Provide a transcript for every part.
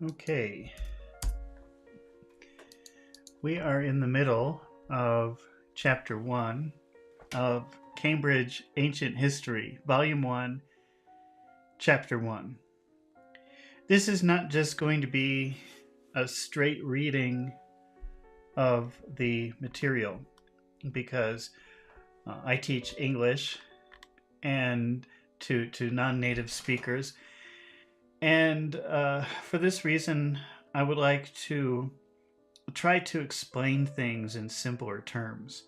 Okay, we are in the middle of Chapter 1 of Cambridge Ancient History, Volume 1, Chapter 1. This is not just going to be a straight reading of the material because I teach English and to non-native speakers, and for this reason, I would like to try to explain things in simpler terms.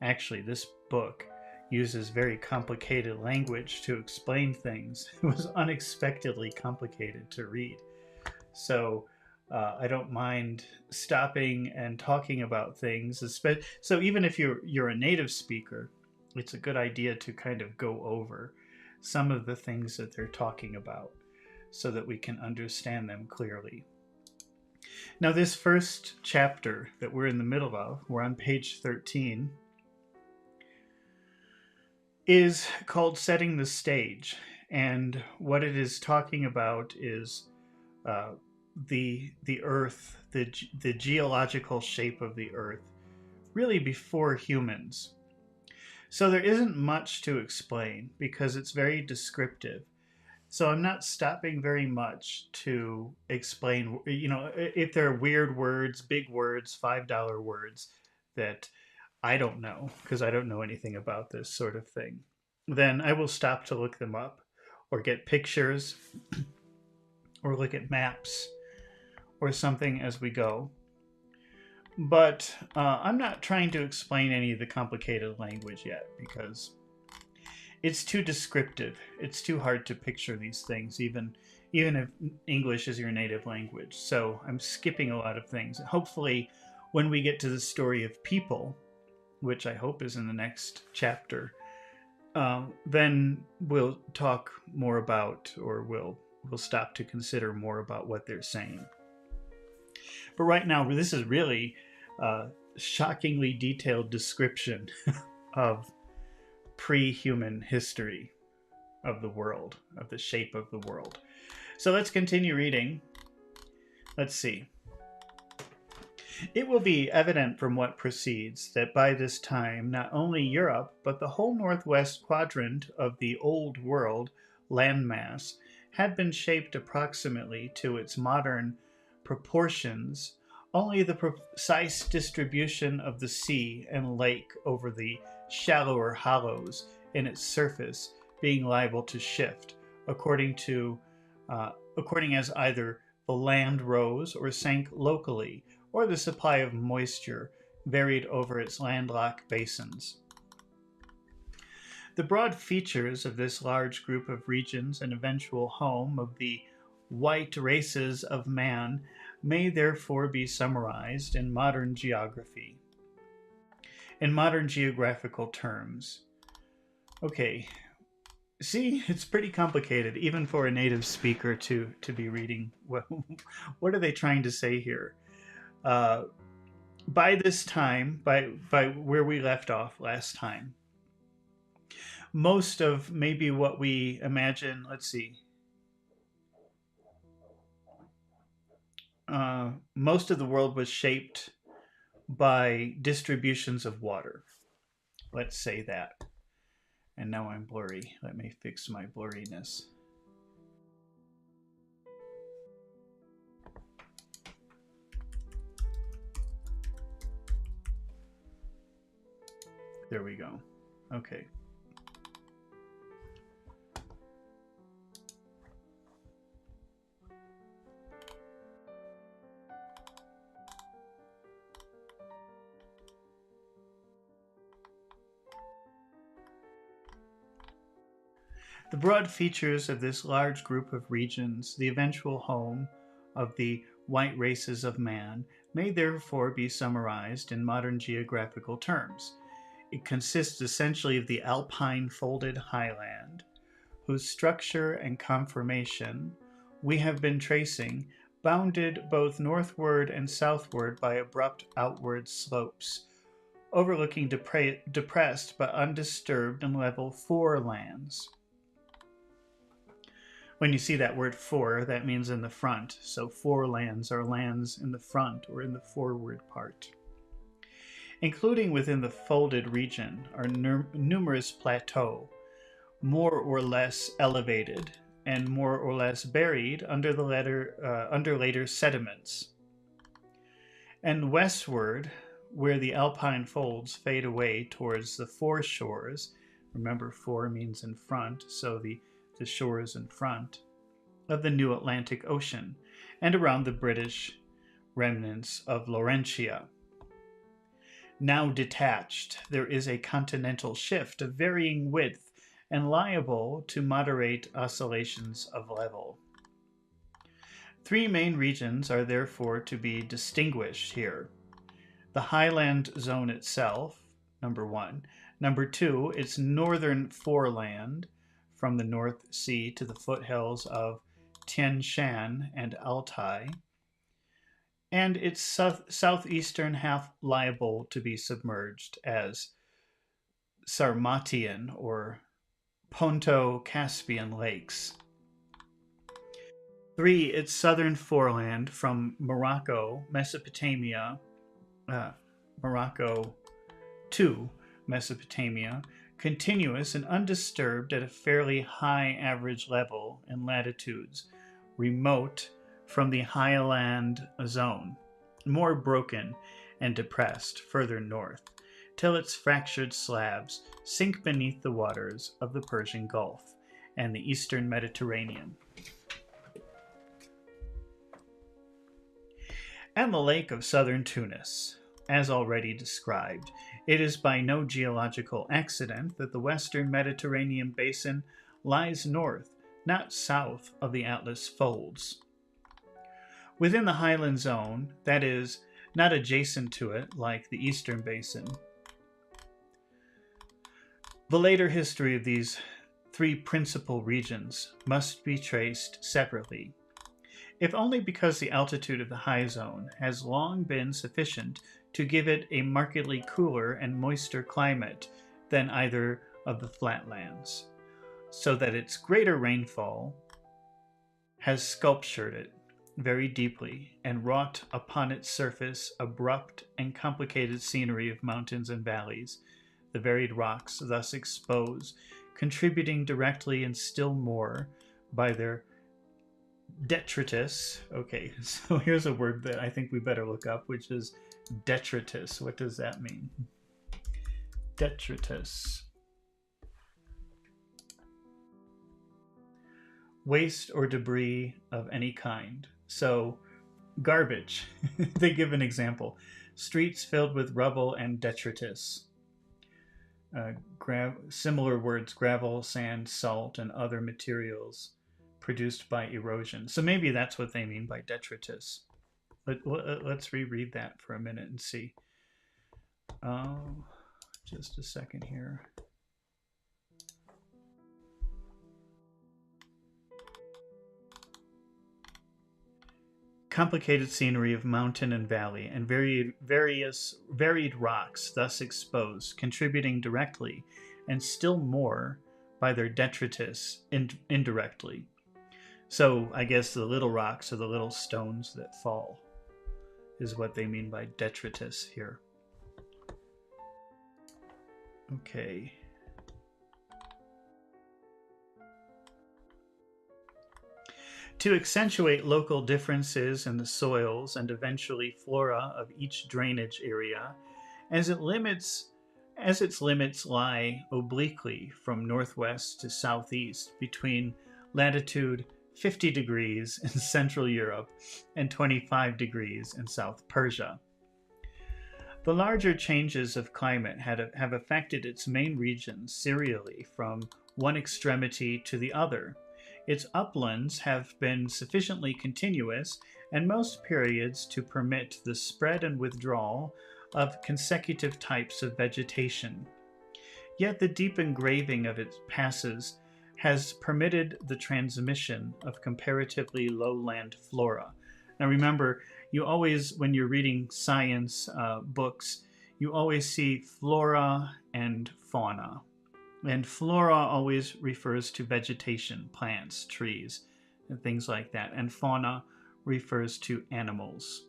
Actually, this book uses very complicated language to explain things. It was unexpectedly complicated to read. So I don't mind stopping and talking about things. So even if you're a native speaker, it's a good idea to kind of go over some of the things that they're talking about so that we can understand them clearly. Now, this first chapter that we're in the middle of, we're on page 13, is called Setting the Stage. And what it is talking about is the Earth, the geological shape of the Earth, really before humans. So there isn't much to explain because it's very descriptive. So I'm not stopping very much to explain, if there are weird words, big words, $5 words that I don't know because I don't know anything about this sort of thing, then I will stop to look them up or get pictures or look at maps or something as we go. But I'm not trying to explain any of the complicated language yet because it's too descriptive. It's too hard to picture these things, even if English is your native language. So I'm skipping a lot of things. Hopefully, when we get to the story of people, which I hope is in the next chapter, then we'll talk more about, or we'll stop to consider more about what they're saying. But right now, this is really a shockingly detailed description of pre-human history of the world, of the shape of the world. So let's continue reading. Let's see. It will be evident from what proceeds that by this time not only Europe, but the whole northwest quadrant of the Old World landmass had been shaped approximately to its modern proportions, only the precise distribution of the sea and lake over the shallower hollows in its surface being liable to shift according as either the land rose or sank locally, or the supply of moisture varied over its landlocked basins. The broad features of this large group of regions and eventual home of the white races of man may therefore be summarized in modern geography, in modern geographical terms. Okay, see, it's pretty complicated, even for a native speaker to be reading. What are they trying to say here? By this time, by where we left off last time, most of maybe what we imagine, let's see, most of the world was shaped by distributions of water. Let's say that. And now I'm blurry. Let me fix my blurriness. There we go. Okay. The broad features of this large group of regions, the eventual home of the white races of man, may therefore be summarized in modern geographical terms. It consists essentially of the alpine folded highland, whose structure and conformation we have been tracing, bounded both northward and southward by abrupt outward slopes, overlooking depressed but undisturbed and level forelands. When you see that word for, that means in the front. So forelands are lands in the front or in the forward part. Including within the folded region are numerous plateaux, more or less elevated and more or less buried under later sediments. And westward, where the alpine folds fade away towards the foreshores, remember fore means in front, so the shores in front, of the new Atlantic Ocean, and around the British remnants of Laurentia. Now detached, there is a continental shift of varying width and liable to moderate oscillations of level. Three main regions are therefore to be distinguished here. The highland zone itself, number one. Number two, its northern foreland, from the North Sea to the foothills of Tian Shan and Altai, and its southeastern half liable to be submerged as Sarmatian or Ponto-Caspian lakes. Three, its southern foreland from Morocco to Mesopotamia, continuous and undisturbed at a fairly high average level in latitudes, remote from the highland zone, more broken and depressed further north, till its fractured slabs sink beneath the waters of the Persian Gulf and the eastern Mediterranean. And the lake of southern Tunis, as already described, it is by no geological accident that the western Mediterranean basin lies north, not south of the Atlas folds. Within the highland zone, that is, not adjacent to it like the eastern basin. The later history of these three principal regions must be traced separately, if only because the altitude of the high zone has long been sufficient to give it a markedly cooler and moister climate than either of the flatlands, so that its greater rainfall has sculptured it very deeply and wrought upon its surface abrupt and complicated scenery of mountains and valleys, the varied rocks thus exposed, contributing directly and still more by their detritus. Okay, so here's a word that I think we better look up, which is detritus. What does that mean? Detritus. Waste or debris of any kind. So, garbage. They give an example. Streets filled with rubble and detritus. Similar words, gravel, sand, salt, and other materials produced by erosion. So maybe that's what they mean by detritus. Let's reread that for a minute and see. Just a second here. Complicated scenery of mountain and valley and varied rocks thus exposed, contributing directly and still more by their detritus indirectly. So I guess the little rocks are the little stones that fall, is what they mean by detritus here. Okay. To accentuate local differences in the soils and eventually flora of each drainage area, as its limits lie obliquely from northwest to southeast between latitude 50 degrees in Central Europe and 25 degrees in South Persia. The larger changes of climate have affected its main regions serially from one extremity to the other. Its uplands have been sufficiently continuous in most periods to permit the spread and withdrawal of consecutive types of vegetation. Yet the deep engraving of its passes has permitted the transmission of comparatively lowland flora. Now remember, you always, when you're reading science books, you always see flora and fauna. And flora always refers to vegetation, plants, trees. and things like that. And fauna refers to animals.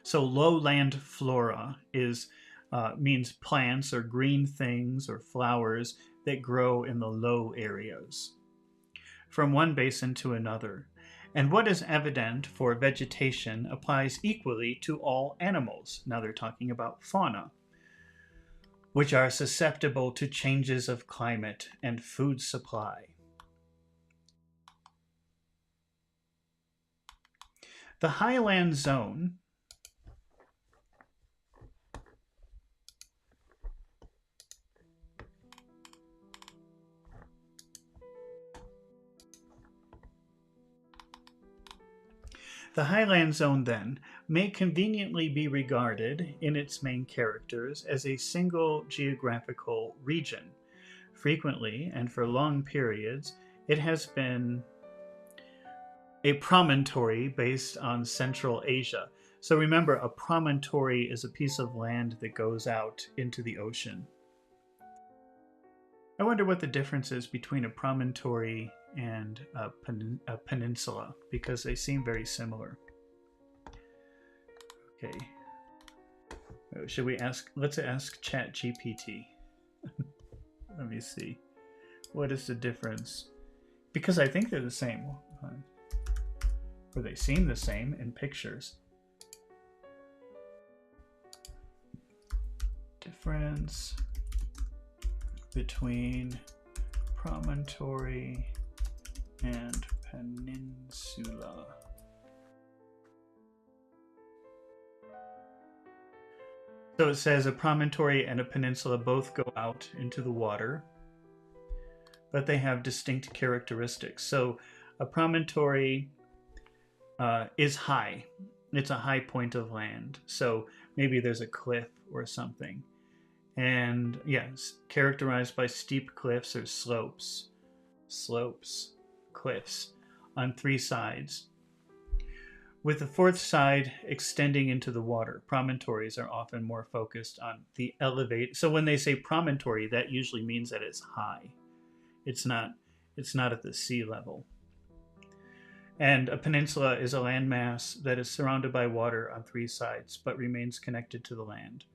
So lowland flora means plants or green things or flowers that grow in the low areas from one basin to another. And what is evident for vegetation applies equally to all animals. Now they're talking about fauna, which are susceptible to changes of climate and food supply. The highland zone then may conveniently be regarded in its main characters as a single geographical region. Frequently and for long periods, it has been a promontory based on Central Asia. So remember, a promontory is a piece of land that goes out into the ocean. I wonder what the difference is between a promontory and a peninsula, because they seem very similar. Okay. Should we ask? Let's ask ChatGPT. Let me see. What is the difference? Because I think they're the same. Or they seem the same in pictures. Difference between promontory and peninsula. So it says a promontory and a peninsula both go out into the water, but they have distinct characteristics. So a promontory is high. It's a high point of land. So maybe there's a cliff or something. And yes, characterized by steep cliffs or slopes, cliffs on three sides, with the fourth side extending into the water. Promontories are often more focused on the elevate. So when they say promontory, that usually means that it's high. It's not at the sea level. And a peninsula is a landmass that is surrounded by water on three sides, but remains connected to the land.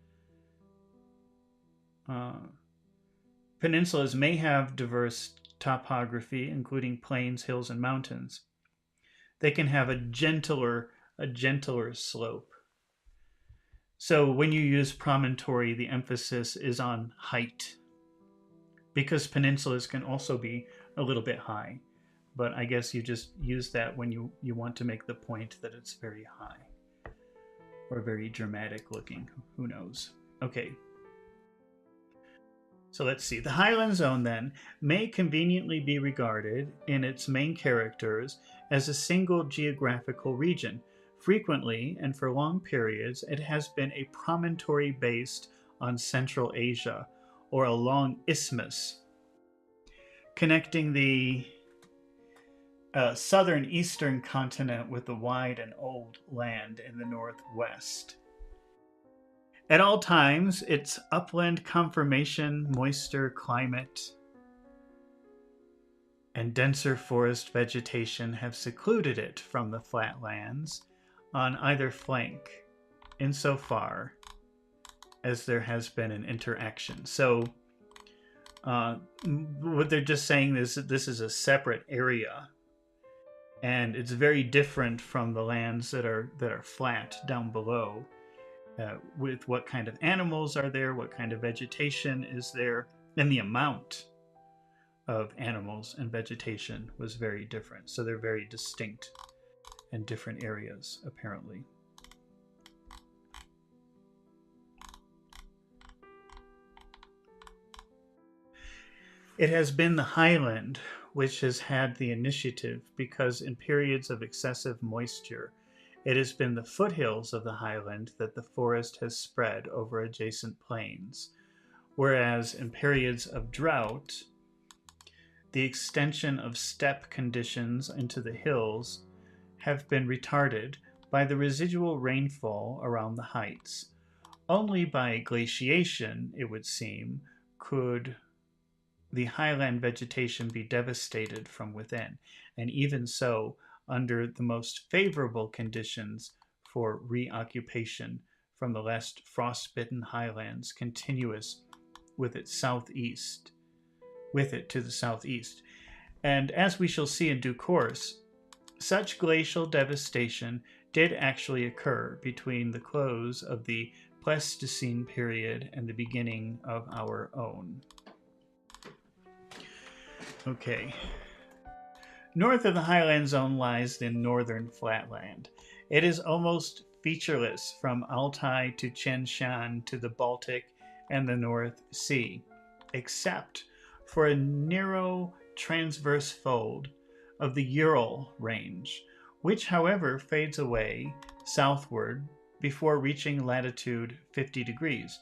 Peninsulas may have diverse topography, including plains, hills, and mountains. They can have a gentler slope. So when you use promontory, the emphasis is on height, because peninsulas can also be a little bit high. But I guess you just use that when you want to make the point that it's very high or very dramatic looking. Who knows? Okay. So let's see. The highland zone then may conveniently be regarded in its main characters as a single geographical region. Frequently and for long periods, it has been a promontory based on Central Asia or a long isthmus connecting the southern eastern continent with the wide and old land in the northwest. At all times, its upland conformation, moister climate, and denser forest vegetation have secluded it from the flatlands on either flank, insofar as there has been an interaction. So, what they're just saying is that this is a separate area, and it's very different from the lands that are flat down below. With what kind of animals are there, what kind of vegetation is there, and the amount of animals and vegetation was very different. So they're very distinct and different areas, apparently. It has been the highland which has had the initiative, because in periods of excessive moisture, it has been the foothills of the highland that the forest has spread over adjacent plains, whereas in periods of drought, the extension of steppe conditions into the hills have been retarded by the residual rainfall around the heights. Only by glaciation, it would seem, could the highland vegetation be devastated from within, and even so, under the most favorable conditions for reoccupation from the less frost-bitten highlands continuous with its southeast, with it to the southeast. And as we shall see in due course, such glacial devastation did actually occur between the close of the Pleistocene period and the beginning of our own. Okay. North of the highland zone lies the northern flatland. It is almost featureless from Altai to Tian Shan to the Baltic and the North Sea, except for a narrow transverse fold of the Ural range, which, however, fades away southward before reaching latitude 50 degrees.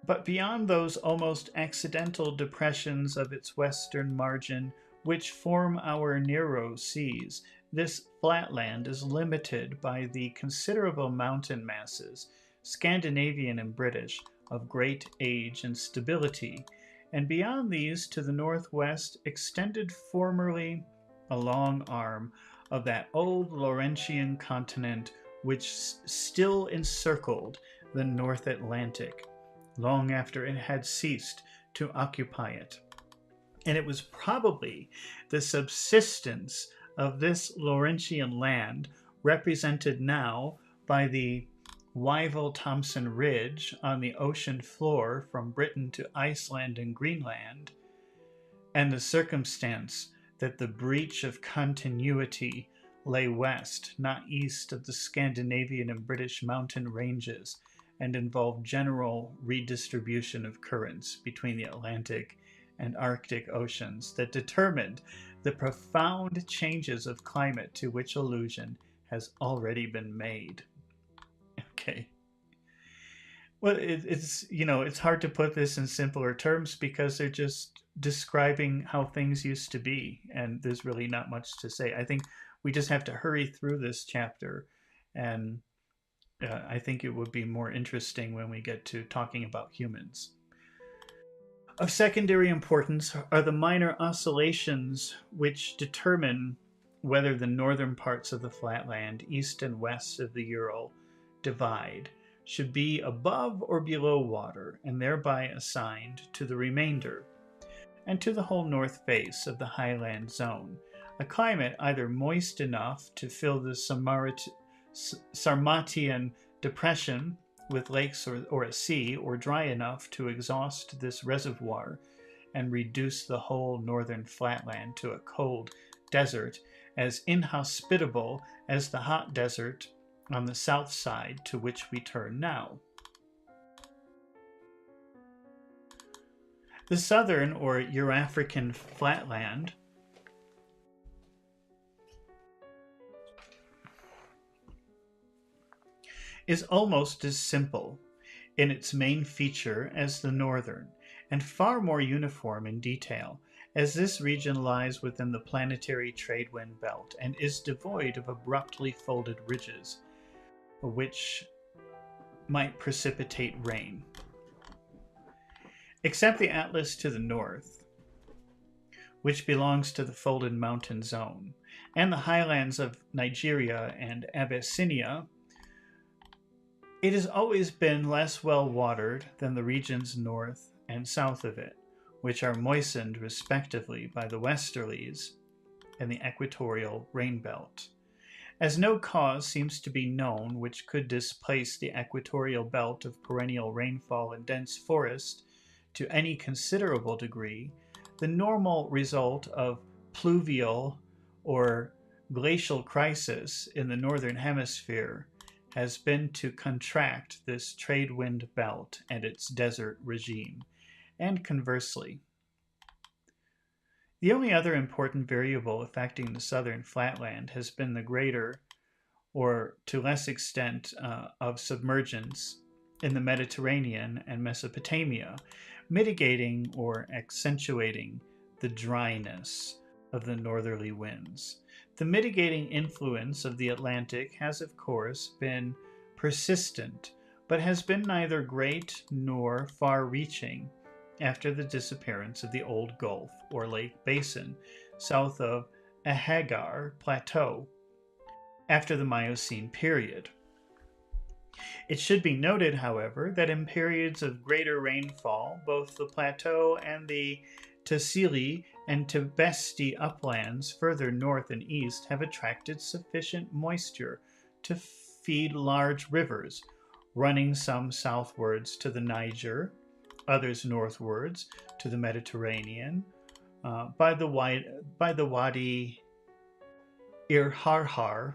But beyond those almost accidental depressions of its western margin, which form our narrow seas, this flatland is limited by the considerable mountain masses, Scandinavian and British, of great age and stability, and beyond these to the northwest extended formerly a long arm of that old Laurentian continent which still encircled the North Atlantic, long after it had ceased to occupy it. And it was probably the subsistence of this Laurentian land, represented now by the Wyville-Thomson Ridge on the ocean floor from Britain to Iceland and Greenland, and the circumstance that the breach of continuity lay west, not east of the Scandinavian and British mountain ranges, and involved general redistribution of currents between the Atlantic and Arctic oceans that determined the profound changes of climate to which allusion has already been made. Okay. Well, it's hard to put this in simpler terms because they're just describing how things used to be, and there's really not much to say. I think we just have to hurry through this chapter, and I think it would be more interesting when we get to talking about humans. Of secondary importance are the minor oscillations which determine whether the northern parts of the flatland, east and west of the Ural divide, should be above or below water, and thereby assigned to the remainder, and to the whole north face of the highland zone, a climate either moist enough to fill the Sarmatian depression with lakes or a sea, or dry enough to exhaust this reservoir and reduce the whole northern flatland to a cold desert as inhospitable as the hot desert on the south side to which we turn now. The southern or Eurafrican flatland is almost as simple in its main feature as the northern, and far more uniform in detail, as this region lies within the planetary trade wind belt and is devoid of abruptly folded ridges, which might precipitate rain. Except the Atlas to the north, which belongs to the folded mountain zone, and the highlands of Nigeria and Abyssinia, it has always been less well watered than the regions north and south of it, which are moistened respectively by the westerlies and the equatorial rain belt. As no cause seems to be known which could displace the equatorial belt of perennial rainfall and dense forest to any considerable degree, the normal result of pluvial or glacial crisis in the northern hemisphere has been to contract this trade wind belt and its desert regime, and conversely. The only other important variable affecting the southern flatland has been the greater, or to less extent, of submergence in the Mediterranean and Mesopotamia, mitigating or accentuating the dryness of the northerly winds. The mitigating influence of the Atlantic has, of course, been persistent, but has been neither great nor far-reaching, after the disappearance of the old Gulf or Lake Basin south of Ahagar Plateau after the Miocene period. It should be noted, however, that in periods of greater rainfall, both the plateau and the Tassili and Tibesti uplands further north and east have attracted sufficient moisture to feed large rivers, running some southwards to the Niger, others northwards to the Mediterranean, by the Wadi Irharhar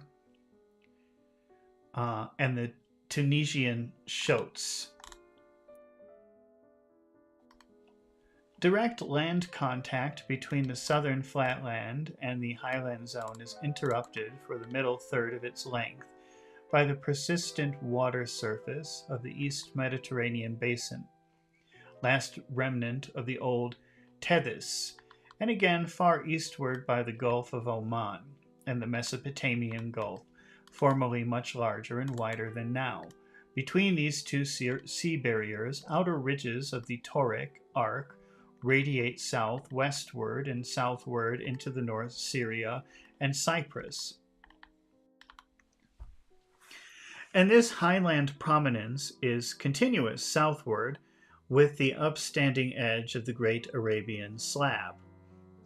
and the Tunisian Shoats. Direct land contact between the southern flatland and the highland zone is interrupted for the middle third of its length by the persistent water surface of the East Mediterranean basin, last remnant of the old Tethys, and again far eastward by the Gulf of Oman and the Mesopotamian Gulf, formerly much larger and wider than now. Between these two sea barriers, outer ridges of the Tauric arc radiate south, westward, and southward into the North Syria and Cyprus. And this highland prominence is continuous southward with the upstanding edge of the great Arabian slab,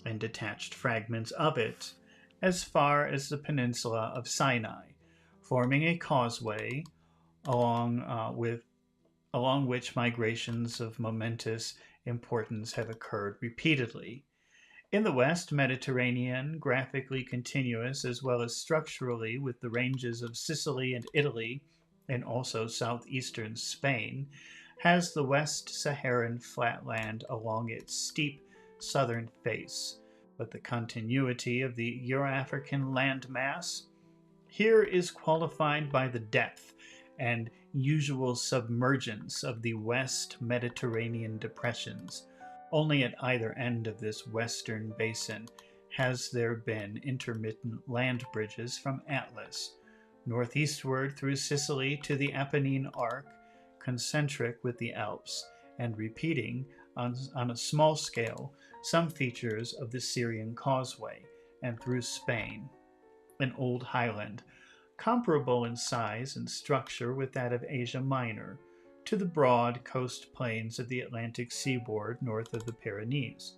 and detached fragments of it as far as the peninsula of Sinai, forming a causeway along which migrations of momentous importance have occurred repeatedly. In the West Mediterranean, graphically continuous as well as structurally with the ranges of Sicily and Italy, and also southeastern Spain, has the West Saharan flatland along its steep southern face, but the continuity of the Euro-African landmass here is qualified by the depth and usual submergence of the West Mediterranean depressions. Only at either end of this western basin has there been intermittent land bridges from Atlas, northeastward through Sicily to the Apennine Arc, concentric with the Alps, and repeating on a small scale some features of the Syrian causeway, and through Spain, an old highland, comparable in size and structure with that of Asia Minor, to the broad coast plains of the Atlantic seaboard north of the Pyrenees.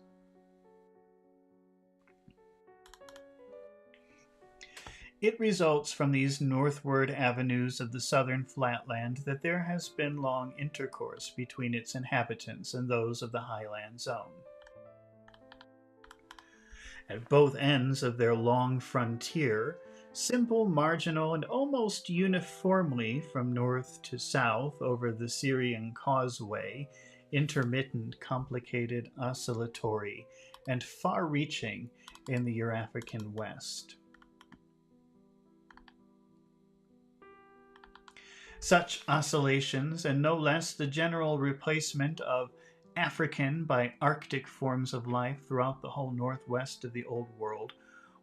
It results from these northward avenues of the southern flatland that there has been long intercourse between its inhabitants and those of the highland zone. At both ends of their long frontier, simple, marginal, and almost uniformly from north to south over the Syrian causeway, intermittent, complicated, oscillatory, and far-reaching in the Euro-African West. Such oscillations, and no less the general replacement of African by Arctic forms of life throughout the whole northwest of the Old World,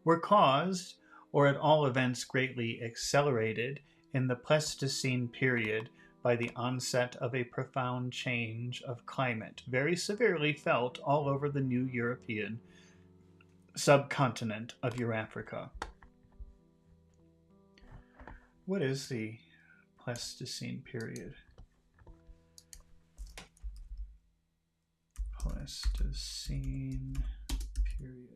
were caused, or at all events greatly accelerated, in the Pleistocene period by the onset of a profound change of climate, very severely felt all over the new European subcontinent of Eurafrica. What is the Pleistocene period? Pleistocene period.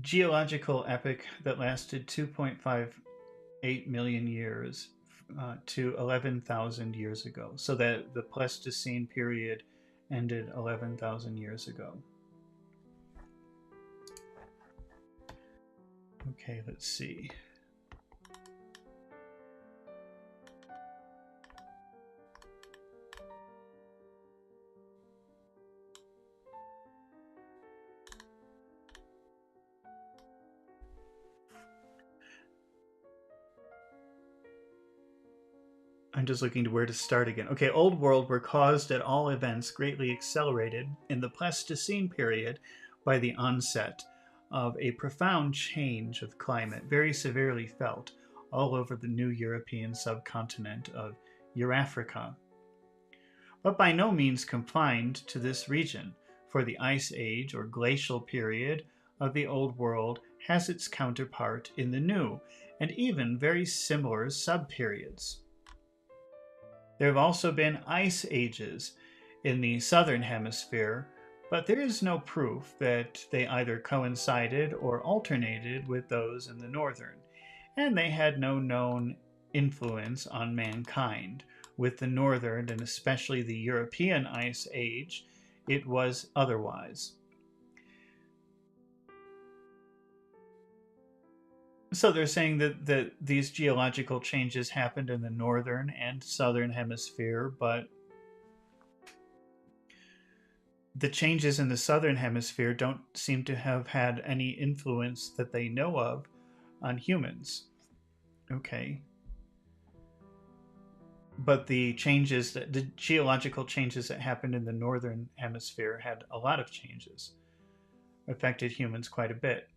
Geological epoch that lasted 2.58 million years to 11,000 years ago. So that the Pleistocene period ended 11,000 years ago. Okay, let's see. I'm just looking to where to start again. Okay, Old World were caused at all events greatly accelerated in the Pleistocene period by the onset of a profound change of climate, very severely felt all over the new European subcontinent of Eurafrica, but by no means confined to this region, for the Ice Age or glacial period of the Old World has its counterpart in the New, and even very similar subperiods. There have also been ice ages in the southern hemisphere, but there is no proof that they either coincided or alternated with those in the northern, and they had no known influence on mankind. With the northern and especially the European Ice Age, it was otherwise. So they're saying that these geological changes happened in the northern and southern hemisphere, but the changes in the southern hemisphere don't seem to have had any influence that they know of on humans. Okay. But the geological changes that happened in the northern hemisphere had a lot of changes, affected humans quite a bit.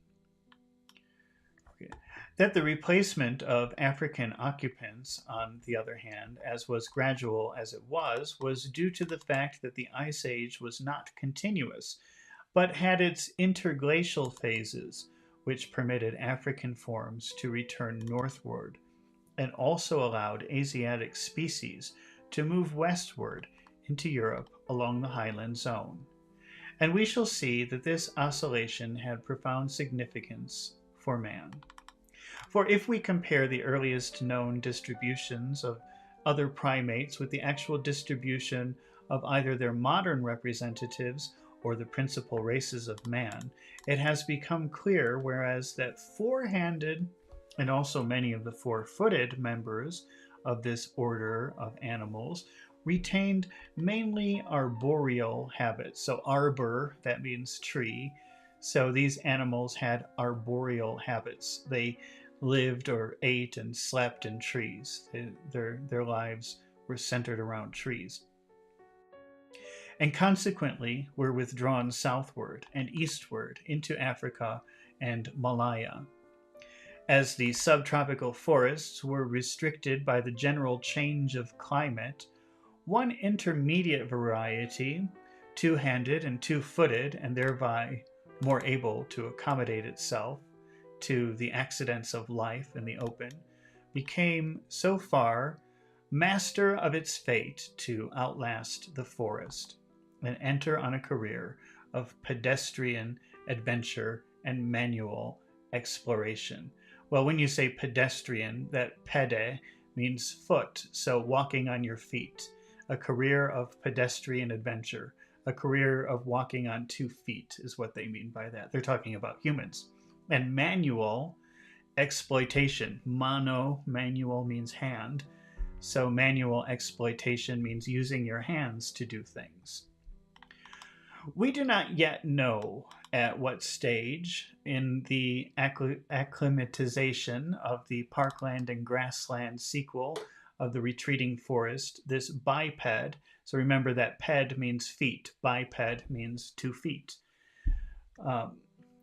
Okay. That the replacement of African occupants, on the other hand, as was gradual as it was due to the fact that the Ice Age was not continuous, but had its interglacial phases, which permitted African forms to return northward, and also allowed Asiatic species to move westward into Europe along the highland zone. And we shall see that this oscillation had profound significance for man. For if we compare the earliest known distributions of other primates with the actual distribution of either their modern representatives or the principal races of man, it has become clear, whereas that four-handed and also many of the four-footed members of this order of animals retained mainly arboreal habits. So arbor, that means tree. So these animals had arboreal habits. They lived or ate and slept in trees. Their lives were centered around trees. And consequently were withdrawn southward and eastward into Africa and Malaya. As the subtropical forests were restricted by the general change of climate, one intermediate variety, two-handed and two-footed, and thereby more able to accommodate itself to the accidents of life in the open, became so far master of its fate to outlast the forest and enter on a career of pedestrian adventure and manual exploration. Well, when you say pedestrian, that pede means foot, so walking on your feet. A career of pedestrian adventure, a career of walking on 2 feet is what they mean by that. They're talking about humans. And manual exploitation. Manual means hand. So manual exploitation means using your hands to do things. We do not yet know at what stage in the acclimatization of the parkland and grassland sequel of the retreating forest, this biped, so remember that ped means feet, biped means 2 feet.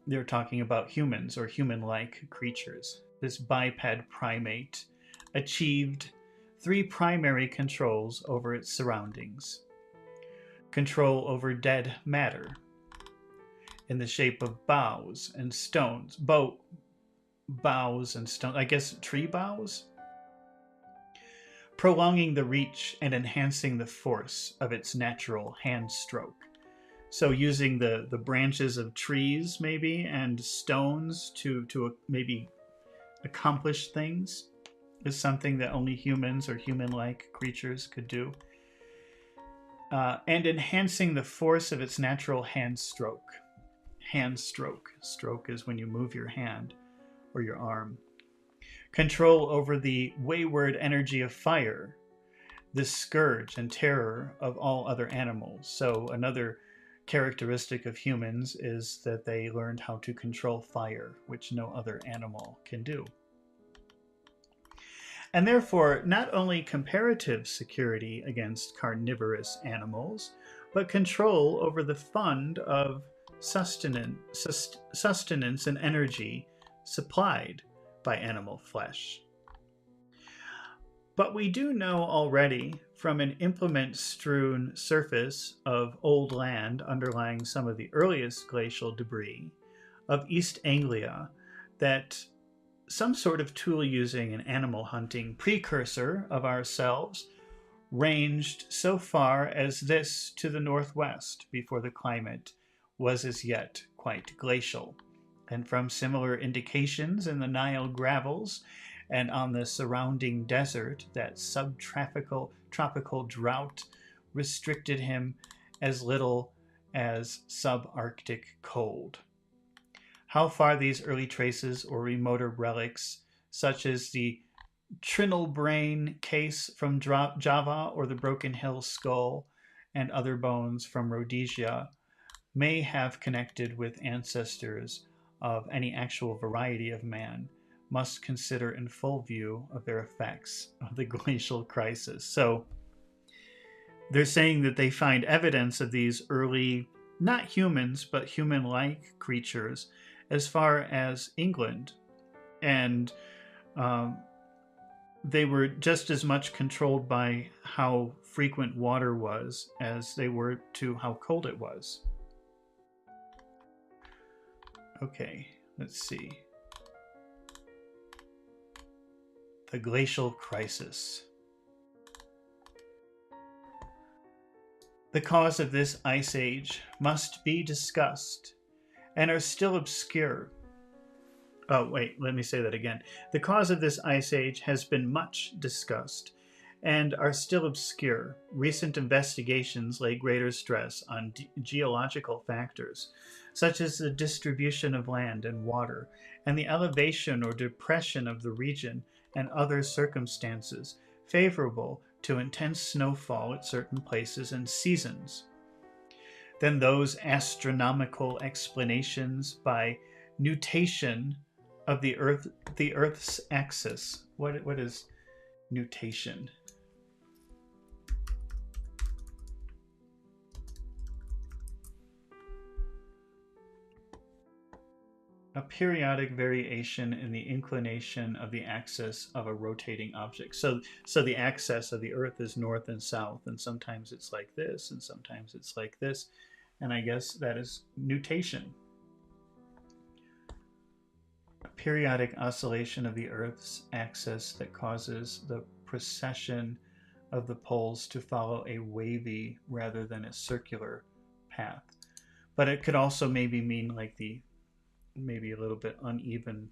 They're talking about humans or human-like creatures. This biped primate achieved 3 primary controls over its surroundings. Control over dead matter in the shape of boughs and stones. Boughs and stones, I guess tree boughs? Prolonging the reach and enhancing the force of its natural hand stroke. So using the branches of trees maybe and stones to maybe accomplish things is something that only humans or human-like creatures could do. And enhancing the force of its natural hand stroke. Hand stroke. Stroke is when you move your hand or your arm. Control over the wayward energy of fire, the scourge and terror of all other animals. So another characteristic of humans is that they learned how to control fire, which no other animal can do. And therefore, not only comparative security against carnivorous animals, but control over the fund of sustenance and energy supplied by animal flesh. But we do know already from an implement strewn surface of old land underlying some of the earliest glacial debris of East Anglia that some sort of tool using and animal hunting precursor of ourselves ranged so far as this to the northwest before the climate was as yet quite glacial. And from similar indications in the Nile gravels and on the surrounding desert, that subtropical drought restricted him as little as subarctic cold. How far these early traces or remoter relics, such as the Trinal brain case from Java or the Broken Hill skull and other bones from Rhodesia, may have connected with ancestors of any actual variety of man, must consider in full view of their effects of the glacial crisis. So they're saying that they find evidence of these early, not humans, but human like creatures as far as England. And they were just as much controlled by how frequent water was as they were to how cold it was. Okay, let's see. The glacial crisis. The cause of this ice age must be discussed and are still obscure. Oh, wait, let me say that again. The cause of this ice age has been much discussed and are still obscure. Recent investigations lay greater stress on geological factors, such as the distribution of land and water, and the elevation or depression of the region and other circumstances favorable to intense snowfall at certain places and seasons, than those astronomical explanations by nutation of the Earth's axis. What is nutation? A periodic variation in the inclination of the axis of a rotating object. So the axis of the Earth is north and south, and sometimes it's like this, and sometimes it's like this, and I guess that is nutation. A periodic oscillation of the Earth's axis that causes the precession of the poles to follow a wavy rather than a circular path. But it could also maybe mean like maybe a little bit uneven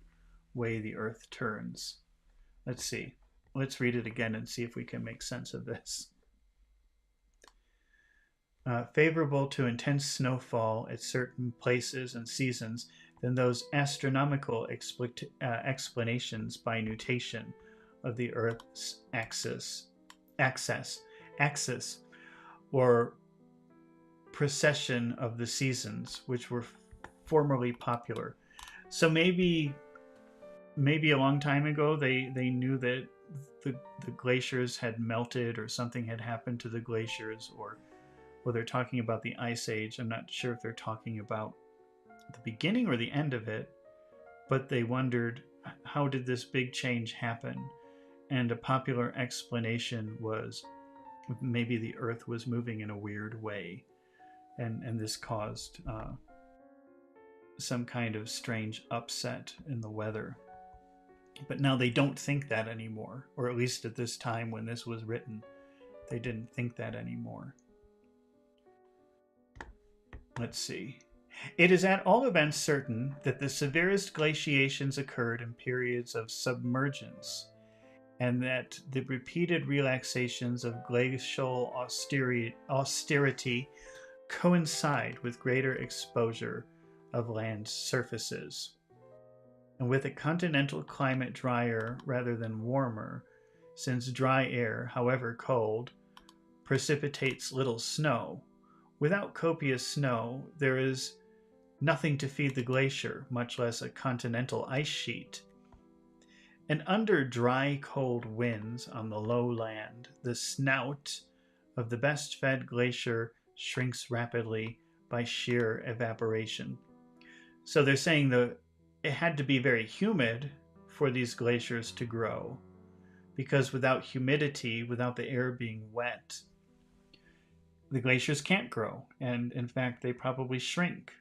way the Earth turns. Let's see. Let's read it again and see if we can make sense of this. Favorable to intense snowfall at certain places and seasons than those astronomical explanations by nutation of the Earth's axis, or precession of the seasons, which were formerly popular. So maybe a long time ago they knew that the glaciers had melted or something had happened to the glaciers, or well, they're talking about the ice age. I'm not sure if they're talking about the beginning or the end of it, but they wondered, how did this big change happen? And a popular explanation was maybe the Earth was moving in a weird way, and this caused some kind of strange upset in the weather. But now they don't think that anymore, or at least at this time when this was written, they didn't think that anymore. Let's see. It is at all events certain that the severest glaciations occurred in periods of submergence, and that the repeated relaxations of glacial austerity coincide with greater exposure of land surfaces. And with a continental climate drier rather than warmer, since dry air, however cold, precipitates little snow. Without copious snow, there is nothing to feed the glacier, much less a continental ice sheet. And under dry, cold winds on the low land, the snout of the best-fed glacier shrinks rapidly by sheer evaporation. So they're saying that it had to be very humid for these glaciers to grow, because without humidity, without the air being wet, the glaciers can't grow, and in fact, they probably shrink.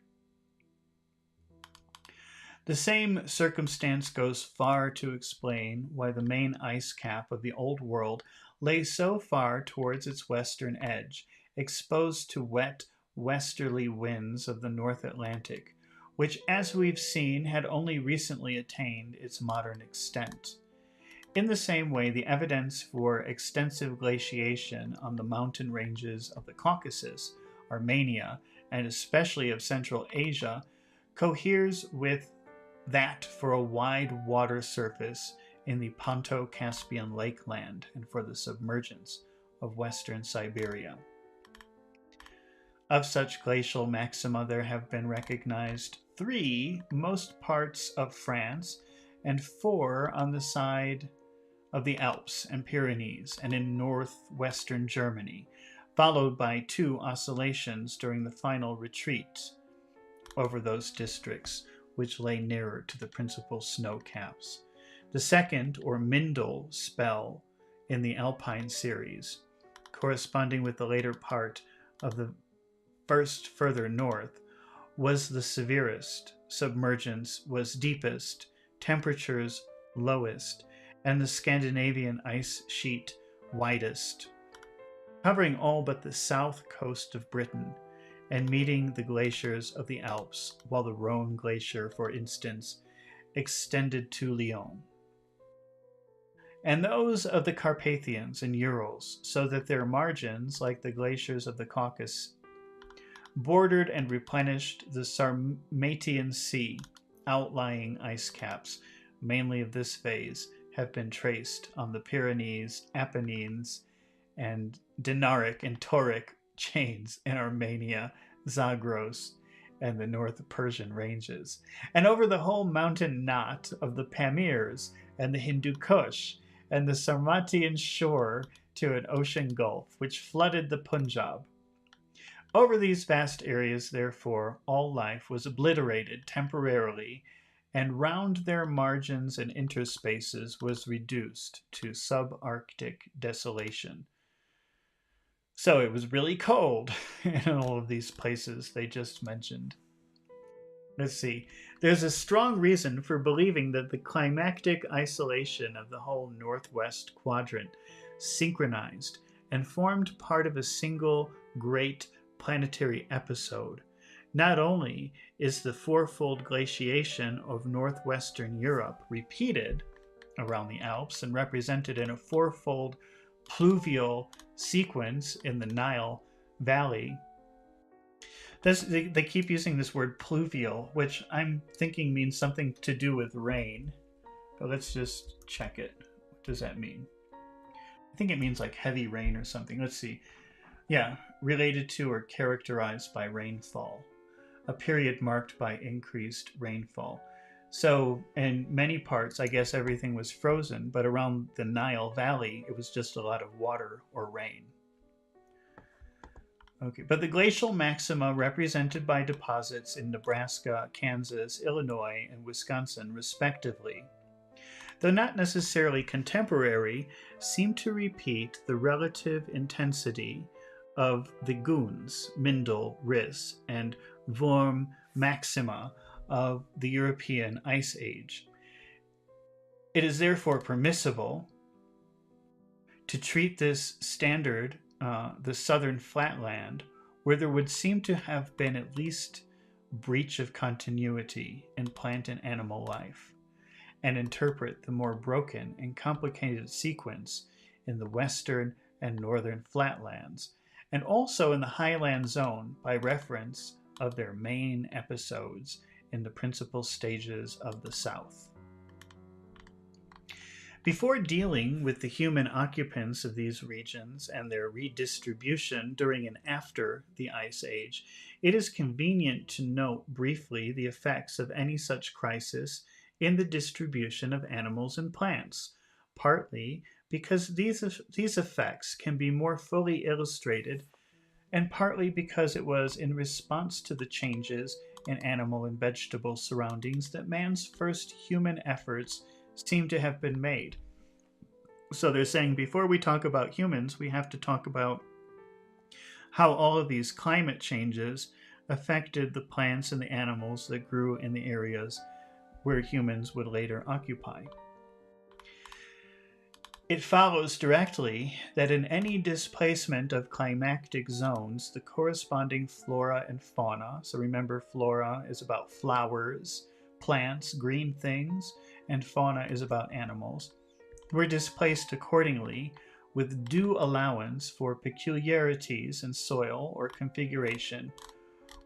The same circumstance goes far to explain why the main ice cap of the Old World lay so far towards its western edge, exposed to wet westerly winds of the North Atlantic, which, as we've seen, had only recently attained its modern extent. In the same way, the evidence for extensive glaciation on the mountain ranges of the Caucasus, Armenia, and especially of Central Asia coheres with that for a wide water surface in the Ponto-Caspian lakeland and for the submergence of western Siberia. Of such glacial maxima, there have been recognized 3 most parts of France and 4 on the side of the Alps and Pyrenees and in northwestern Germany, followed by 2 oscillations during the final retreat over those districts which lay nearer to the principal snow caps. The second, or Mindel, spell in the Alpine series, corresponding with the later part of the first further north, was the severest. Submergence was deepest, temperatures lowest, and the Scandinavian ice sheet widest, covering all but the south coast of Britain and meeting the glaciers of the Alps, while the Rhone Glacier, for instance, extended to Lyon, and those of the Carpathians and Urals, so that their margins, like the glaciers of the Caucasus, bordered and replenished the Sarmatian Sea. Outlying ice caps, mainly of this phase, have been traced on the Pyrenees, Apennines, and Dinaric and Tauric chains in Armenia, Zagros, and the North Persian ranges, and over the whole mountain knot of the Pamirs and the Hindu Kush, and the Sarmatian shore to an ocean gulf, which flooded the Punjab. Over these vast areas, therefore, all life was obliterated temporarily, and round their margins and interspaces was reduced to subarctic desolation. So it was really cold in all of these places they just mentioned. Let's see. There's a strong reason for believing that the climactic isolation of the whole northwest quadrant synchronized and formed part of a single great planetary episode. Not only is the fourfold glaciation of northwestern Europe repeated around the Alps and represented in a fourfold pluvial sequence in the Nile Valley. They keep using this word pluvial, which I'm thinking means something to do with rain. But let's just check it. What does that mean? I think it means like heavy rain or something. Let's see. Yeah, related to or characterized by rainfall. A period marked by increased rainfall. So in many parts, I guess everything was frozen, but around the Nile Valley, it was just a lot of water or rain. Okay, but the glacial maxima represented by deposits in Nebraska, Kansas, Illinois, and Wisconsin, respectively, though not necessarily contemporary, seem to repeat the relative intensity of the Goons, Mindel, Riss, and Worm maxima of the European Ice Age. It is therefore permissible to treat this standard, the southern flatland, where there would seem to have been at least breach of continuity in plant and animal life, and interpret the more broken and complicated sequence in the western and northern flatlands, and also in the highland zone by reference of their main episodes in the principal stages of the South. Before dealing with the human occupants of these regions and their redistribution during and after the Ice Age, it is convenient to note briefly the effects of any such crisis in the distribution of animals and plants, partly because these effects can be more fully illustrated, and partly because it was in response to the changes in animal and vegetable surroundings that man's first human efforts seem to have been made. So they're saying before we talk about humans, we have to talk about how all of these climate changes affected the plants and the animals that grew in the areas where humans would later occupy. It follows directly that in any displacement of climatic zones, the corresponding flora and fauna, so remember flora is about flowers, plants, green things, and fauna is about animals, were displaced accordingly with due allowance for peculiarities in soil or configuration,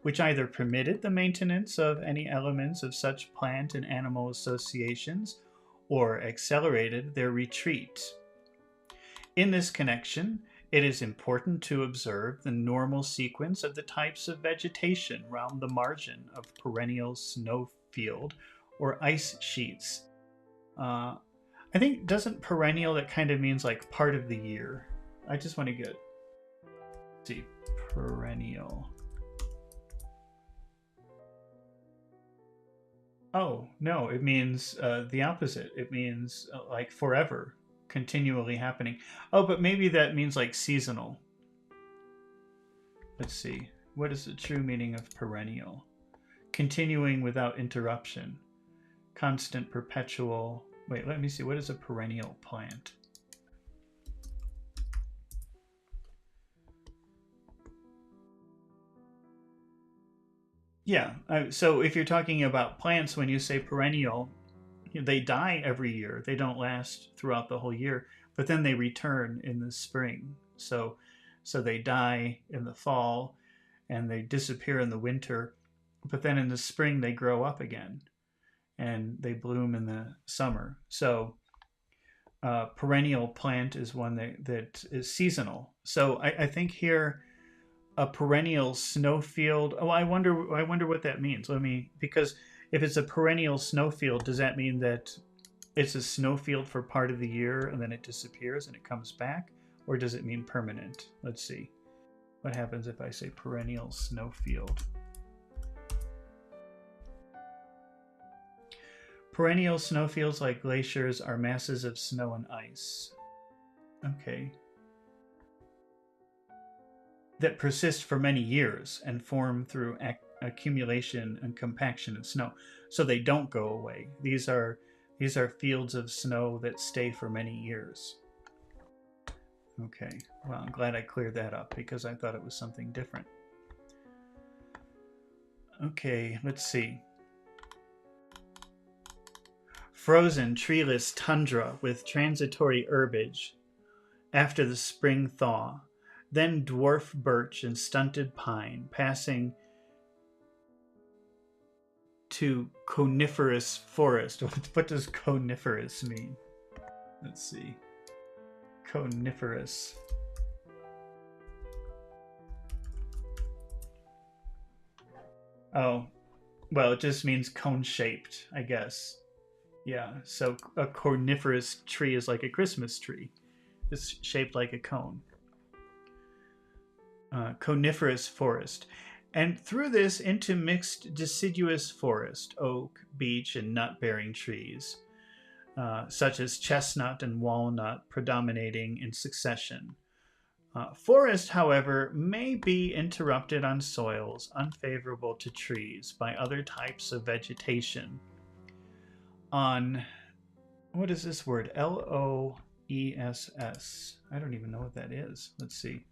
which either permitted the maintenance of any elements of such plant and animal associations or accelerated their retreat. In this connection, it is important to observe the normal sequence of the types of vegetation round the margin of perennial snowfield or ice sheets. I think, doesn't perennial, that kind of means like part of the year. I just want to get, let's see, perennial. Oh, no, it means the opposite. It means like forever, continually happening. Oh, but maybe that means like seasonal. Let's see. What is the true meaning of perennial? Continuing without interruption. Constant, perpetual. Wait, let me see. What is a perennial plant? Yeah. So if you're talking about plants, when you say perennial, they die every year. They don't last throughout the whole year, but then they return in the spring. So they die in the fall and they disappear in the winter, but then in the spring they grow up again and they bloom in the summer. So perennial plant is one that is seasonal. So I think here a perennial snowfield. Oh, I wonder what that means. Because if it's a perennial snowfield, does that mean that it's a snowfield for part of the year and then it disappears and it comes back? Or does it mean permanent? Let's see. What happens if I say perennial snowfield? Perennial snowfields like glaciers are masses of snow and ice. Okay. That persist for many years and form through accumulation and compaction of snow. So they don't go away. These are fields of snow that stay for many years. Okay, well, I'm glad I cleared that up because I thought it was something different. Okay, let's see. Frozen, treeless tundra with transitory herbage after the spring thaw, then dwarf birch and stunted pine, passing to coniferous forest. What does coniferous mean? Let's see. Coniferous. Oh, well, it just means cone-shaped, I guess. Yeah, so a coniferous tree is like a Christmas tree. It's shaped like a cone. Coniferous forest. And through this intermixed deciduous forest, oak, beech, and nut-bearing trees, such as chestnut and walnut predominating in succession. Forest, however, may be interrupted on soils unfavorable to trees by other types of vegetation. On, what is this word? Loess. I don't even know what that is. Let's see.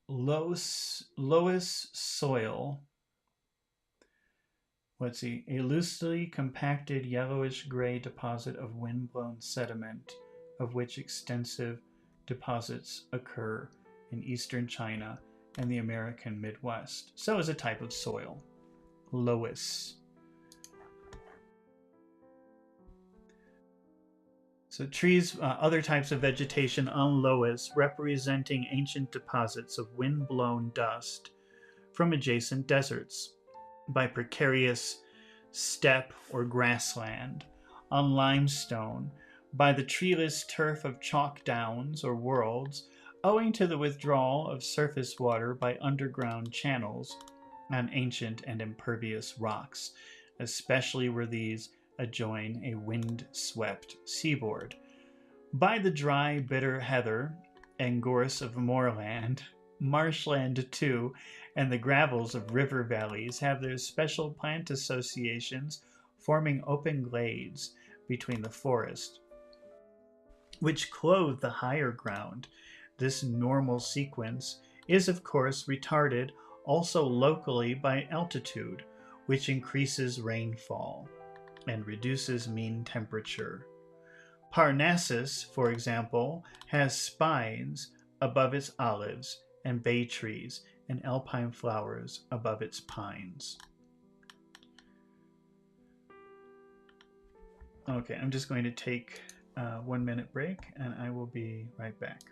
Loess soil. Let's see. A loosely compacted yellowish-gray deposit of wind-blown sediment, of which extensive deposits occur in eastern China and the American Midwest. So is a type of soil. Loess. So trees, other types of vegetation on loess, representing ancient deposits of wind-blown dust from adjacent deserts by precarious steppe or grassland, on limestone, by the treeless turf of chalk downs or worlds, owing to the withdrawal of surface water by underground channels, on ancient and impervious rocks, especially where these adjoin a wind-swept seaboard. By the dry, bitter heather and gorse of moorland, marshland too, and the gravels of river valleys have their special plant associations, forming open glades between the forest, which clothe the higher ground. This normal sequence is, of course, retarded also locally by altitude, which increases rainfall and reduces mean temperature. Parnassus, for example, has spines above its olives and bay trees and alpine flowers above its pines. Okay, I'm just going to take a 1 minute break and I will be right back.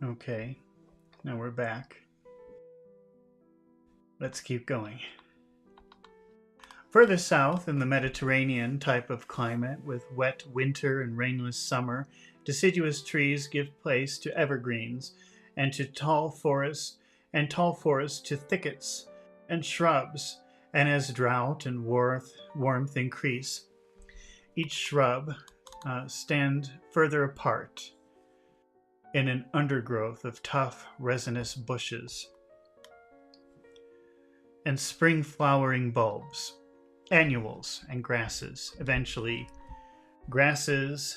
Okay, now we're back. Let's keep going. Further south, in the Mediterranean type of climate, with wet winter and rainless summer, deciduous trees give place to evergreens, and tall forests to thickets and shrubs. And as drought and warmth increase, each shrub stand further apart in an undergrowth of tough, resinous bushes and spring flowering bulbs, annuals, and grasses. Eventually, grasses,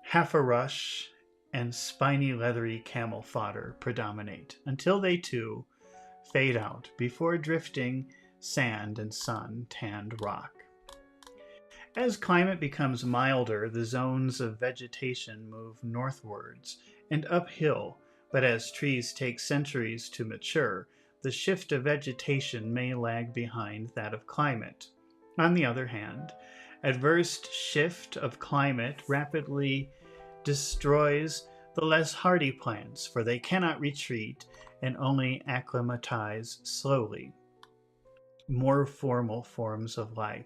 half a rush, and spiny, leathery camel fodder predominate until they too fade out before drifting sand and sun-tanned rock. As climate becomes milder, the zones of vegetation move northwards and uphill, but as trees take centuries to mature, the shift of vegetation may lag behind that of climate. On the other hand, adverse shift of climate rapidly destroys the less hardy plants, for they cannot retreat and only acclimatize slowly. More formal forms of life,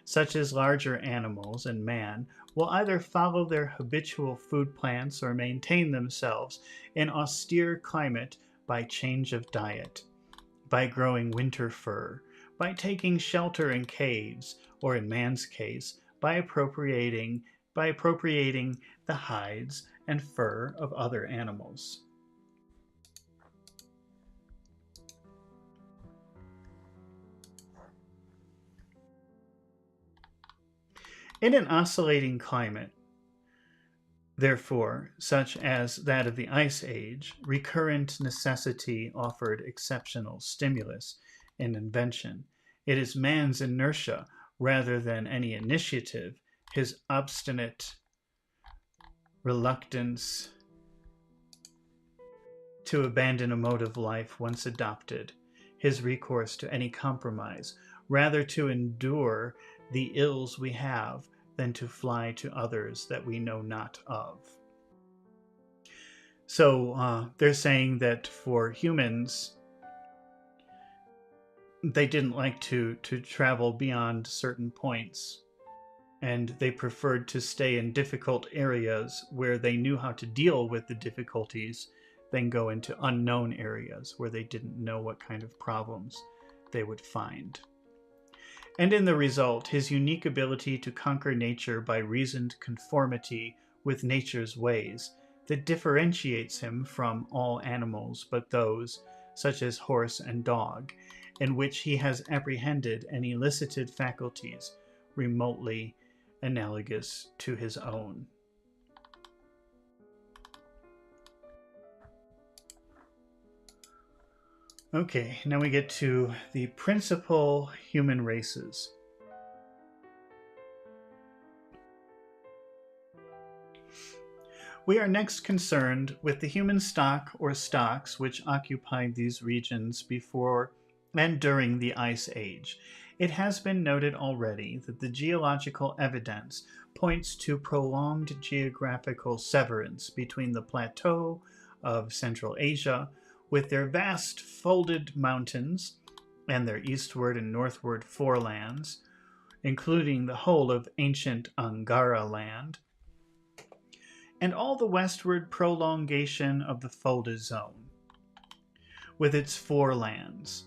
such as larger animals and man, will either follow their habitual food plants or maintain themselves in austere climate by change of diet, by growing winter fur, by taking shelter in caves, or in man's case, by appropriating the hides and fur of other animals. In an oscillating climate, therefore, such as that of the Ice Age, recurrent necessity offered exceptional stimulus and invention. It is man's inertia, rather than any initiative, his obstinate reluctance to abandon a mode of life once adopted, his recourse to any compromise, rather to endure the ills we have than to fly to others that we know not of. So they're saying that for humans, they didn't like to travel beyond certain points, and they preferred to stay in difficult areas where they knew how to deal with the difficulties than go into unknown areas where they didn't know what kind of problems they would find. And in the result, his unique ability to conquer nature by reasoned conformity with nature's ways that differentiates him from all animals but those, such as horse and dog, in which he has apprehended and elicited faculties remotely analogous to his own. Okay, now we get to the principal human races. We are next concerned with the human stock or stocks which occupied these regions before and during the Ice Age. It has been noted already that the geological evidence points to prolonged geographical severance between the plateau of Central Asia, with their vast folded mountains and their eastward and northward forelands, including the whole of ancient Angara land, and all the westward prolongation of the folded zone, with its forelands,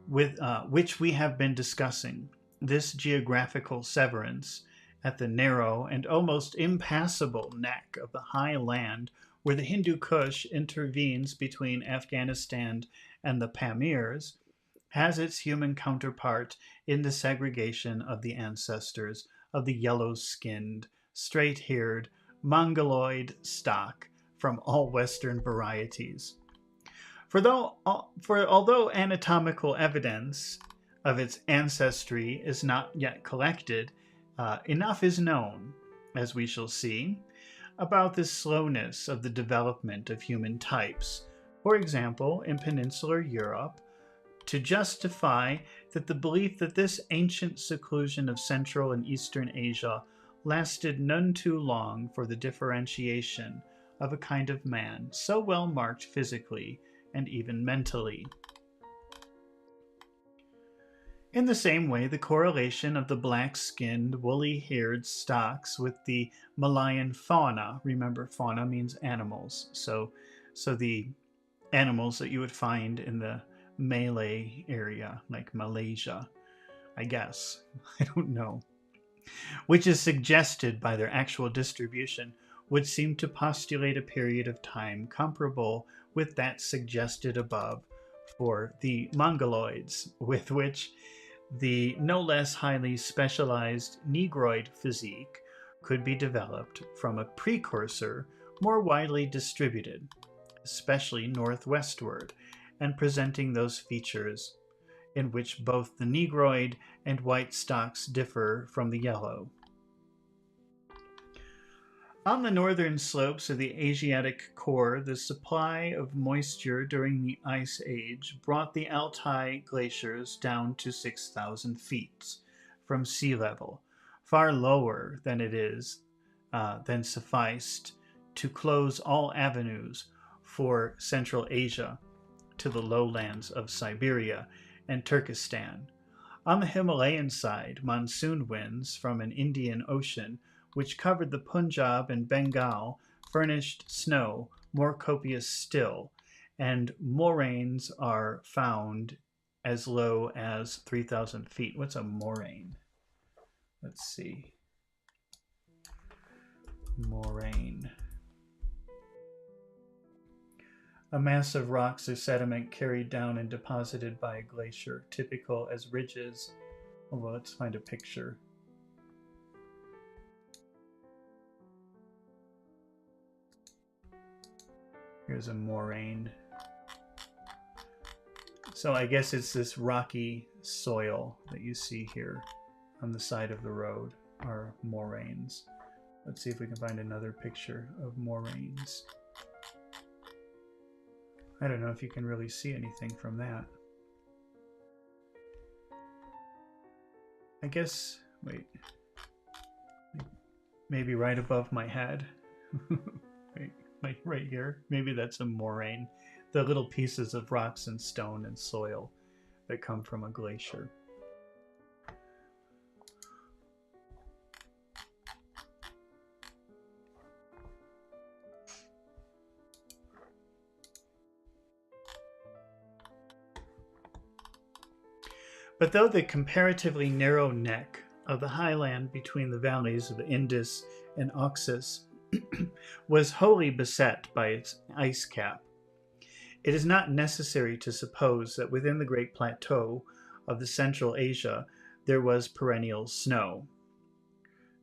which we have been discussing. This geographical severance at the narrow and almost impassable neck of the high land where the Hindu Kush intervenes between Afghanistan and the Pamirs, has its human counterpart in the segregation of the ancestors of the yellow-skinned, straight-haired, mongoloid stock from all Western varieties. For although anatomical evidence of its ancestry is not yet collected, enough is known, as we shall see, about the slowness of the development of human types, for example, in peninsular Europe, to justify that the belief that this ancient seclusion of Central and Eastern Asia lasted none too long for the differentiation of a kind of man so well marked physically and even mentally. In the same way, the correlation of the black-skinned, woolly-haired stocks with the Malayan fauna, remember fauna means animals, so the animals that you would find in the Malay area, like Malaysia, I guess, I don't know, which is suggested by their actual distribution, would seem to postulate a period of time comparable with that suggested above for the Mongoloids, with which the no less highly specialized Negroid physique could be developed from a precursor more widely distributed, especially northwestward, and presenting those features in which both the Negroid and white stocks differ from the yellow. On the northern slopes of the Asiatic core, the supply of moisture during the Ice Age brought the Altai glaciers down to 6,000 feet from sea level, far lower than than sufficed to close all avenues for Central Asia to the lowlands of Siberia and Turkestan. On the Himalayan side, monsoon winds from an Indian Ocean which covered the Punjab and Bengal, furnished snow more copious still, and moraines are found as low as 3,000 feet. What's a moraine? Let's see. Moraine. A mass of rocks or sediment carried down and deposited by a glacier, typical as ridges. Oh, well, let's find a picture. Here's a moraine. So I guess it's this rocky soil that you see here on the side of the road. are moraines. Let's see if we can find another picture of moraines. I don't know if you can really see anything from that. I guess, wait, maybe right above my head. Right, like right here. Maybe that's a moraine. The little pieces of rocks and stone and soil that come from a glacier. But though the comparatively narrow neck of the highland between the valleys of the Indus and Oxus was wholly beset by its ice cap, it is not necessary to suppose that within the great plateau of the Central Asia there was perennial snow.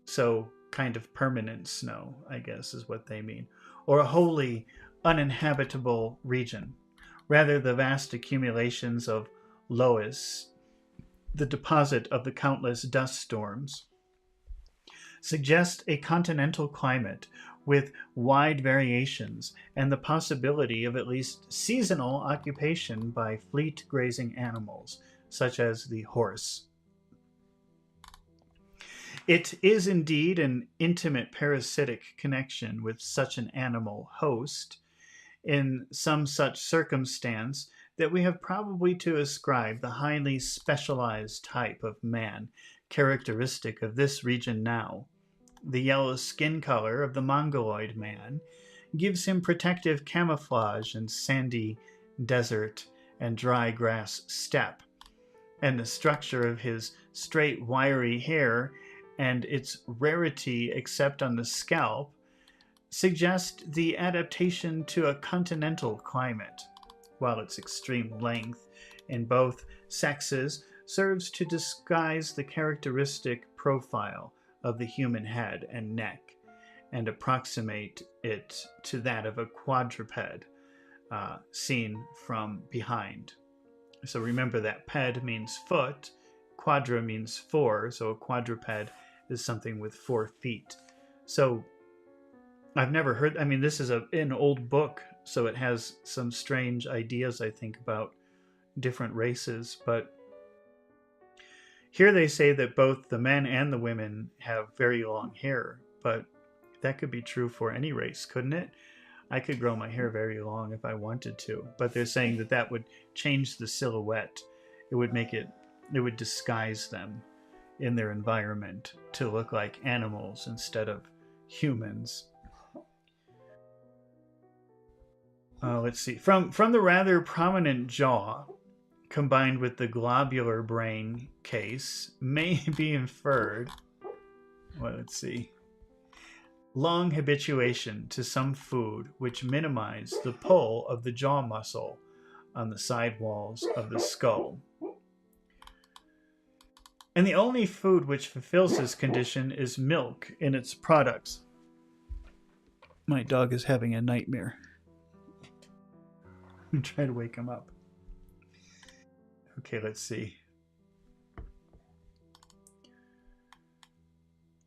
So, kind of permanent snow, I guess, is what they mean, or a wholly uninhabitable region. Rather, the vast accumulations of loess, the deposit of the countless dust storms, suggest a continental climate with wide variations and the possibility of at least seasonal occupation by fleet grazing animals, such as the horse. It is indeed an intimate parasitic connection with such an animal host in some such circumstance that we have probably to ascribe the highly specialized type of man characteristic of this region now. The yellow skin color of the Mongoloid man gives him protective camouflage in sandy desert and dry grass steppe, and the structure of his straight wiry hair and its rarity except on the scalp suggest the adaptation to a continental climate, while its extreme length in both sexes serves to disguise the characteristic profile of the human head and neck and approximate it to that of a quadruped seen from behind. So remember that ped means foot, quadra means four, so a quadruped is something with 4 feet. So I've never heard, I mean, this is an old book, so it has some strange ideas, I think, about different races, but here they say that both the men and the women have very long hair, but that could be true for any race, couldn't it? I could grow my hair very long if I wanted to, but they're saying that that would change the silhouette. It would make it, it would disguise them in their environment to look like animals instead of humans. Let's see. From the rather prominent jaw, combined with the globular brain case, may be inferred, well, let's see, long habituation to some food which minimized the pull of the jaw muscle on the side walls of the skull. And the only food which fulfills this condition is milk in its products. My dog is having a nightmare. I'm trying to wake him up. Okay, let's see.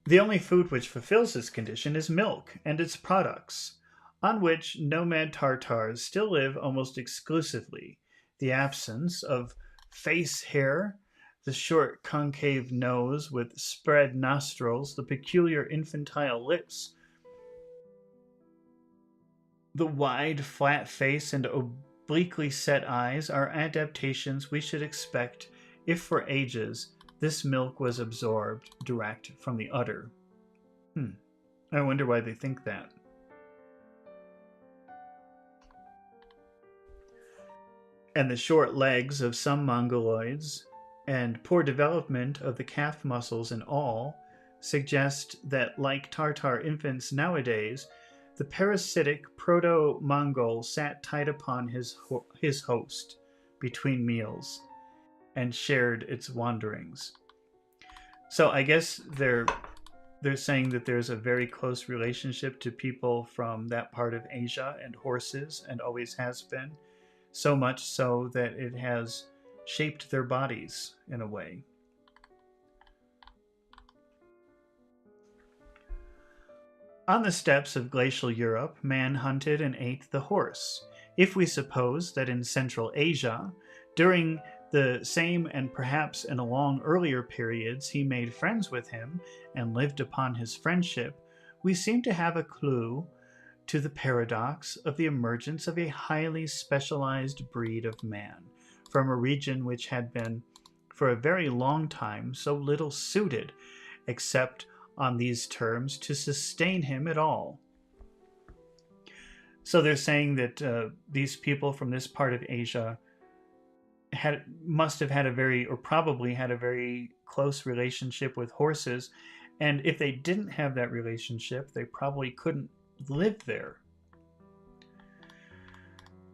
The only food which fulfills this condition is milk and its products, on which nomad Tartars still live almost exclusively. The absence of face hair, the short concave nose with spread nostrils, the peculiar infantile lips, the wide flat face and obliquely set eyes are adaptations we should expect if for ages this milk was absorbed direct from the udder. I wonder why they think that. And the short legs of some Mongoloids and poor development of the calf muscles in all suggest that, like Tartar infants nowadays, the parasitic proto-Mongol sat tight upon his host between meals and shared its wanderings. So I guess they're saying that there's a very close relationship to people from that part of Asia and horses, and always has been, so much so that it has shaped their bodies in a way. On the steppes of glacial Europe, man hunted and ate the horse. If we suppose that in Central Asia, during the same and perhaps in a long earlier periods, he made friends with him and lived upon his friendship, we seem to have a clue to the paradox of the emergence of a highly specialized breed of man from a region which had been, for a very long time, so little suited, except on these terms, to sustain him at all. So they're saying that these people from this part of Asia must have had a very, or probably had a very close relationship with horses, and if they didn't have that relationship, they probably couldn't live there.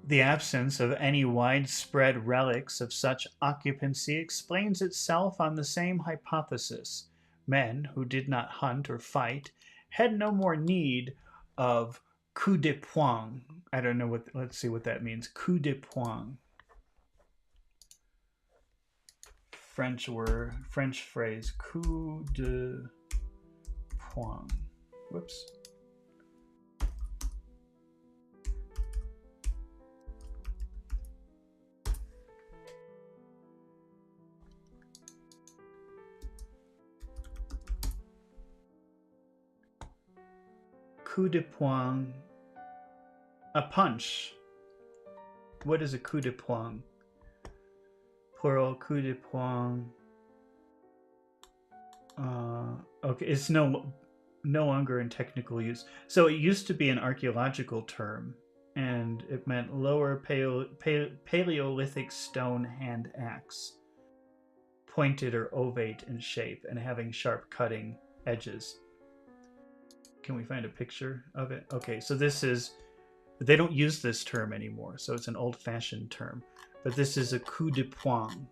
The absence of any widespread relics of such occupancy explains itself on the same hypothesis. Men who did not hunt or fight had no more need of coup de poing. I don't know what, let's see what that means. Coup de poing. French word, French phrase, coup de poing. Whoops. Coup de poing. A punch. What is a coup de poing? Plural, coup de poing. Okay, it's no longer in technical use. So it used to be an archaeological term, and it meant lower Paleolithic stone hand axe, pointed or ovate in shape and having sharp cutting edges. Can we find a picture of it? Okay, so this is, they don't use this term anymore, so it's an old-fashioned term. But this is a coup de poing.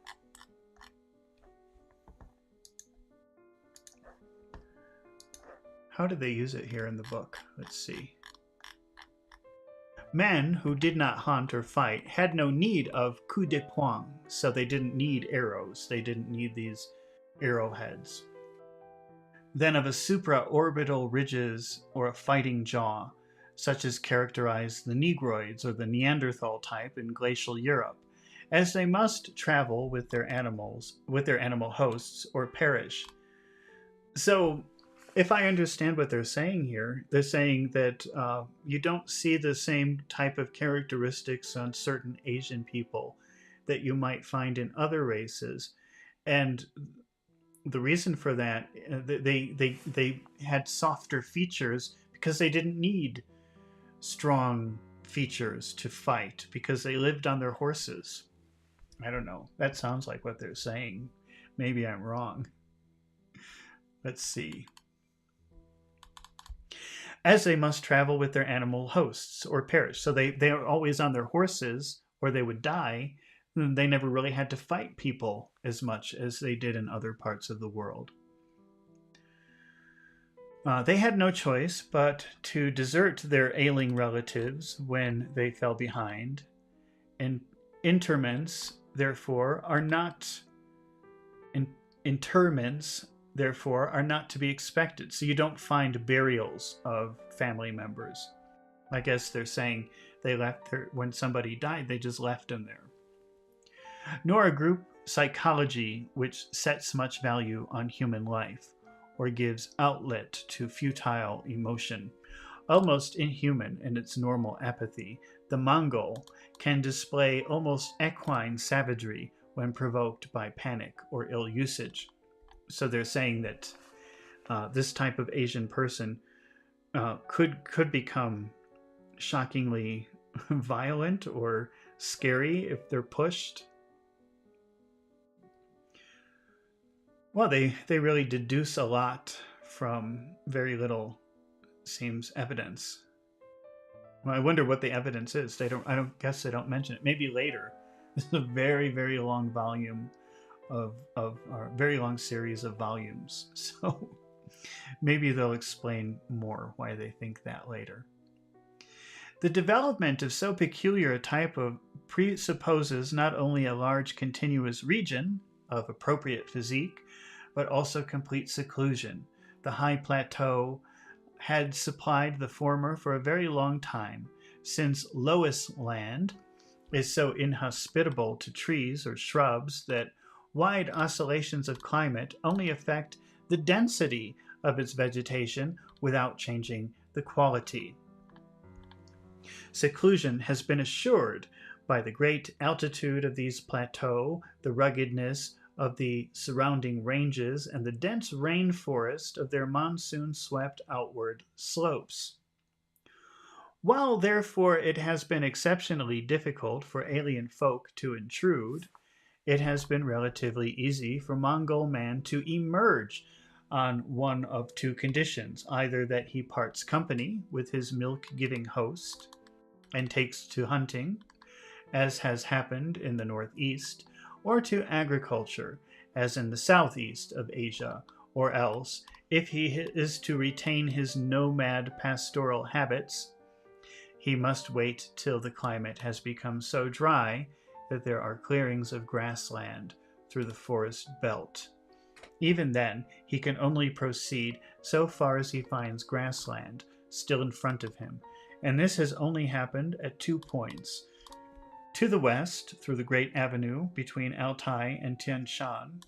How did they use it here in the book? Let's see. Men who did not hunt or fight had no need of coup de poing, so they didn't need arrows. They didn't need these arrowheads. Then of a supraorbital ridges or a fighting jaw, such as characterized the Negroids or the Neanderthal type in glacial Europe, as they must travel with their animal hosts, or perish. So, if I understand what they're saying here, they're saying that you don't see the same type of characteristics on certain Asian people that you might find in other races, and the reason for that, they had softer features because they didn't need strong features to fight because they lived on their horses. I don't know. That sounds like what they're saying. Maybe I'm wrong. Let's see. As they must travel with their animal hosts or perish. So they are always on their horses or they would die. They never really had to fight people as much as they did in other parts of the world. They had no choice but to desert their ailing relatives when they fell behind, and interments, therefore, are not to be expected. So you don't find burials of family members. I guess they're saying they left when somebody died, they just left them there. Nor a group psychology which sets much value on human life or gives outlet to futile emotion. Almost inhuman in its normal apathy, the Mongol can display almost equine savagery when provoked by panic or ill usage. So they're saying that this type of Asian person could become shockingly violent or scary if they're pushed. Well, they really deduce a lot from very little, seems, evidence. Well, I wonder what the evidence is. I don't guess they don't mention it. Maybe later. This is a very, very long volume or very long series of volumes. So maybe they'll explain more why they think that later. The development of so peculiar a type of presupposes not only a large continuous region of appropriate physique, but also complete seclusion. The high plateau had supplied the former for a very long time, since Loess land is so inhospitable to trees or shrubs that wide oscillations of climate only affect the density of its vegetation without changing the quality. Seclusion has been assured by the great altitude of these plateaux, the ruggedness of the surrounding ranges, and the dense rainforest of their monsoon-swept outward slopes. While, therefore, it has been exceptionally difficult for alien folk to intrude, it has been relatively easy for Mongol man to emerge on one of two conditions: either that he parts company with his milk-giving host and takes to hunting, as has happened in the northeast, or to agriculture, as in the southeast of Asia, or else, if he is to retain his nomad pastoral habits, he must wait till the climate has become so dry that there are clearings of grassland through the forest belt. Even then, he can only proceed so far as he finds grassland still in front of him, and this has only happened at 2 points: to the west through the great avenue between Altai and Tian Shan,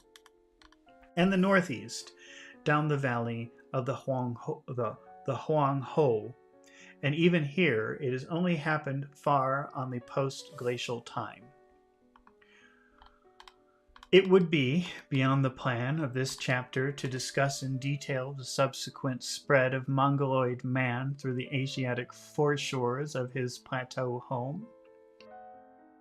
and the northeast down the valley of the Huang Ho. And even here it has only happened far on the post-glacial time. It would be beyond the plan of this chapter to discuss in detail the subsequent spread of Mongoloid man through the Asiatic foreshores of his plateau home.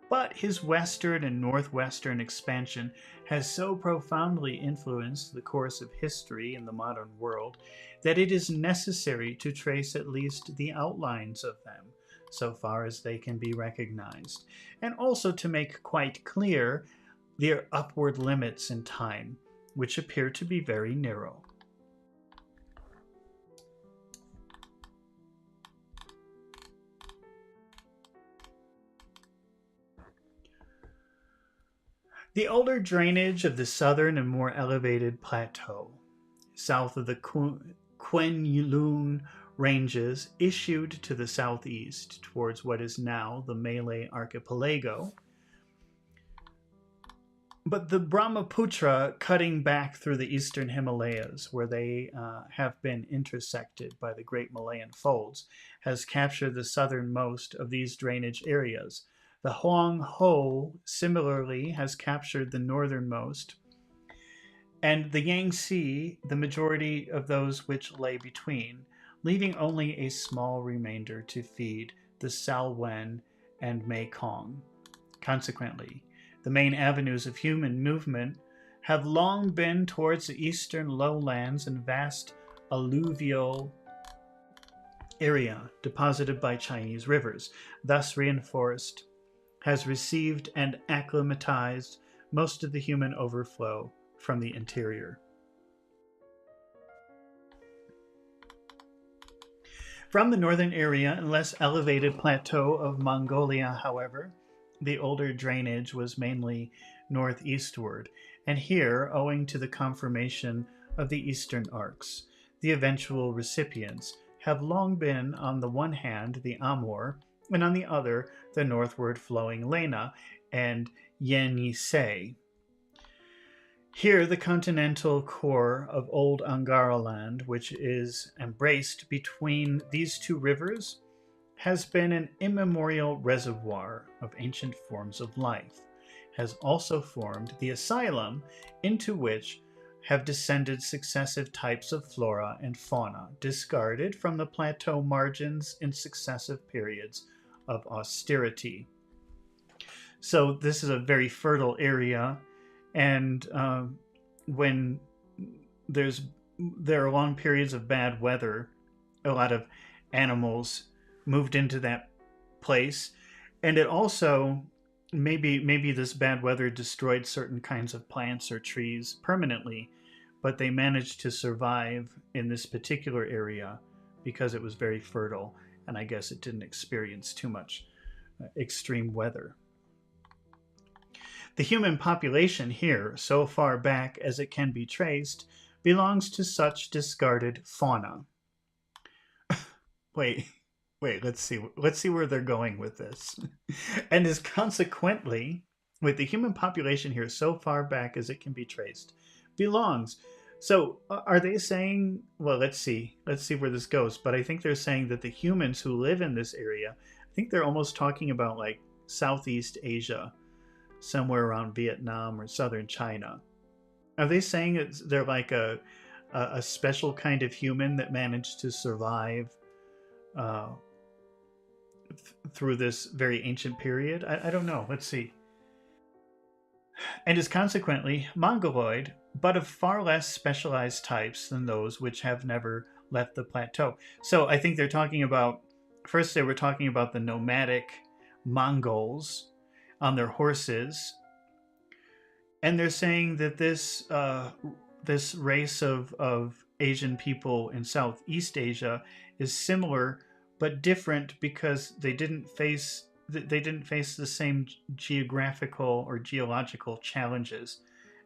But his western and northwestern expansion has so profoundly influenced the course of history in the modern world that it is necessary to trace at least the outlines of them, so far as they can be recognized, and also to make quite clear their upward limits in time, which appear to be very narrow. The older drainage of the southern and more elevated plateau, south of the Kwenlun ranges, issued to the southeast towards what is now the Malay archipelago. But the Brahmaputra, cutting back through the eastern Himalayas, where they have been intersected by the Great Malayan Folds, has captured the southernmost of these drainage areas. The Huang Ho similarly has captured the northernmost, and the Yangtze the majority of those which lay between, leaving only a small remainder to feed the Salween and Mekong. Consequently, the main avenues of human movement have long been towards the eastern lowlands and vast alluvial area deposited by Chinese rivers, thus reinforced, has received and acclimatized most of the human overflow from the interior. From the northern area and less elevated plateau of Mongolia, however, the older drainage was mainly northeastward, and here, owing to the conformation of the eastern arcs, the eventual recipients have long been, on the one hand, the Amur, and on the other, the northward flowing Lena and Yenisei. Here, the continental core of old Angara land, which is embraced between these two rivers, has been an immemorial reservoir of ancient forms of life, has also formed the asylum into which have descended successive types of flora and fauna, discarded from the plateau margins in successive periods of austerity. So this is a very fertile area, and when there are long periods of bad weather, a lot of animals moved into that place, and it also maybe this bad weather destroyed certain kinds of plants or trees permanently, but they managed to survive in this particular area because it was very fertile, and I guess it didn't experience too much extreme weather. The human population here, so far back as it can be traced, belongs to such discarded fauna. Wait, wait. Let's see. Let's see where they're going with this. And is consequently, with the human population here so far back as it can be traced, belongs. So are they saying? Well, let's see. Let's see where this goes. But I think they're saying that the humans who live in this area, I think they're almost talking about like Southeast Asia, somewhere around Vietnam or southern China. Are they saying they're like a special kind of human that managed to survive uh, through this very ancient period? I don't know. Let's see. And is consequently mongoloid, but of far less specialized types than those which have never left the plateau. So I think they're talking about, first they were talking about the nomadic Mongols on their horses, and they're saying that this race of Asian people in Southeast Asia is similar but different because they didn't face the same geographical or geological challenges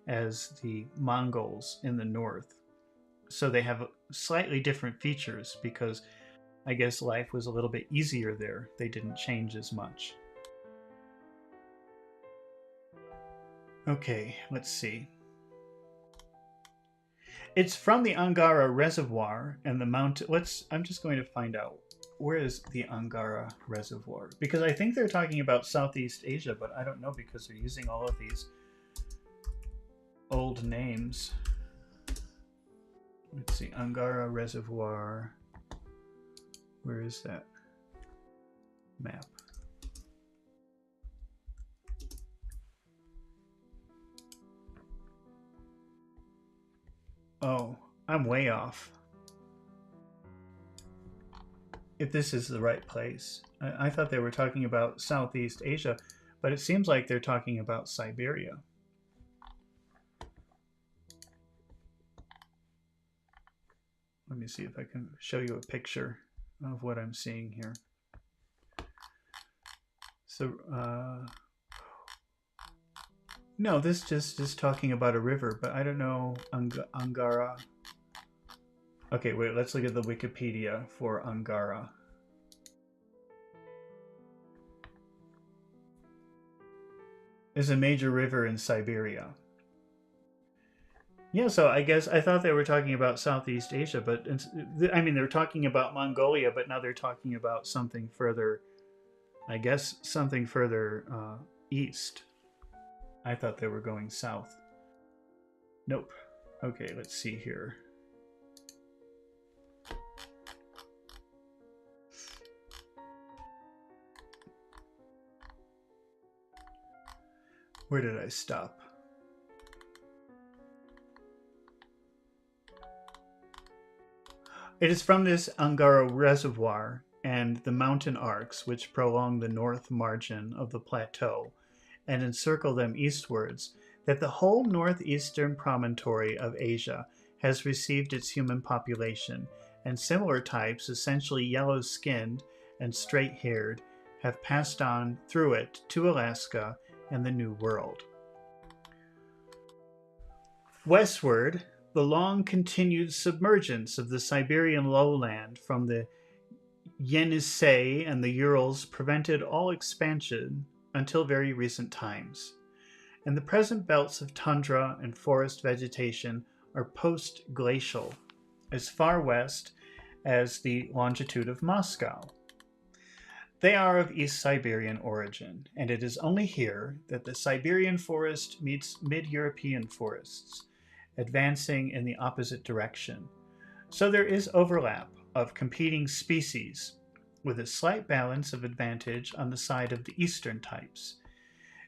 as the Mongols in the north. So they have slightly different features because I guess life was a little bit easier there. They didn't change as much. Okay, let's see. It's from the Angara Reservoir and the mountain. I'm just going to find out where is the Angara Reservoir, because I think they're talking about Southeast Asia, but I don't know because they're using all of these old names. Let's see, Angara Reservoir. Where is that map? Oh, I'm way off. If this is the right place. I thought they were talking about Southeast Asia, but it seems like they're talking about Siberia. Let me see if I can show you a picture of what I'm seeing here. So, no, this just is talking about a river, but I don't know Angara. Okay, wait, let's look at the Wikipedia for Angara. Is a major river in Siberia. Yeah, so I guess I thought they were talking about Southeast Asia, but I mean, they're talking about Mongolia, but now they're talking about something further, I guess, something further east. I thought they were going south. Nope. Okay, let's see here. Where did I stop? It is from this Angara Reservoir and the mountain arcs which prolong the north margin of the plateau and encircle them eastwards that the whole northeastern promontory of Asia has received its human population, and similar types, essentially yellow-skinned and straight-haired, have passed on through it to Alaska and the New World. Westward, the long-continued submergence of the Siberian lowland from the Yenisei and the Urals prevented all expansion until very recent times, and the present belts of tundra and forest vegetation are post-glacial, as far west as the longitude of Moscow. They are of East Siberian origin, and it is only here that the Siberian forest meets mid-European forests, advancing in the opposite direction. So there is overlap of competing species, with a slight balance of advantage on the side of the eastern types.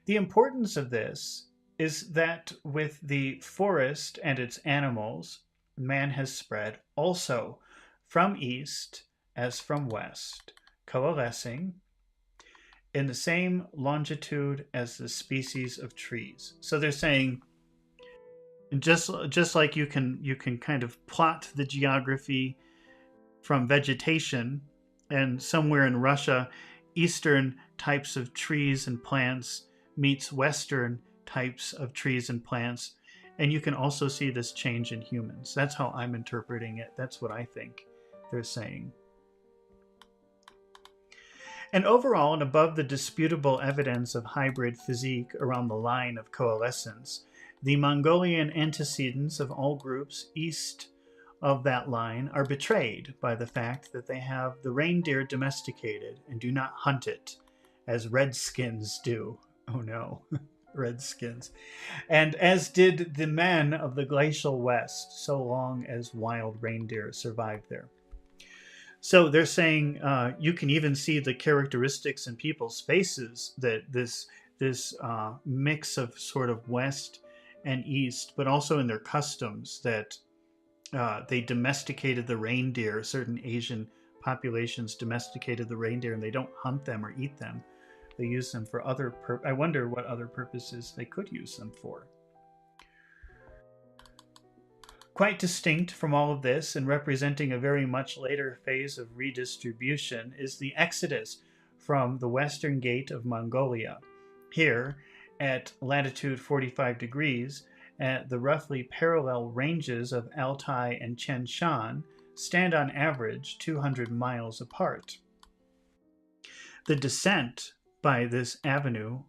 The importance of this is that with the forest and its animals, man has spread also from east as from west, coalescing in the same longitude as the species of trees. So they're saying, just like you can kind of plot the geography from vegetation, and somewhere in Russia, eastern types of trees and plants meets western types of trees and plants, and you can also see this change in humans. That's how I'm interpreting it. That's what I think they're saying. And overall, and above the disputable evidence of hybrid physique around the line of coalescence, the Mongolian antecedents of all groups east of that line are betrayed by the fact that they have the reindeer domesticated and do not hunt it, as redskins do. Oh no, redskins. And as did the men of the glacial west, so long as wild reindeer survived there. So they're saying you can even see the characteristics in people's faces that this mix of sort of west and east, but also in their customs that they domesticated the reindeer. Certain Asian populations domesticated the reindeer, and they don't hunt them or eat them. They use them for other. I wonder what other purposes they could use them for. Quite distinct from all of this and representing a very much later phase of redistribution is the exodus from the western gate of Mongolia. Here, at latitude 45 degrees, at the roughly parallel ranges of Altai and Tian Shan stand on average 200 miles apart. The descent by this avenue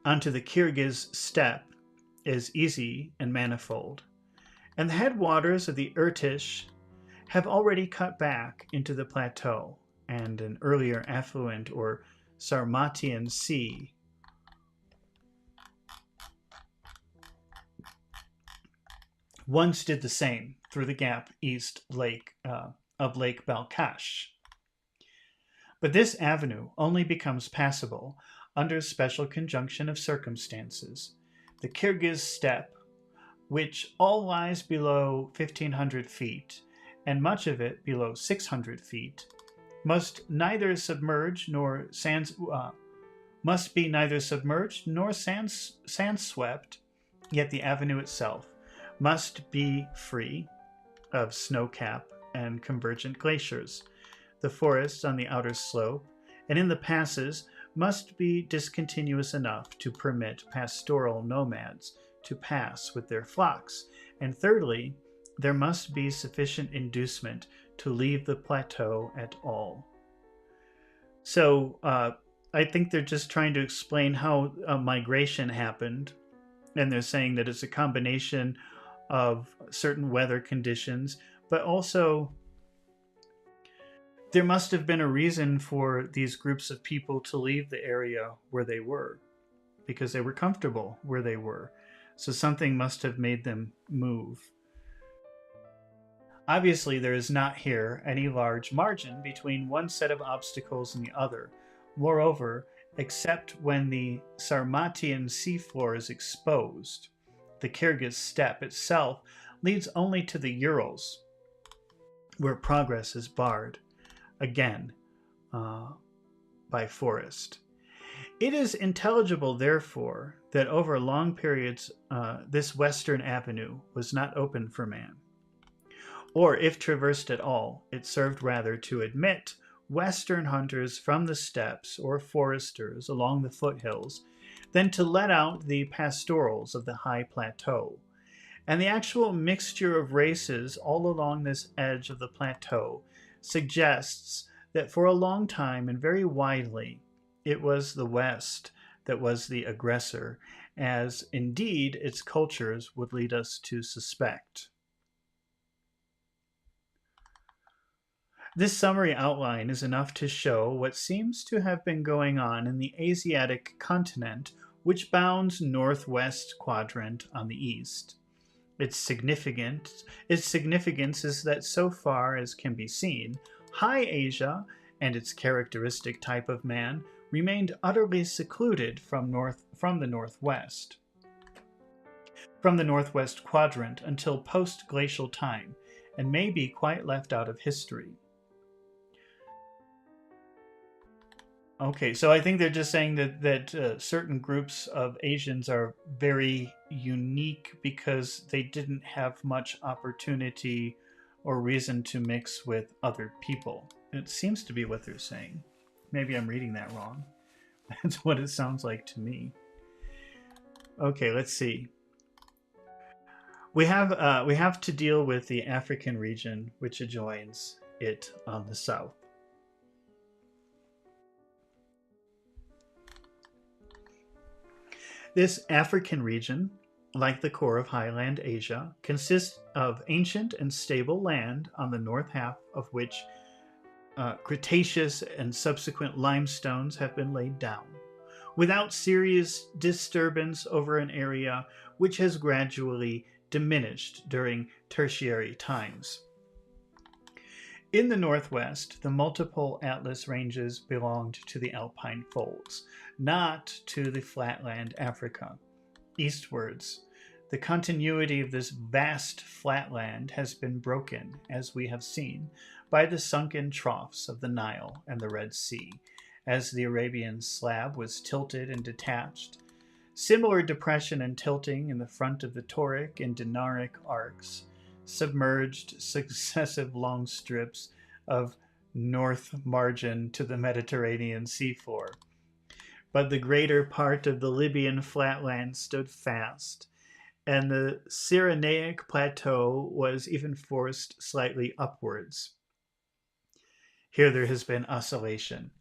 onto the Kyrgyz steppe is easy and manifold. And the headwaters of the Irtysh have already cut back into the plateau, and an earlier affluent or Sarmatian sea once did the same through the gap east of Lake Balkhash. But this avenue only becomes passable under a special conjunction of circumstances. The Kyrgyz steppe, which all lies below 1,500 feet, and much of it below 600 feet, must be neither submerged nor sand swept, yet the avenue itself must be free of snowcap and convergent glaciers. The forests on the outer slope and in the passes must be discontinuous enough to permit pastoral nomads to pass with their flocks. And thirdly, there must be sufficient inducement to leave the plateau at all. So I think they're just trying to explain how migration happened. And they're saying that it's a combination of certain weather conditions, but also there must have been a reason for these groups of people to leave the area where they were, because they were comfortable where they were. So something must have made them move. Obviously, there is not here any large margin between one set of obstacles and the other. Moreover, except when the Sarmatian seafloor is exposed, the Kyrgyz steppe itself leads only to the Urals, where progress is barred, again, by forest. It is intelligible, therefore, that over long periods this western avenue was not open for man. Or, if traversed at all, it served rather to admit western hunters from the steppes or foresters along the foothills than to let out the pastorals of the high plateau. And the actual mixture of races all along this edge of the plateau suggests that for a long time and very widely, it was the West that was the aggressor, as indeed its cultures would lead us to suspect. This summary outline is enough to show what seems to have been going on in the Asiatic continent, which bounds northwest quadrant on the east. Its significance is that so far as can be seen, High Asia and its characteristic type of man remained utterly secluded from the northwest quadrant until post-glacial time, and may be quite left out of history. Okay, so I think they're just saying that certain groups of Asians are very unique because they didn't have much opportunity or reason to mix with other people. It seems to be what they're saying. Maybe I'm reading that wrong. That's what it sounds like to me. Okay, let's see. We have to deal with the African region, which adjoins it on the south. This African region, like the core of highland Asia, consists of ancient and stable land on the north half of which Cretaceous and subsequent limestones have been laid down, without serious disturbance over an area which has gradually diminished during tertiary times. In the northwest, the multiple Atlas ranges belonged to the Alpine folds, not to the flatland Africa. Eastwards, the continuity of this vast flatland has been broken, as we have seen, by the sunken troughs of the Nile and the Red Sea, as the Arabian slab was tilted and detached. Similar depression and tilting in the front of the Tauric and Dinaric arcs submerged successive long strips of north margin to the Mediterranean seafloor. But the greater part of the Libyan flatland stood fast, and the Cyrenaic plateau was even forced slightly upwards. Here there has been oscillation,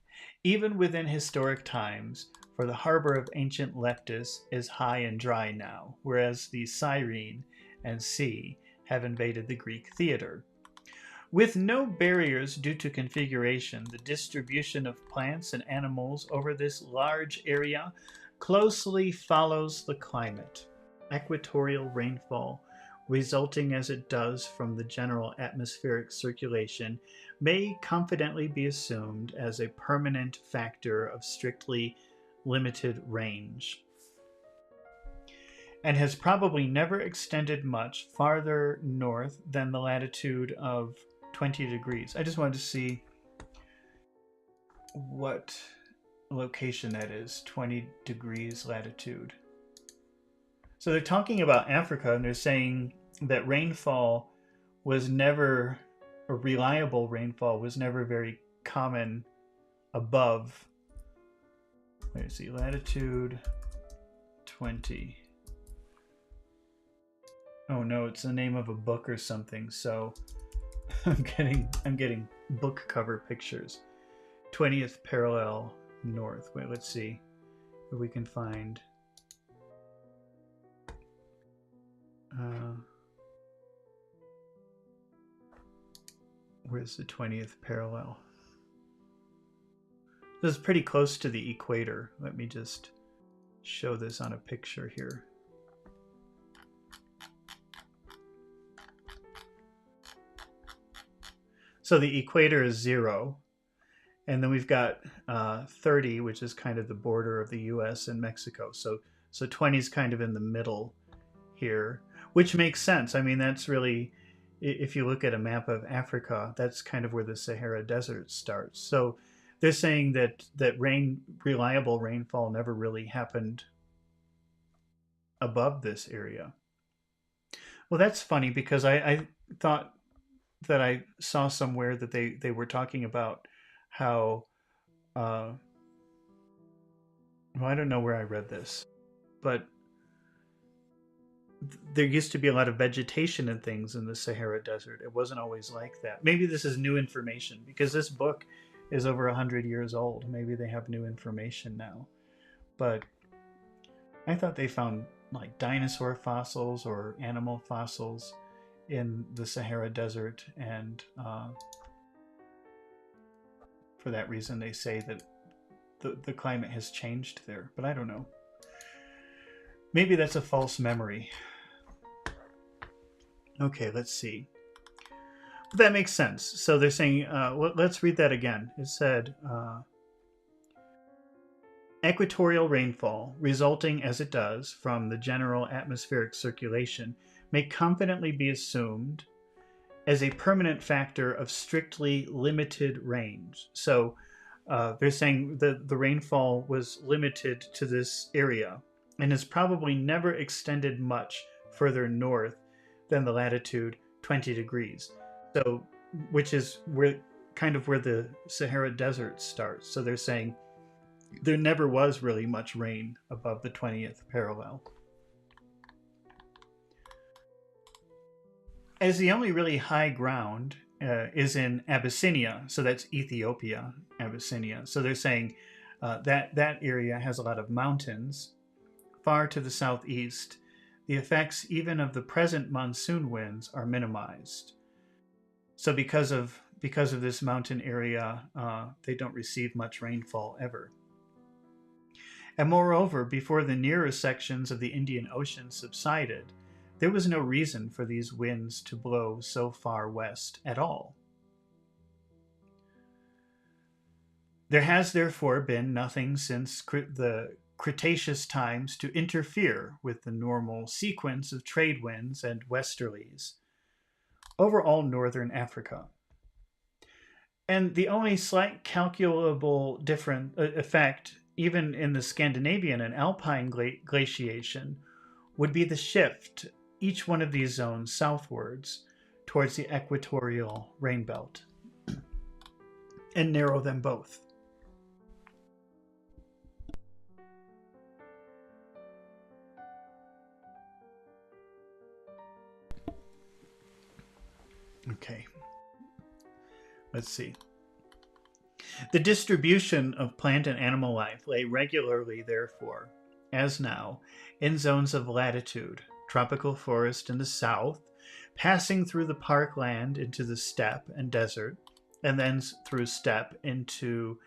even within historic times, for the harbor of ancient Leptis is high and dry now, whereas the Cyrene and sea have invaded the Greek theater. With no barriers due to configuration, the distribution of plants and animals over this large area closely follows the climate. Equatorial rainfall, resulting as it does from the general atmospheric circulation, may confidently be assumed as a permanent factor of strictly limited range, and has probably never extended much farther north than the latitude of 20 degrees. I just wanted to see what location that is, 20 degrees latitude. So they're talking about Africa, and they're saying that rainfall was never, or reliable rainfall was never very common above, let's see, latitude 20. Oh no, it's the name of a book or something, so I'm getting book cover pictures. 20th parallel north. Wait, let's see if we can find where's the 20th parallel? This is pretty close to the equator. Let me just show this on a picture here. So the equator is 0, and then we've got 30, which is kind of the border of the U.S. and Mexico. So 20 is kind of in the middle here, which makes sense. I mean, that's really, if you look at a map of Africa, that's kind of where the Sahara Desert starts. So they're saying that reliable rainfall never really happened above this area. Well, that's funny, because I thought that I saw somewhere that they were talking about how, well, I don't know where I read this, but there used to be a lot of vegetation and things in the Sahara Desert. It wasn't always like that. Maybe this is new information, because this book is over 100 years old. Maybe they have new information now. But I thought they found like dinosaur fossils or animal fossils in the Sahara Desert, and for that reason they say that the climate has changed there. But I don't know. Maybe that's a false memory. Okay, let's see. But that makes sense. So they're saying, let's read that again. It said, equatorial rainfall, resulting as it does from the general atmospheric circulation, may confidently be assumed as a permanent factor of strictly limited range. So they're saying that the rainfall was limited to this area and has probably never extended much further north than the latitude 20 degrees. So, which is where the Sahara Desert starts. So they're saying there never was really much rain above the 20th parallel. As the only really high ground is in Abyssinia, so that's Ethiopia, Abyssinia. So they're saying that area has a lot of mountains, far to the southeast, the effects even of the present monsoon winds are minimized. So because of this mountain area, they don't receive much rainfall ever. And moreover, before the nearer sections of the Indian Ocean subsided, there was no reason for these winds to blow so far west at all. There has therefore been nothing since the Cretaceous times to interfere with the normal sequence of trade winds and westerlies over all northern Africa. And the only slight calculable different effect, even in the Scandinavian and Alpine glaciation, would be the shift each one of these zones southwards towards the equatorial rain belt and narrow them both. Okay, let's see. The distribution of plant and animal life lay regularly, therefore, as now, in zones of latitude, tropical forest in the south, passing through the parkland into the steppe and desert, and then through steppe into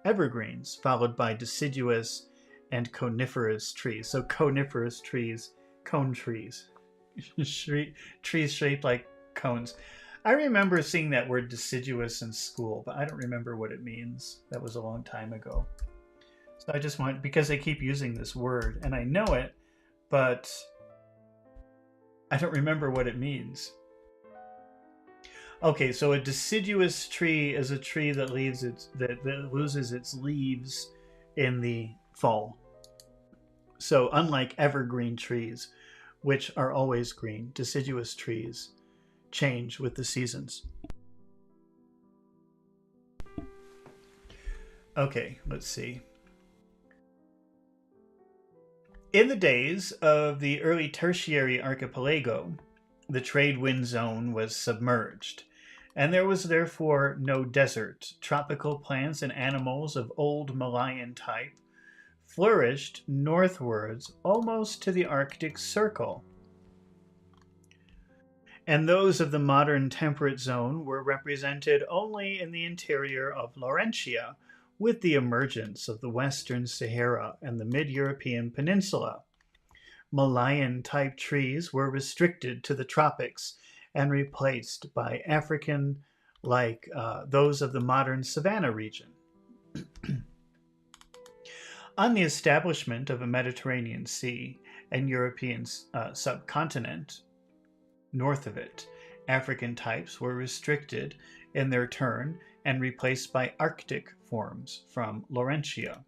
evergreens, followed by deciduous and coniferous trees. So coniferous trees, cone trees, trees shaped like cones. I remember seeing that word deciduous in school, but I don't remember what it means. That was a long time ago. So I just want, because they keep using this word, and I know it, but I don't remember what it means. Okay, so a deciduous tree is a tree that that loses its leaves in the fall. So unlike evergreen trees, which are always green, deciduous trees change with the seasons. Okay, let's see. In the days of the early tertiary archipelago, the trade wind zone was submerged, and there was therefore no desert. Tropical plants and animals of old Malayan type flourished northwards almost to the Arctic Circle, and those of the modern temperate zone were represented only in the interior of Laurentia, with the emergence of the Western Sahara and the mid-European peninsula. Malayan-type trees were restricted to the tropics and replaced by African, like those of the modern savanna region. On the establishment of a Mediterranean Sea and European subcontinent, north of it, African types were restricted in their turn and replaced by Arctic forms from Laurentia,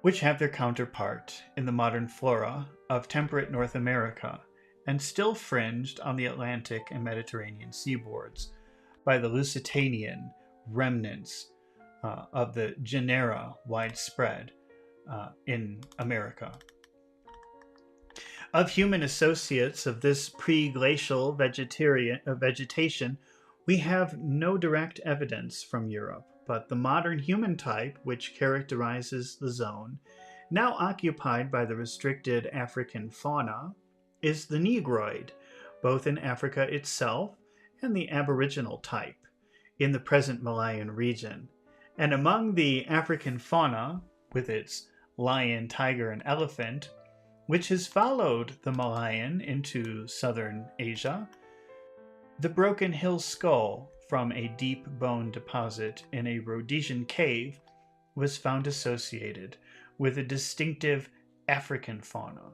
which have their counterpart in the modern flora of temperate North America and still fringed on the Atlantic and Mediterranean seaboards by the Lusitanian remnants of the genera widespread in America. Of human associates of this pre-glacial vegetation, we have no direct evidence from Europe, but the modern human type, which characterizes the zone, now occupied by the restricted African fauna, is the Negroid, both in Africa itself and the Aboriginal type in the present Malayan region. And among the African fauna, with its lion, tiger, and elephant, which has followed the Malayan into southern Asia, the broken hill skull from a deep bone deposit in a Rhodesian cave was found associated with a distinctive African fauna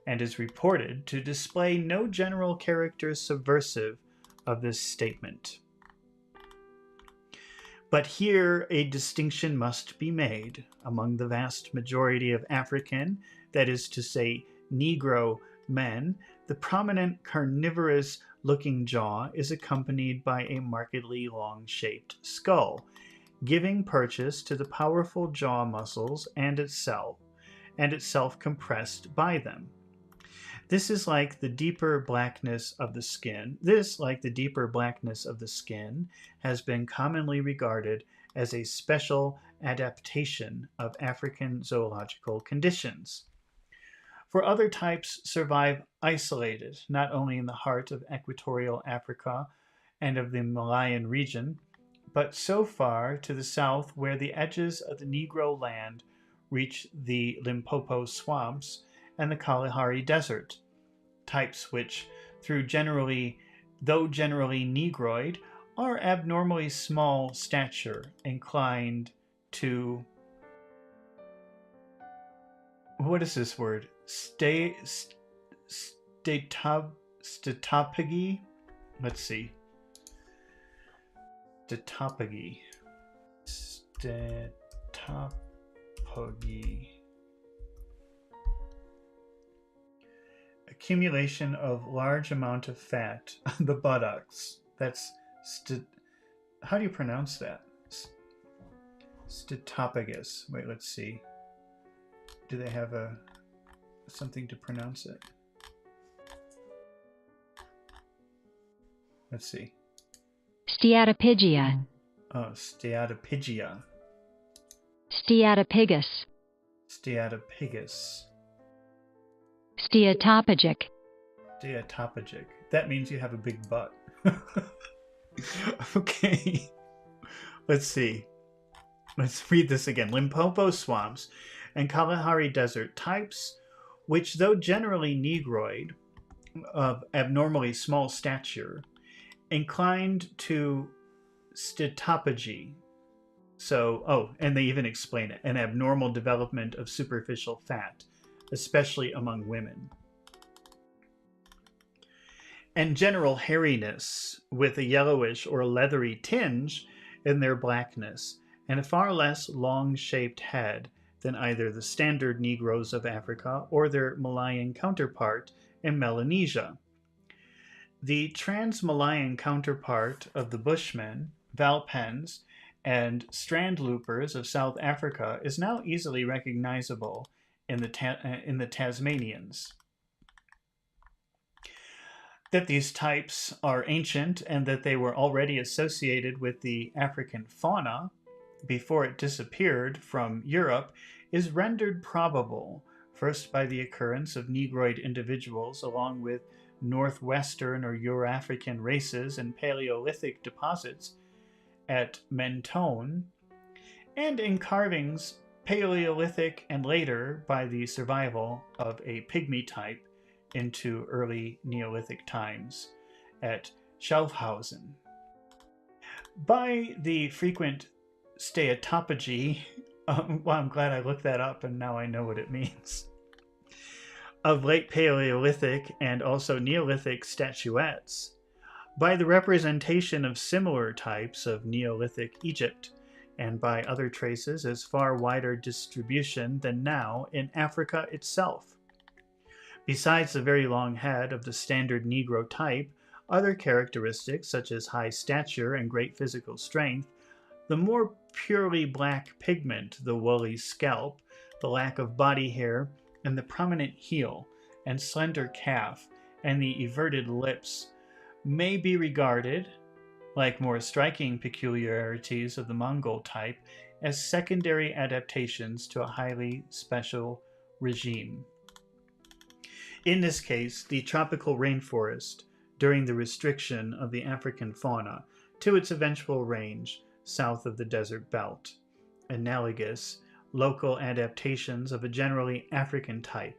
and is reported to display no general characters subversive of this statement. But here a distinction must be made among the vast majority of African, that is to say, Negro men. The prominent carnivorous-looking jaw is accompanied by a markedly long-shaped skull, giving purchase to the powerful jaw muscles and itself compressed by them. This is like the deeper blackness of the skin. Has been commonly regarded as a special adaptation of African zoological conditions. for other types survive isolated, not only in the heart of equatorial Africa and of the Malayan region, but so far to the south where the edges of the Negro land reach the Limpopo swamps and the Kalahari Desert, types which, though generally negroid, are abnormally small stature, inclined to, what is this word? Statophagy? Let's see. Statophagy. Statophagy. Accumulation of large amount of fat on the buttocks. That's how do you pronounce that? Statophagus. Wait, let's see. Do they have something to pronounce it? Let's see. Steatopygia. Oh, steatopygia. Steatopygus. Steatopygus. Steatophagic. Steatophagic. That means you have a big butt. Okay. Let's see. Let's read this again. Limpopo swamps and Kalahari Desert, types which, though generally negroid, of abnormally small stature, inclined to statophagy. So, and they even explain it, an abnormal development of superficial fat, especially among women. And general hairiness, with a yellowish or leathery tinge in their blackness, and a far less long-shaped head than either the standard Negroes of Africa or their Malayan counterpart in Melanesia. The trans-Malayan counterpart of the Bushmen, Valpens, and Strandloopers of South Africa is now easily recognizable in the Tasmanians. That these types are ancient and that they were already associated with the African fauna before it disappeared from Europe is rendered probable, first by the occurrence of negroid individuals along with northwestern or Euro-African races in Paleolithic deposits at Mentone, and in carvings Paleolithic and later by the survival of a pygmy type into early Neolithic times at Schaffhausen. By the frequent steatophagy, well, I'm glad I looked that up and now I know what it means, of late Paleolithic and also Neolithic statuettes, by the representation of similar types of Neolithic Egypt, and by other traces as far wider distribution than now in Africa itself. Besides the very long head of the standard Negro type, other characteristics such as high stature and great physical strength, the more purely black pigment, the woolly scalp, the lack of body hair, and the prominent heel and slender calf, and the everted lips, may be regarded, like more striking peculiarities of the Mongol type, as secondary adaptations to a highly special regime. In this case, the tropical rainforest, during the restriction of the African fauna to its eventual range south of the desert belt, analogous local adaptations of a generally African type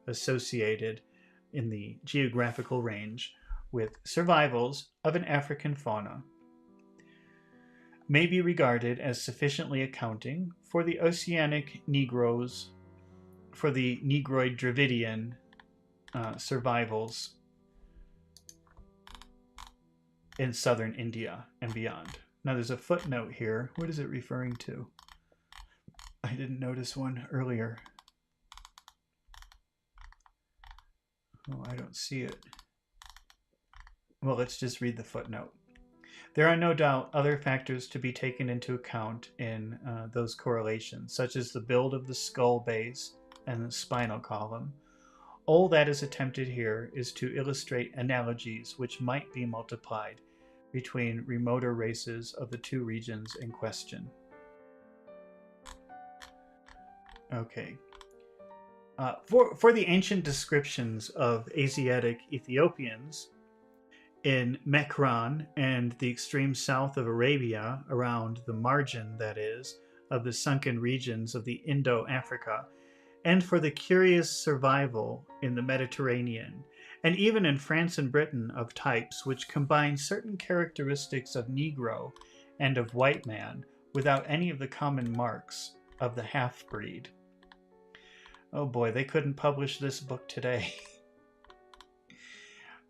associated in the geographical range with survivals of an African fauna, may be regarded as sufficiently accounting for the oceanic Negroes, for the Negroid Dravidian survivals in southern India and beyond. Now there's a footnote here. What is it referring to? I didn't notice one earlier. Oh, I don't see it. Well, let's just read the footnote. There are no doubt other factors to be taken into account in those correlations, such as the build of the skull base and the spinal column. All that is attempted here is to illustrate analogies which might be multiplied between remoter races of the two regions in question. Okay. For the ancient descriptions of Asiatic Ethiopians in Mekran and the extreme south of Arabia, around the margin, that is, of the sunken regions of the Indo-Africa, and for the curious survival in the Mediterranean, and even in France and Britain, of types which combine certain characteristics of Negro and of white man without any of the common marks of the half-breed. Oh boy, they couldn't publish this book today.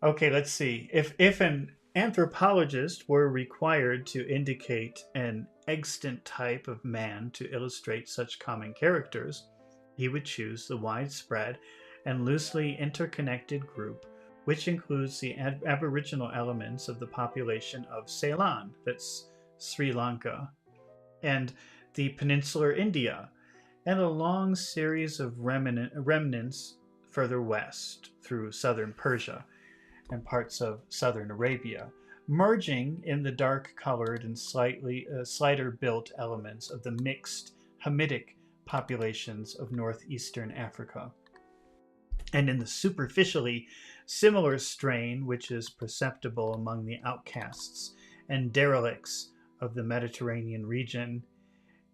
Okay, let's see. If an anthropologist were required to indicate an extant type of man to illustrate such common characters, he would choose the widespread and loosely interconnected group which includes the aboriginal elements of the population of Ceylon, that's Sri Lanka, and the peninsular India, and a long series of remnants further west through southern Persia and parts of southern Arabia, merging in the dark-colored and slightly slighter-built elements of the mixed Hamitic populations of northeastern Africa, and in the superficially similar strain which is perceptible among the outcasts and derelicts of the Mediterranean region,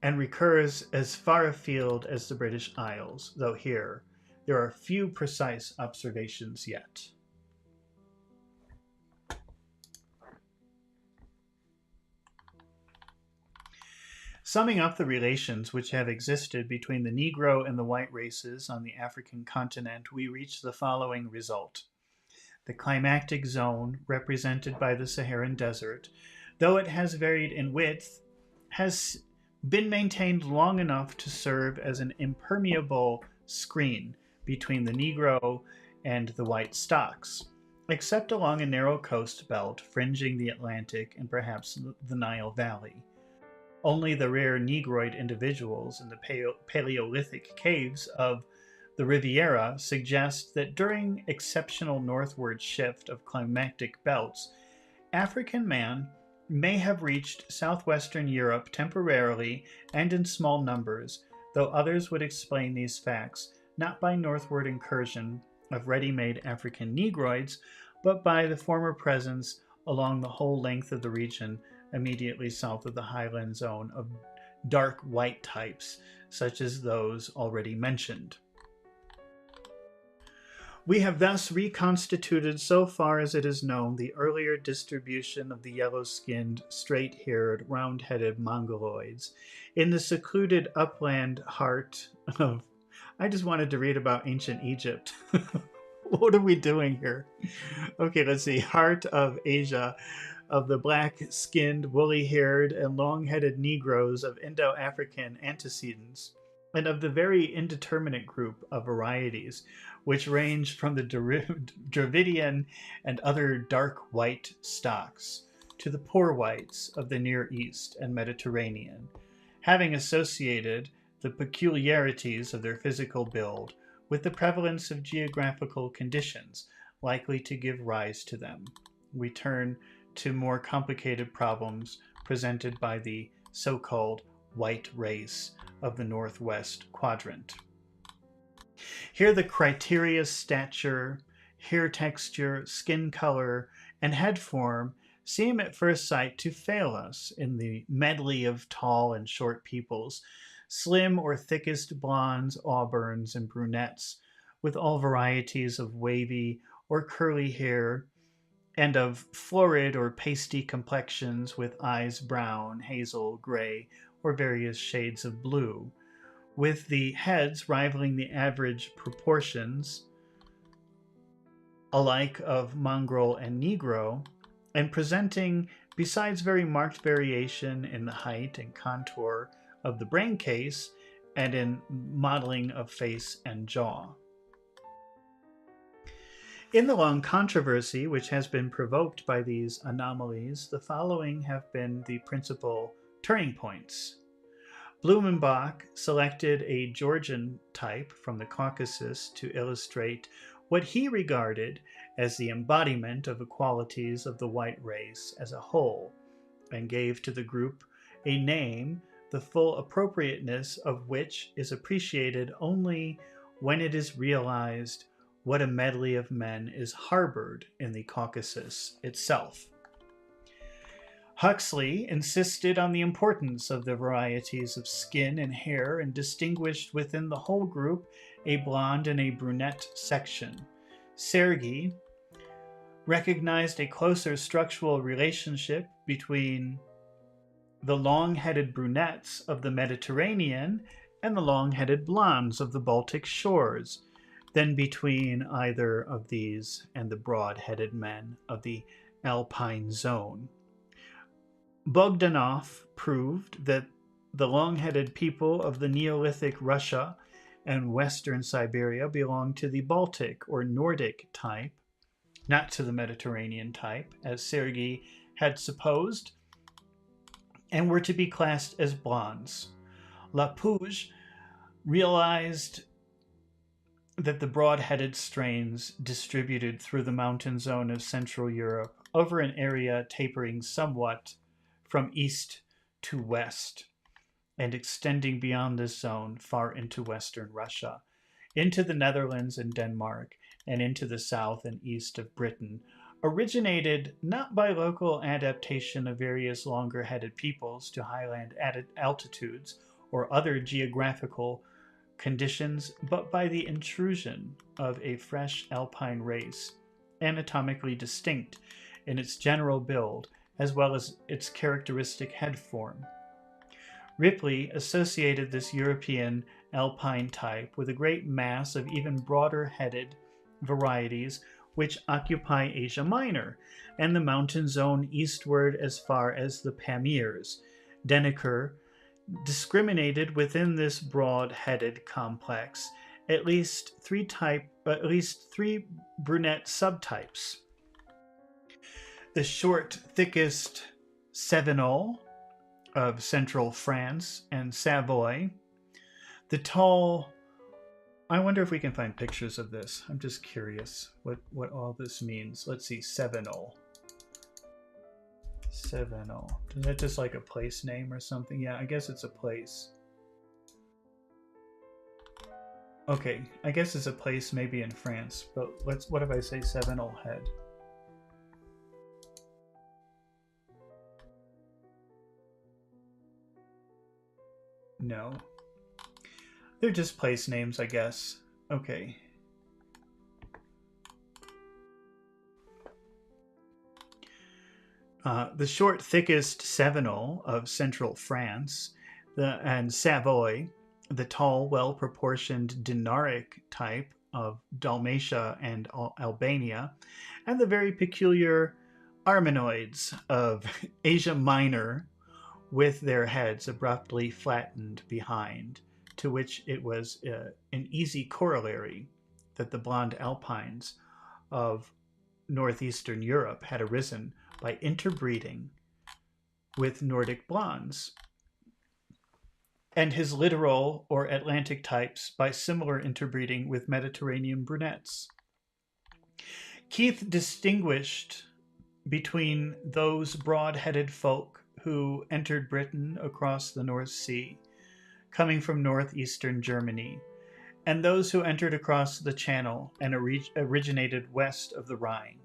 and recurs as far afield as the British Isles, though here there are few precise observations yet. Summing up the relations which have existed between the Negro and the white races on the African continent, we reach the following result. The climactic zone, represented by the Saharan Desert, though it has varied in width, has been maintained long enough to serve as an impermeable screen between the Negro and the white stocks, except along a narrow coast belt fringing the Atlantic and perhaps the Nile Valley. Only the rare Negroid individuals in the Paleolithic caves of the Riviera suggest that during exceptional northward shift of climatic belts, African man may have reached southwestern Europe temporarily and in small numbers, though others would explain these facts not by northward incursion of ready-made African Negroids, but by the former presence along the whole length of the region immediately south of the highland zone of dark white types, such as those already mentioned. We have thus reconstituted, so far as it is known, the earlier distribution of the yellow-skinned, straight-haired, round-headed Mongoloids in the secluded upland heart of... I just wanted to read about ancient Egypt. What are we doing here? Okay, let's see. Heart of Asia, of the black-skinned, woolly-haired, and long-headed Negroes of Indo-African antecedents, and of the very indeterminate group of varieties which range from the Dravidian and other dark white stocks to the poor whites of the Near East and Mediterranean, having associated the peculiarities of their physical build with the prevalence of geographical conditions likely to give rise to them. We turn to more complicated problems presented by the so-called white race of the Northwest Quadrant. Here the criteria stature, hair texture, skin color, and head form seem at first sight to fail us in the medley of tall and short peoples, slim or thickest blondes, auburns, and brunettes, with all varieties of wavy or curly hair, and of florid or pasty complexions with eyes brown, hazel, gray, or various shades of blue, with the heads rivaling the average proportions alike of mongrel and Negro, and presenting, besides very marked variation in the height and contour of the brain case and in modeling of face and jaw. In the long controversy which has been provoked by these anomalies, the following have been the principal turning points. Blumenbach selected a Georgian type from the Caucasus to illustrate what he regarded as the embodiment of the qualities of the white race as a whole, and gave to the group a name the full appropriateness of which is appreciated only when it is realized what a medley of men is harbored in the Caucasus itself. Huxley insisted on the importance of the varieties of skin and hair and distinguished within the whole group a blonde and a brunette section. Sergi recognized a closer structural relationship between the long-headed brunettes of the Mediterranean and the long-headed blondes of the Baltic shores than between either of these and the broad-headed men of the Alpine zone. Bogdanov proved that the long-headed people of the Neolithic Russia and western Siberia belonged to the Baltic or Nordic type, not to the Mediterranean type, as Sergi had supposed, and were to be classed as blondes. Lapouge realized that the broad-headed strains distributed through the mountain zone of Central Europe over an area tapering somewhat from east to west and extending beyond this zone far into western Russia, into the Netherlands and Denmark, and into the south and east of Britain, originated not by local adaptation of various longer-headed peoples to highland altitudes or other geographical conditions, but by the intrusion of a fresh alpine race, anatomically distinct in its general build as well as its characteristic head form. Ripley associated this European alpine type with a great mass of even broader-headed varieties which occupy Asia Minor and the mountain zone eastward as far as the Pamirs. Denneker discriminated within this broad-headed complex at least three brunette subtypes. The short, thickest Cevenol of central France and Savoy. The tall, I wonder if we can find pictures of this. I'm just curious what all this means. Let's see, Cevenol. Cevenol. Is that just like a place name or something? Yeah, I guess it's a place. Okay, I guess it's a place maybe in France, but what if I say Cevenol head? No. They're just place names, I guess. Okay. The short, thickest Cevenol of central France and Savoy, the tall, well-proportioned Dinaric type of Dalmatia and Albania, and the very peculiar Armenoids of Asia Minor with their heads abruptly flattened behind, to which it was an easy corollary that the blonde Alpines of northeastern Europe had arisen by interbreeding with Nordic blondes, and his littoral or Atlantic types by similar interbreeding with Mediterranean brunettes. Keith distinguished between those broad-headed folk who entered Britain across the North Sea, coming from northeastern Germany, and those who entered across the Channel and originated west of the Rhine.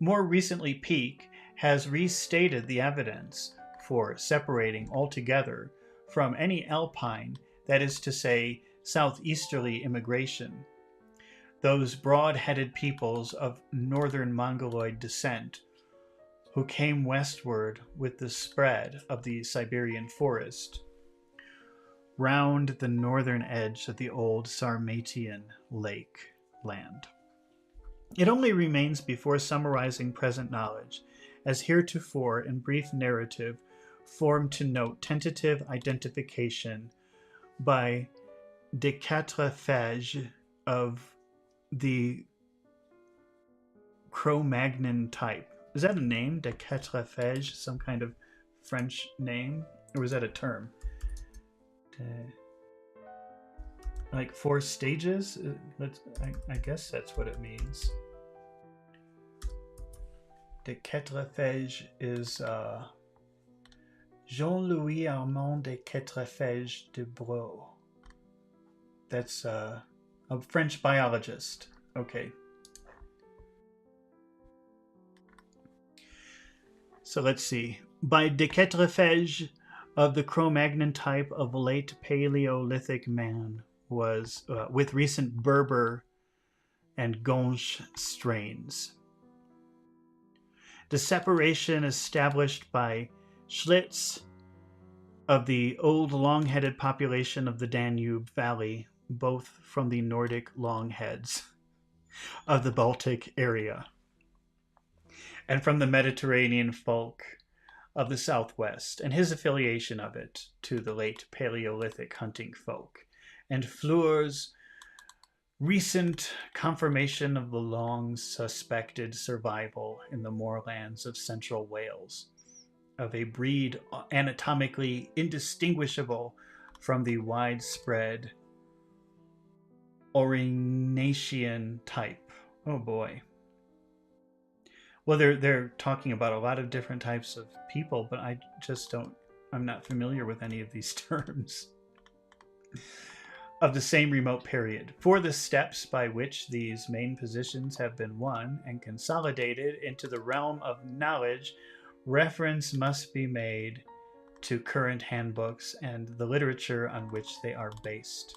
More recently, Peake has restated the evidence for separating altogether from any Alpine, that is to say, southeasterly immigration, those broad-headed peoples of northern Mongoloid descent who came westward with the spread of the Siberian forest, round the northern edge of the old Sarmatian lake land. It only remains before summarizing present knowledge, as heretofore in brief narrative form, to note tentative identification by de Quatrefages of the Cro-Magnon type. Is that a name, de Quatrefages, some kind of French name? Or is that a term? Like 4 stages? I guess that's what it means. De Quatrefages is Jean-Louis Armand de Quatrefages de Braux. That's A French biologist. Okay. So let's see. By Dequetrefege of the Cro-Magnon type of late Paleolithic man was with recent Berber and Gonche strains. The separation established by Schlitz of the old long-headed population of the Danube Valley, both from the Nordic longheads of the Baltic area and from the Mediterranean folk of the Southwest, and his affiliation of it to the late Paleolithic hunting folk, and Fleur's recent confirmation of the long suspected survival in the moorlands of central Wales of a breed anatomically indistinguishable from the widespread Aurignacian type. Oh boy. Well, they're talking about a lot of different types of people, but I'm not familiar with any of these terms. Of the same remote period, for the steps by which these main positions have been won and consolidated into the realm of knowledge, reference must be made to current handbooks and the literature on which they are based.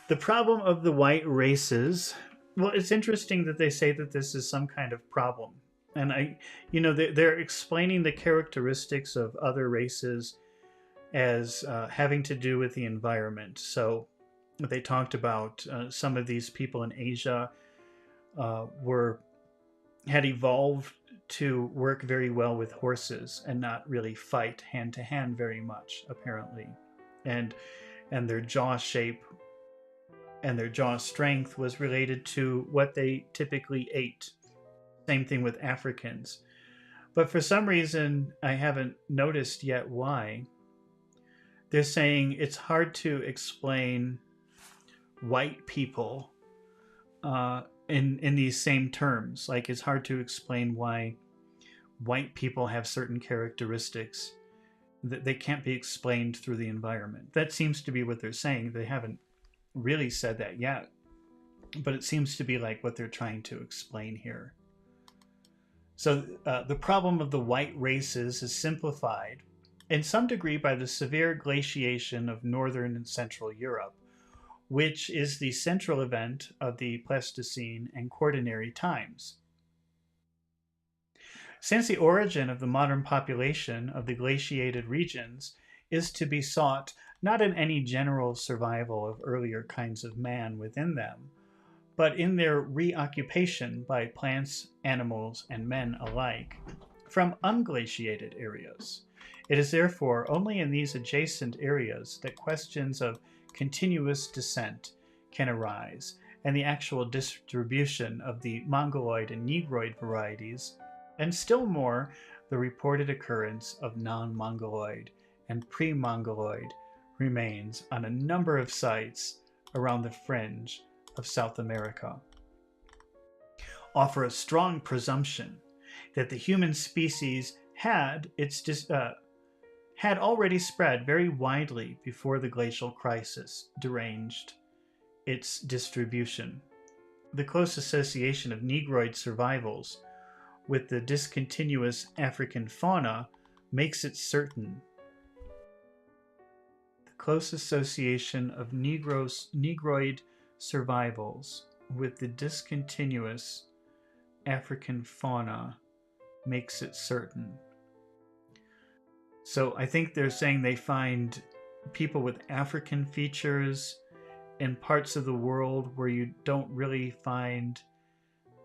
The problem of the white races. Well, it's interesting that they say that this is some kind of problem. And they're explaining the characteristics of other races as having to do with the environment. So they talked about some of these people in Asia had evolved to work very well with horses and not really fight hand to hand very much, apparently. And their jaw shape and their jaw strength was related to what they typically ate. Same thing with Africans. But for some reason, I haven't noticed yet why. They're saying it's hard to explain white people in these same terms. Like, it's hard to explain why white people have certain characteristics that they can't be explained through the environment. That seems to be what they're saying. They haven't really said that yet, but it seems to be like what they're trying to explain here. So the problem of the white races is simplified in some degree by the severe glaciation of northern and central Europe, which is the central event of the Pleistocene and Quaternary times. Since the origin of the modern population of the glaciated regions is to be sought not in any general survival of earlier kinds of man within them, but in their reoccupation by plants, animals, and men alike from unglaciated areas. It is therefore only in these adjacent areas that questions of continuous descent can arise, and the actual distribution of the Mongoloid and Negroid varieties, and still more the reported occurrence of non-Mongoloid and pre-Mongoloid remains on a number of sites around the fringe of South America, offer a strong presumption that the human species had already spread very widely before the glacial crisis deranged its distribution. The close association of Negroid survivals with the discontinuous African fauna makes it certain. Close association of Negroid survivals with the discontinuous African fauna makes it certain. So I think they're saying they find people with African features in parts of the world where you don't really find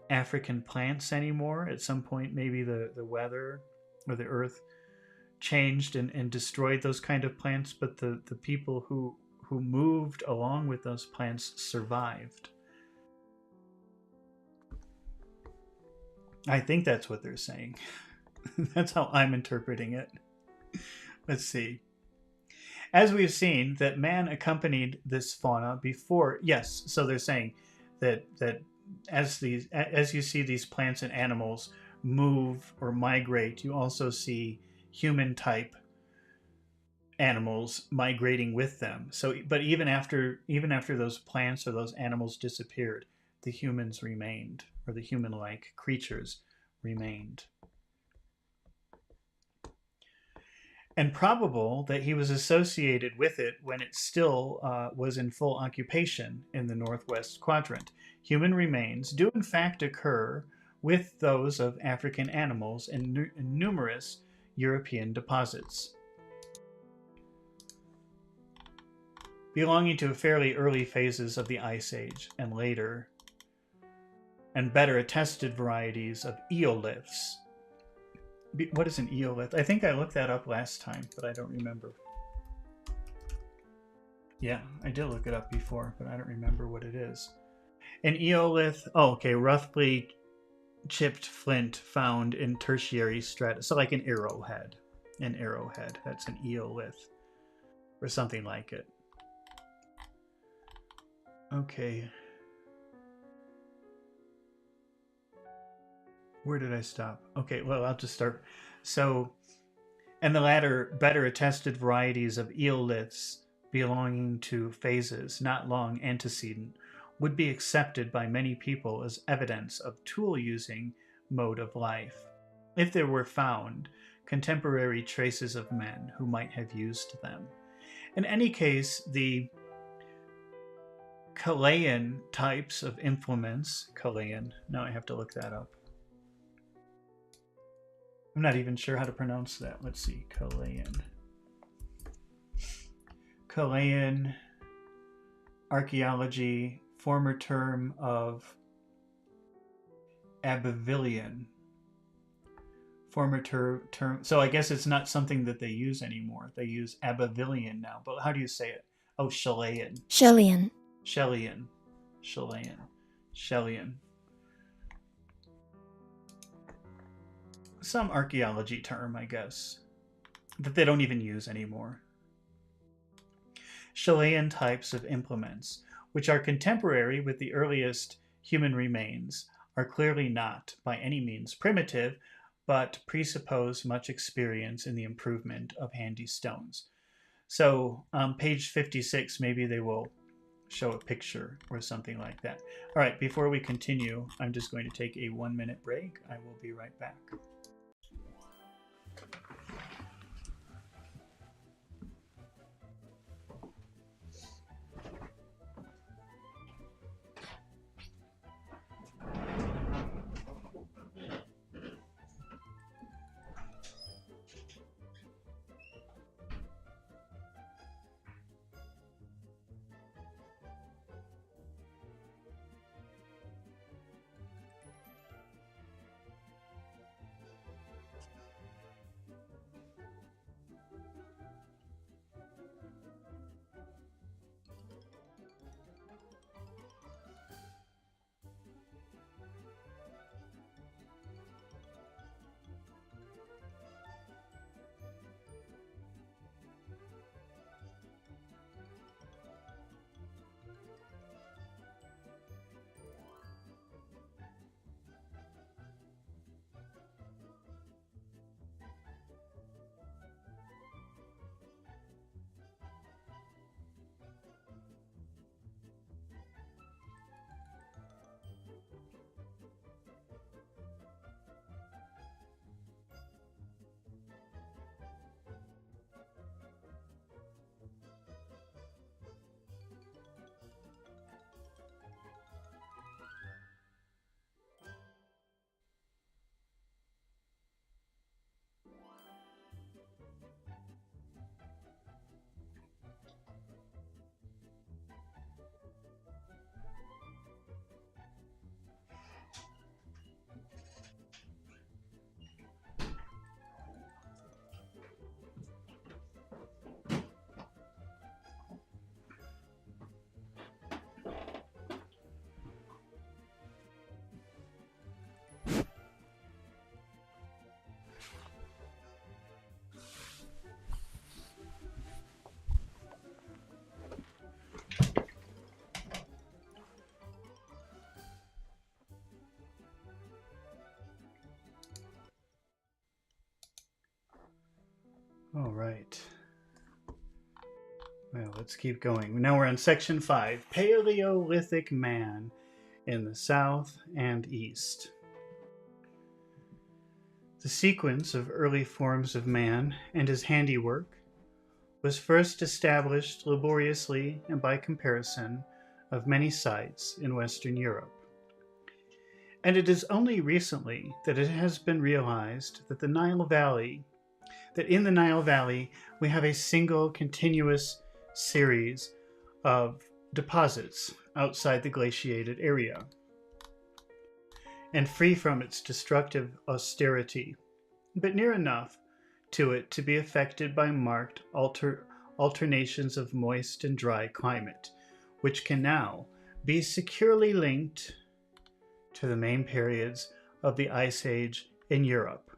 African plants anymore. At some point, maybe the weather or the earth changed and destroyed those kind of plants, but the people who moved along with those plants survived. I think that's what they're saying. That's how I'm interpreting it. Let's see. As we've seen, that man accompanied this fauna before. Yes, so they're saying that as you see these plants and animals move or migrate, you also see human type animals migrating with them. So, but even after those plants or those animals disappeared, the humans remained, or the human-like creatures remained. And probable that he was associated with it when it still was in full occupation in the northwest quadrant. Human remains do in fact occur with those of African animals in numerous European deposits, belonging to fairly early phases of the Ice Age and later, and better attested varieties of eoliths. What is an eolith? I think I looked that up last time, but I don't remember. Yeah, I did look it up before, but I don't remember what it is. An eolith, roughly chipped flint found in tertiary strata. So like an arrowhead. An arrowhead, that's an eolith. Or something like it. Okay. Where did I stop? Okay, well, I'll just start. So, and the latter better attested varieties of eoliths belonging to phases not long antecedent would be accepted by many people as evidence of tool-using mode of life, if there were found contemporary traces of men who might have used them. In any case, the Chilean types of implements, Chilean, now I have to look that up. I'm not even sure how to pronounce that. Let's see, Chilean. Chilean archaeology, former term of Abyvilian. Former term. So I guess it's not something that they use anymore. They use Abyvilian now. But how do you say it? Oh, Chilean. Chilean. Chilean. Chilean. Chilean. Some archaeology term, I guess, that they don't even use anymore. Chilean types of implements, which are contemporary with the earliest human remains, are clearly not by any means primitive, but presuppose much experience in the improvement of handy stones. So on page 56, maybe they will show a picture or something like that. All right, before we continue, I'm just going to take a 1-minute break. I will be right back. All right. let's keep going. Now we're on section 5, Paleolithic man in the south and east. The sequence of early forms of man and his handiwork was first established laboriously and by comparison of many sites in Western Europe. And it is only recently that it has been realized that in the Nile Valley we have a single continuous series of deposits outside the glaciated area, and free from its destructive austerity, but near enough to it to be affected by marked alternations of moist and dry climate, which can now be securely linked to the main periods of the Ice Age in Europe.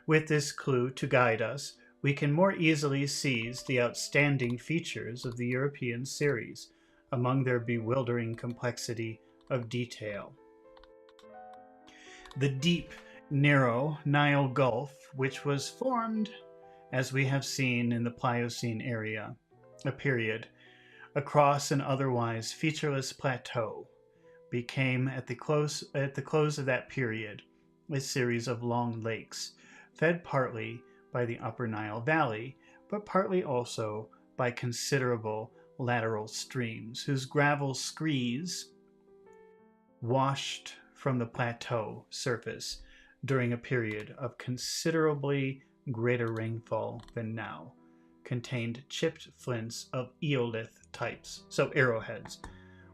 With this clue to guide us, we can more easily seize the outstanding features of the European series among their bewildering complexity of detail. The deep, narrow Nile Gulf, which was formed, as we have seen in the Pliocene area, a period, across an otherwise featureless plateau, became at the close of that period a series of long lakes, fed partly by the upper Nile Valley, but partly also by considerable lateral streams, whose gravel screes washed from the plateau surface during a period of considerably greater rainfall than now, contained chipped flints of eolith types, so arrowheads.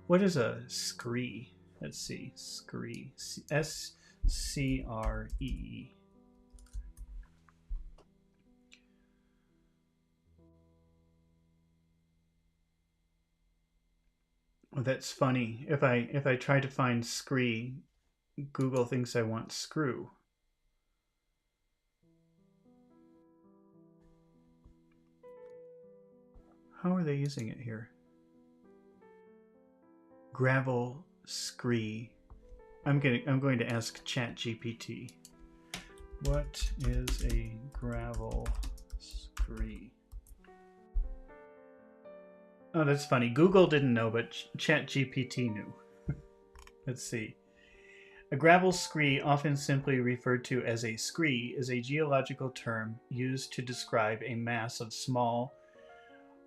What is a scree? Let's see, scree, S-C-R-E. Oh, that's funny. If I try to find scree, Google thinks I want screw. How are they using it here? Gravel scree. I'm going to ask ChatGPT. What is a gravel scree? Oh, that's funny. Google didn't know, but ChatGPT knew. Let's see. A gravel scree, often simply referred to as a scree, is a geological term used to describe a mass of small,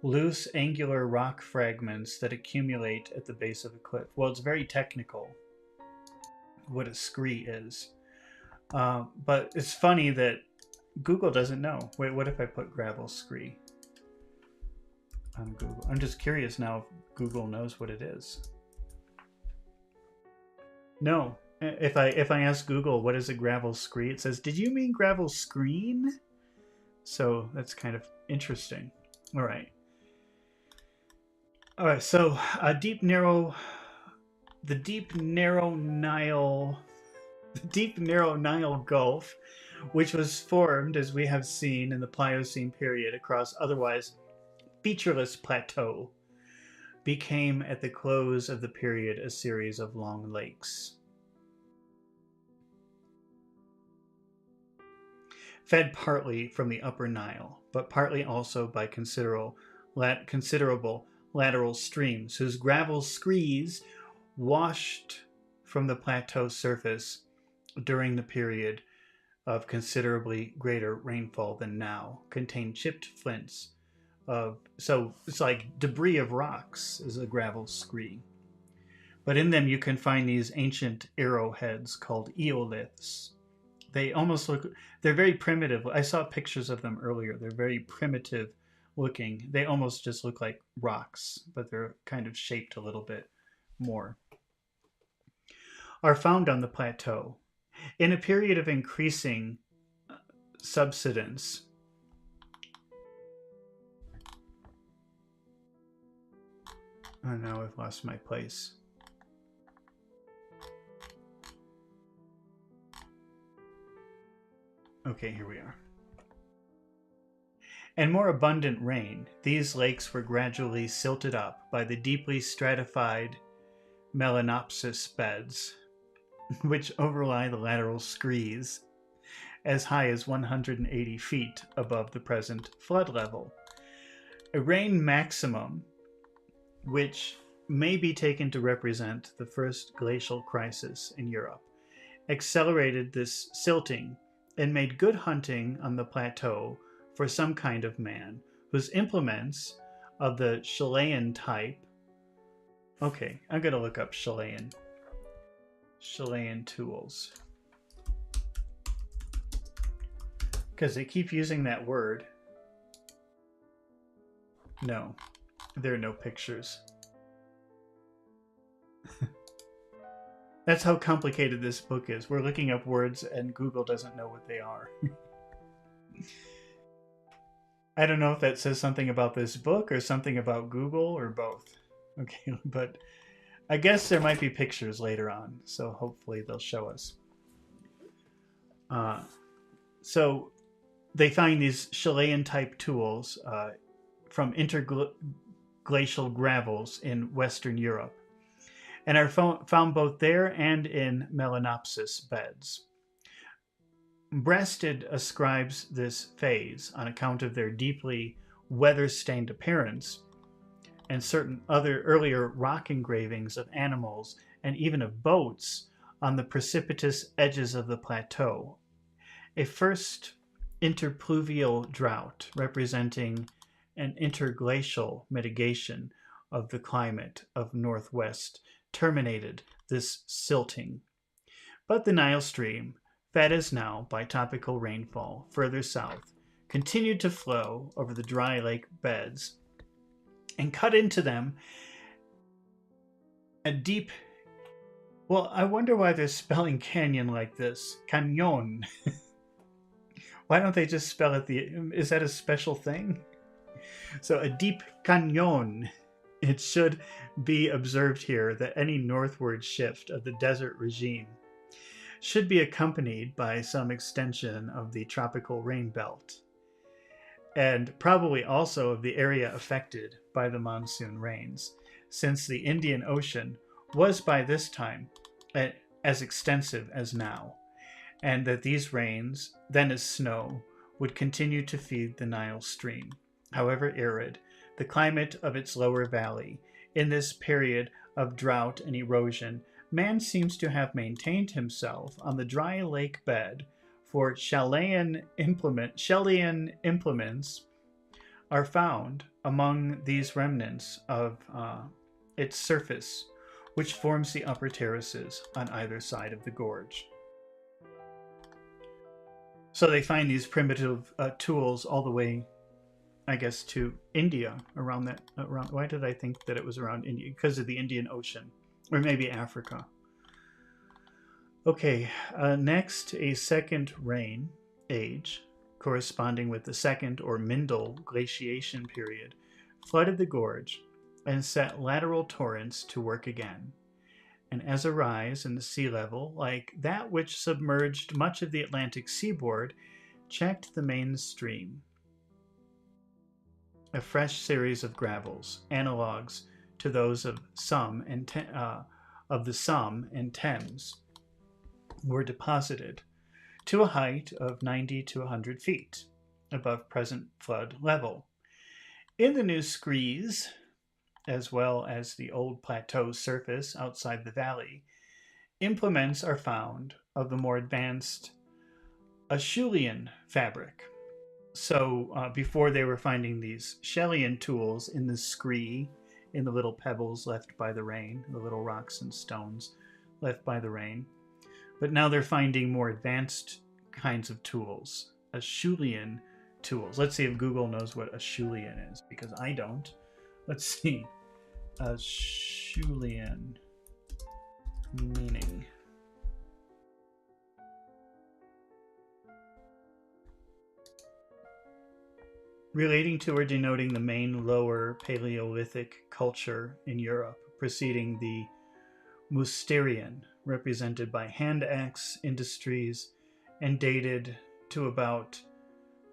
loose, angular rock fragments that accumulate at the base of a cliff. Well, it's very technical what a scree is. But it's funny that Google doesn't know. Wait, what if I put gravel scree on Google? I'm just curious now if Google knows what it is. No. If I ask Google what is a gravel scree, it says, "Did you mean gravel screen?" So that's kind of interesting. All right. So the deep narrow Nile Gulf, which was formed, as we have seen, in the Pliocene period across otherwise featureless plateau, became at the close of the period a series of long lakes, fed partly from the upper Nile, but partly also by considerable lateral streams, whose gravel screes washed from the plateau surface during the period of considerably greater rainfall than now, contain chipped flints of, so it's like debris of rocks is a gravel scree. But in them you can find these ancient arrowheads called eoliths. They almost look, they're very primitive. I saw pictures of them earlier. They're very primitive looking. They almost just look like rocks, but they're kind of shaped a little bit more. Are found on the plateau. In a period of increasing subsidence, oh no, I've lost my place. Okay, here we are. And more abundant rain, these lakes were gradually silted up by the deeply stratified melanopsis beds, which overlie the lateral screes as high as 180 feet above the present flood level. A rain maximum, which may be taken to represent the first glacial crisis in Europe, accelerated this silting and made good hunting on the plateau for some kind of man whose implements of the Chilean type. Okay, I'm going to look up Chilean tools. Because they keep using that word. No, there are no pictures. That's how complicated this book is. We're looking up words and Google doesn't know what they are. I don't know if that says something about this book or something about Google or both. Okay, but I guess there might be pictures later on, so hopefully they'll show us. So they find these Chilean type tools from interglacial gravels in Western Europe, and are found both there and in melanopsis beds. Breasted ascribes this phase, on account of their deeply weather-stained appearance, and certain other earlier rock engravings of animals and even of boats on the precipitous edges of the plateau. A first interpluvial drought representing an interglacial mitigation of the climate of Northwest terminated this silting. But the Nile stream, fed as now by tropical rainfall further south, continued to flow over the dry lake beds and cut into them a deep... Well, I wonder why they're spelling canyon like this. Canyon. Why don't they just spell it Is that a special thing? So a deep canyon. It should be observed here that any northward shift of the desert regime should be accompanied by some extension of the tropical rain belt, and probably also of the area affected by the monsoon rains, since the Indian Ocean was by this time as extensive as now, and that these rains, then as snow, would continue to feed the Nile stream. However arid the climate of its lower valley, in this period of drought and erosion, man seems to have maintained himself on the dry lake bed, for Chilean implements are found among these remnants of its surface, which forms the upper terraces on either side of the gorge. So they find these primitive tools all the way, I guess, to India, around why did I think that it was around India? Because of the Indian Ocean, or maybe Africa. Okay, next, a second rain age, corresponding with the second or Mindel glaciation period, flooded the gorge and set lateral torrents to work again. And as a rise in the sea level, like that which submerged much of the Atlantic seaboard, checked the main stream, a fresh series of gravels, analogues to those of the Somme and Thames, were deposited to a height of 90 to 100 feet above present flood level. In the new screes, as well as the old plateau surface outside the valley, implements are found of the more advanced Acheulean fabric. So before they were finding these Chilean tools in the scree, in the little pebbles left by the rain, the little rocks and stones left by the rain. But now they're finding more advanced kinds of tools, Acheulean tools. Let's see if Google knows what Acheulean is, because I don't. Let's see. Acheulean meaning. Relating to or denoting the main lower Paleolithic culture in Europe, preceding the Mousterian, represented by hand axe industries, and dated to about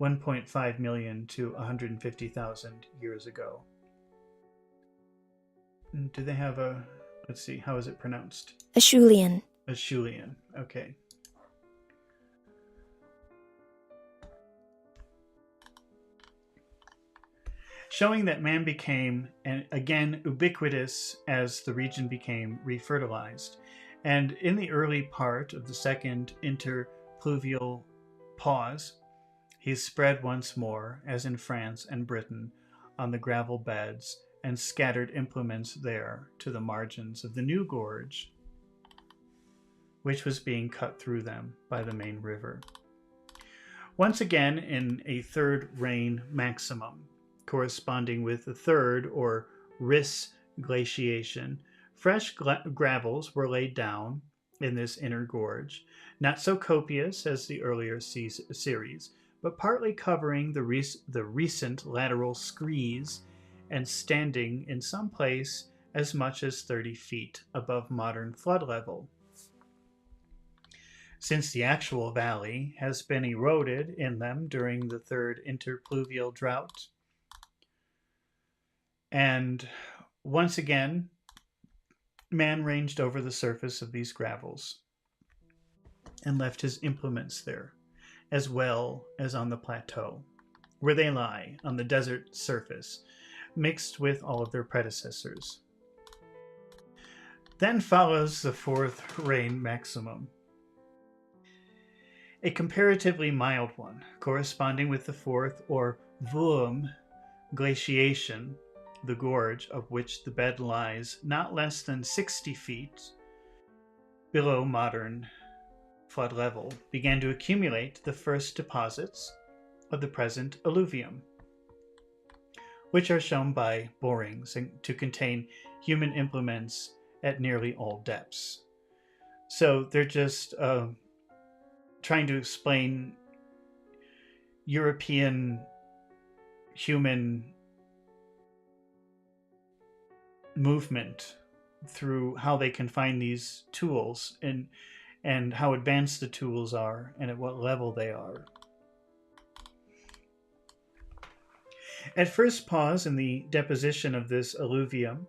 1.5 million to 150,000 years ago. Do they have a... Let's see, how is it pronounced? Acheulean. Acheulean, okay. showing that man became, and again, ubiquitous as the region became refertilized. And in the early part of the second interpluvial pause, he spread once more, as in France and Britain, on the gravel beds and scattered implements there to the margins of the new gorge, which was being cut through them by the main river. Once again, in a third rain maximum, corresponding with the third or Riss glaciation, fresh gravels were laid down in this inner gorge, not so copious as the earlier series, but partly covering the recent lateral screes and standing in some place as much as 30 feet above modern flood level. Since the actual valley has been eroded in them during the third interpluvial drought, and once again, man ranged over the surface of these gravels and left his implements there, as well as on the plateau, where they lie on the desert surface, mixed with all of their predecessors. Then follows the fourth rain maximum, a comparatively mild one, corresponding with the fourth or Wurm glaciation, the gorge of which the bed lies not less than 60 feet below modern flood level, began to accumulate the first deposits of the present alluvium, which are shown by borings to contain human implements at nearly all depths. So they're just trying to explain European human movement through how they can find these tools and how advanced the tools are and at what level they are. At first pause in the deposition of this alluvium,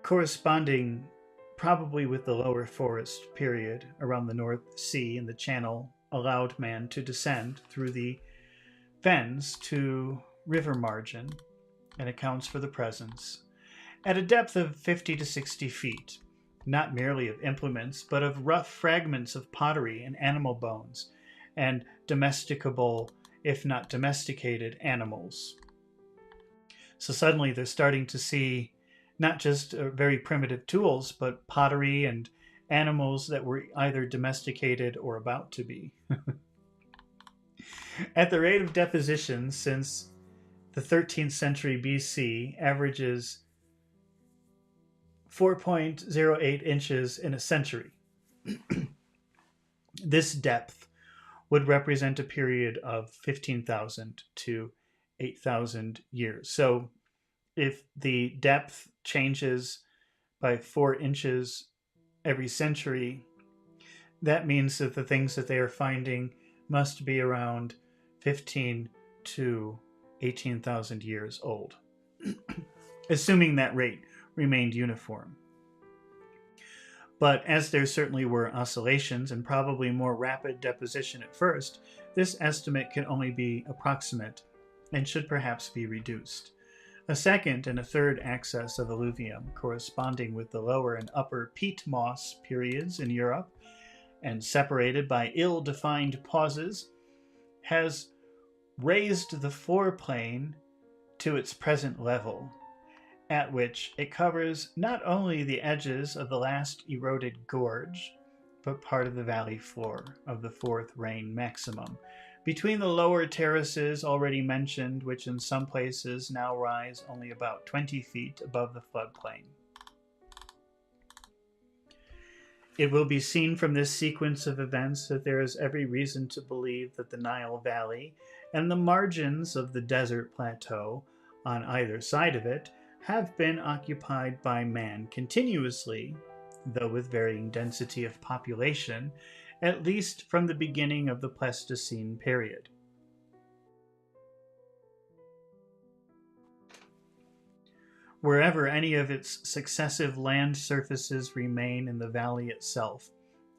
corresponding probably with the lower forest period around the North Sea and the Channel, allowed man to descend through the fens to river margin and accounts for the presence, at a depth of 50 to 60 feet, not merely of implements, but of rough fragments of pottery and animal bones, and domesticable, if not domesticated, animals. So suddenly they're starting to see not just very primitive tools, but pottery and animals that were either domesticated or about to be. At the rate of deposition since the 13th century BC averages 4.08 inches in a century. This depth would represent a period of 15,000 to 8,000 years. So if the depth changes by 4 inches every century, that means that the things that they are finding must be around 15 to 18,000 years old, assuming that rate remained uniform. But as there certainly were oscillations and probably more rapid deposition at first, this estimate can only be approximate and should perhaps be reduced. A second and a third access of alluvium, corresponding with the lower and upper peat moss periods in Europe, and separated by ill-defined pauses, has raised the floorplane to its present level, at which it covers not only the edges of the last eroded gorge, but part of the valley floor of the fourth rain maximum, between the lower terraces already mentioned, which in some places now rise only about 20 feet above the floodplain. It will be seen from this sequence of events that there is every reason to believe that the Nile Valley and the margins of the desert plateau on either side of it have been occupied by man continuously, though with varying density of population, at least from the beginning of the Pleistocene period. Wherever any of its successive land surfaces remain in the valley itself,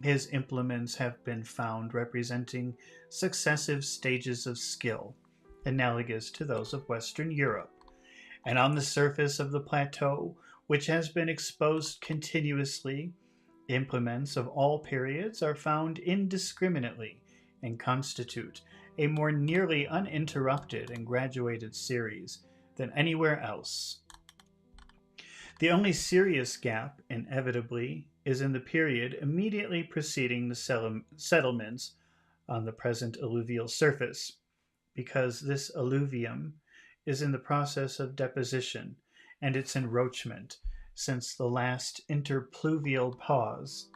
his implements have been found representing successive stages of skill, analogous to those of Western Europe. And on the surface of the plateau, which has been exposed continuously, implements of all periods are found indiscriminately and constitute a more nearly uninterrupted and graduated series than anywhere else. The only serious gap, inevitably, is in the period immediately preceding the settlements on the present alluvial surface, because this alluvium is in the process of deposition and its enroachment since the last interpluvial pause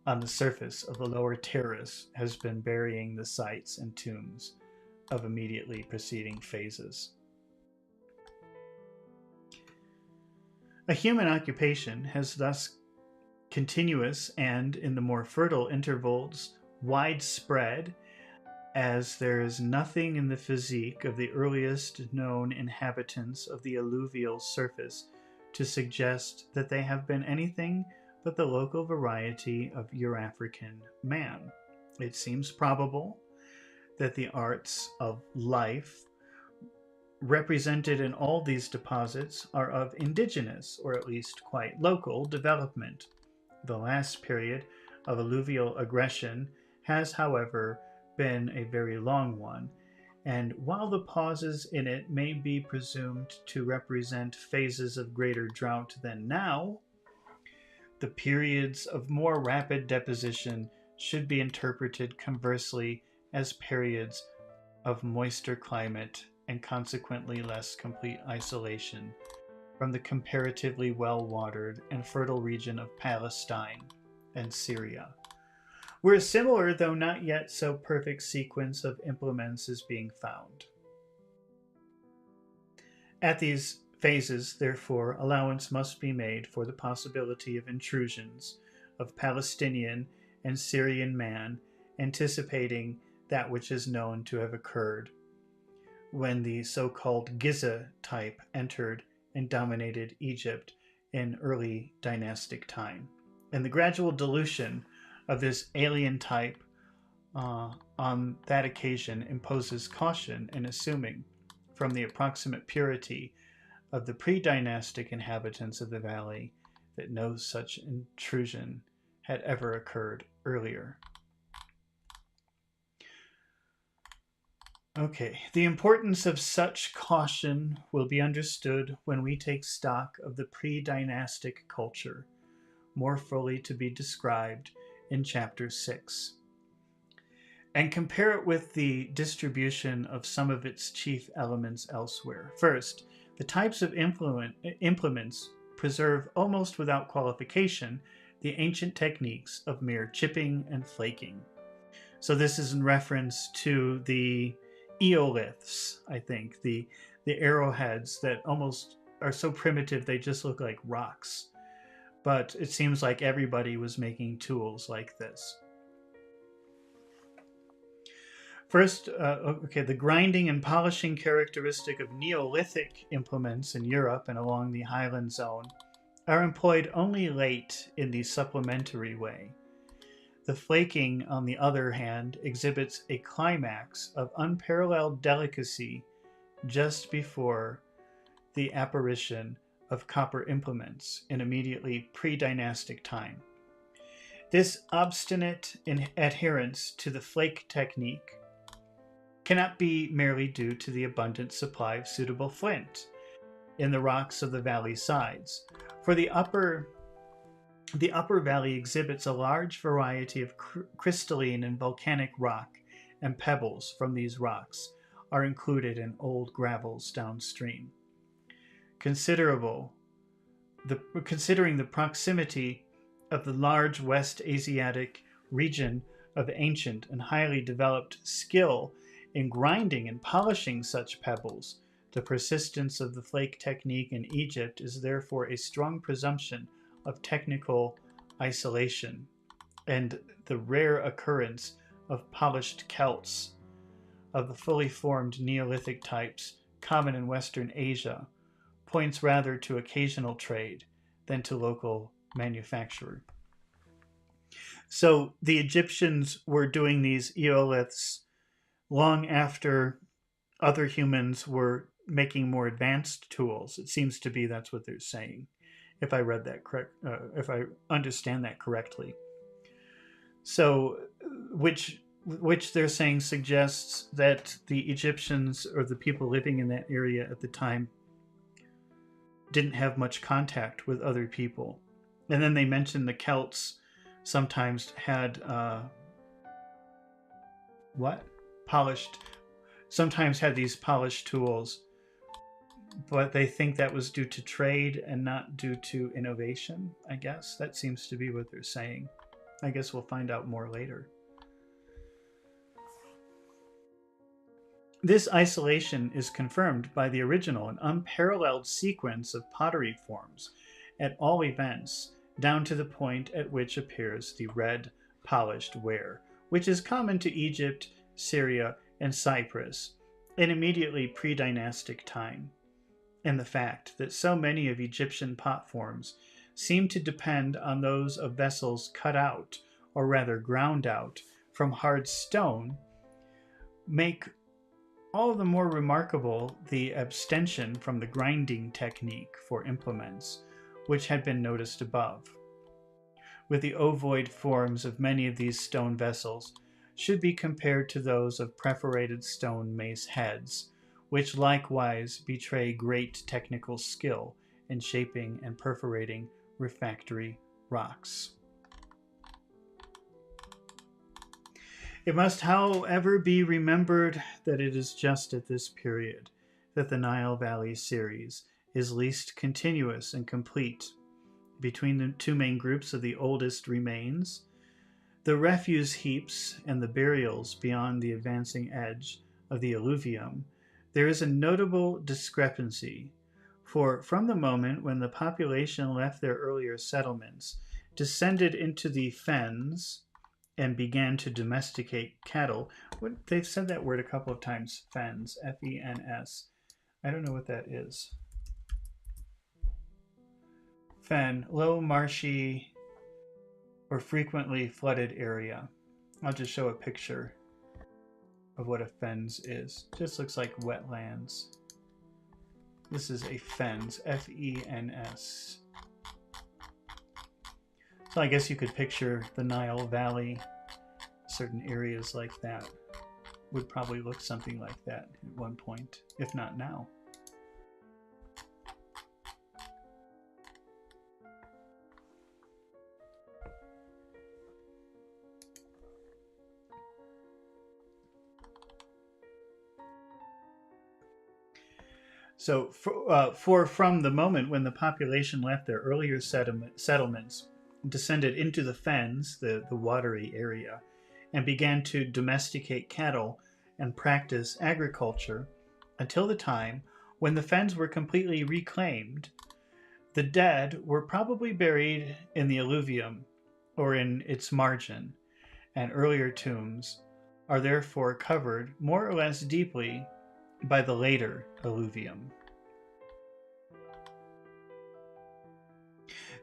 on the surface of the lower terrace has been burying the sites and tombs of immediately preceding phases. A human occupation has thus continuous and, in the more fertile intervals, widespread, as there is nothing in the physique of the earliest known inhabitants of the alluvial surface to suggest that they have been anything but the local variety of Eurafrican man. It seems probable that the arts of life represented in all these deposits are of indigenous, or at least quite local, development. The last period of alluvial aggression has, however, been a very long one, and while the pauses in it may be presumed to represent phases of greater drought than now, the periods of more rapid deposition should be interpreted conversely as periods of moister climate and consequently less complete isolation from the comparatively well-watered and fertile region of Palestine and Syria, where a similar, though not yet so perfect, sequence of implements is being found. At these phases, therefore, allowance must be made for the possibility of intrusions of Palestinian and Syrian man, anticipating that which is known to have occurred when the so-called Giza type entered and dominated Egypt in early dynastic time, and the gradual dilution of this alien type on that occasion imposes caution in assuming from the approximate purity of the pre-dynastic inhabitants of the valley that no such intrusion had ever occurred earlier. Okay, the importance of such caution will be understood when we take stock of the pre-dynastic culture, more fully to be described in Chapter 6, and compare it with the distribution of some of its chief elements elsewhere. First, the types of implements preserve almost without qualification the ancient techniques of mere chipping and flaking. So this is in reference to the eoliths, I think, the arrowheads that almost are so primitive they just look like rocks. But it seems like everybody was making tools like this. First, the grinding and polishing characteristic of Neolithic implements in Europe and along the Highland Zone are employed only late in the supplementary way. The flaking, on the other hand, exhibits a climax of unparalleled delicacy just before the apparition of copper implements in immediately pre-dynastic time. This obstinate adherence to the flake technique cannot be merely due to the abundant supply of suitable flint in the rocks of the valley sides, for the upper valley exhibits a large variety of crystalline and volcanic rock, and pebbles from these rocks are included in old gravels downstream. Considering the proximity of the large West Asiatic region of ancient and highly developed skill in grinding and polishing such pebbles, the persistence of the flake technique in Egypt is therefore a strong presumption of technical isolation, and the rare occurrence of polished celts of the fully formed Neolithic types common in Western Asia points rather to occasional trade than to local manufacture. So the Egyptians were doing these eoliths long after other humans were making more advanced tools. It seems to be that's what they're saying, if I read that correct, if I understand that correctly. So, which they're saying suggests that the Egyptians or the people living in that area at the time didn't have much contact with other people. And then they mentioned the Celts sometimes had what polished, sometimes had these polished tools, but they think that was due to trade and not due to innovation. I guess that seems to be what they're saying. I guess we'll find out more later. This isolation is confirmed by the original and unparalleled sequence of pottery forms at all events, down to the point at which appears the red polished ware, which is common to Egypt, Syria, and Cyprus in immediately pre-dynastic time, and the fact that so many of Egyptian pot forms seem to depend on those of vessels cut out, or rather ground out, from hard stone, make all the more remarkable the abstention from the grinding technique for implements, which had been noticed above. With the ovoid forms of many of these stone vessels should be compared to those of perforated stone mace heads, which likewise betray great technical skill in shaping and perforating refractory rocks. It must, however, be remembered that it is just at this period that the Nile Valley series is least continuous and complete. Between the two main groups of the oldest remains, the refuse heaps and the burials beyond the advancing edge of the alluvium, there is a notable discrepancy, for from the moment when the population left their earlier settlements, descended into the fens, and began to domesticate cattle. They've said that word a couple of times, fens, F-E-N-S. I don't know what that is. Fen, low, marshy, or frequently flooded area. I'll just show a picture of what a fens is. Just looks like wetlands. This is a fens, F-E-N-S. So I guess you could picture the Nile Valley, certain areas like that would probably look something like that at one point, if not now. So for from the moment when the population left their earlier settlements, descended into the fens, the watery area, and began to domesticate cattle and practice agriculture until the time when the fens were completely reclaimed, the dead were probably buried in the alluvium or in its margin, and earlier tombs are therefore covered more or less deeply by the later alluvium.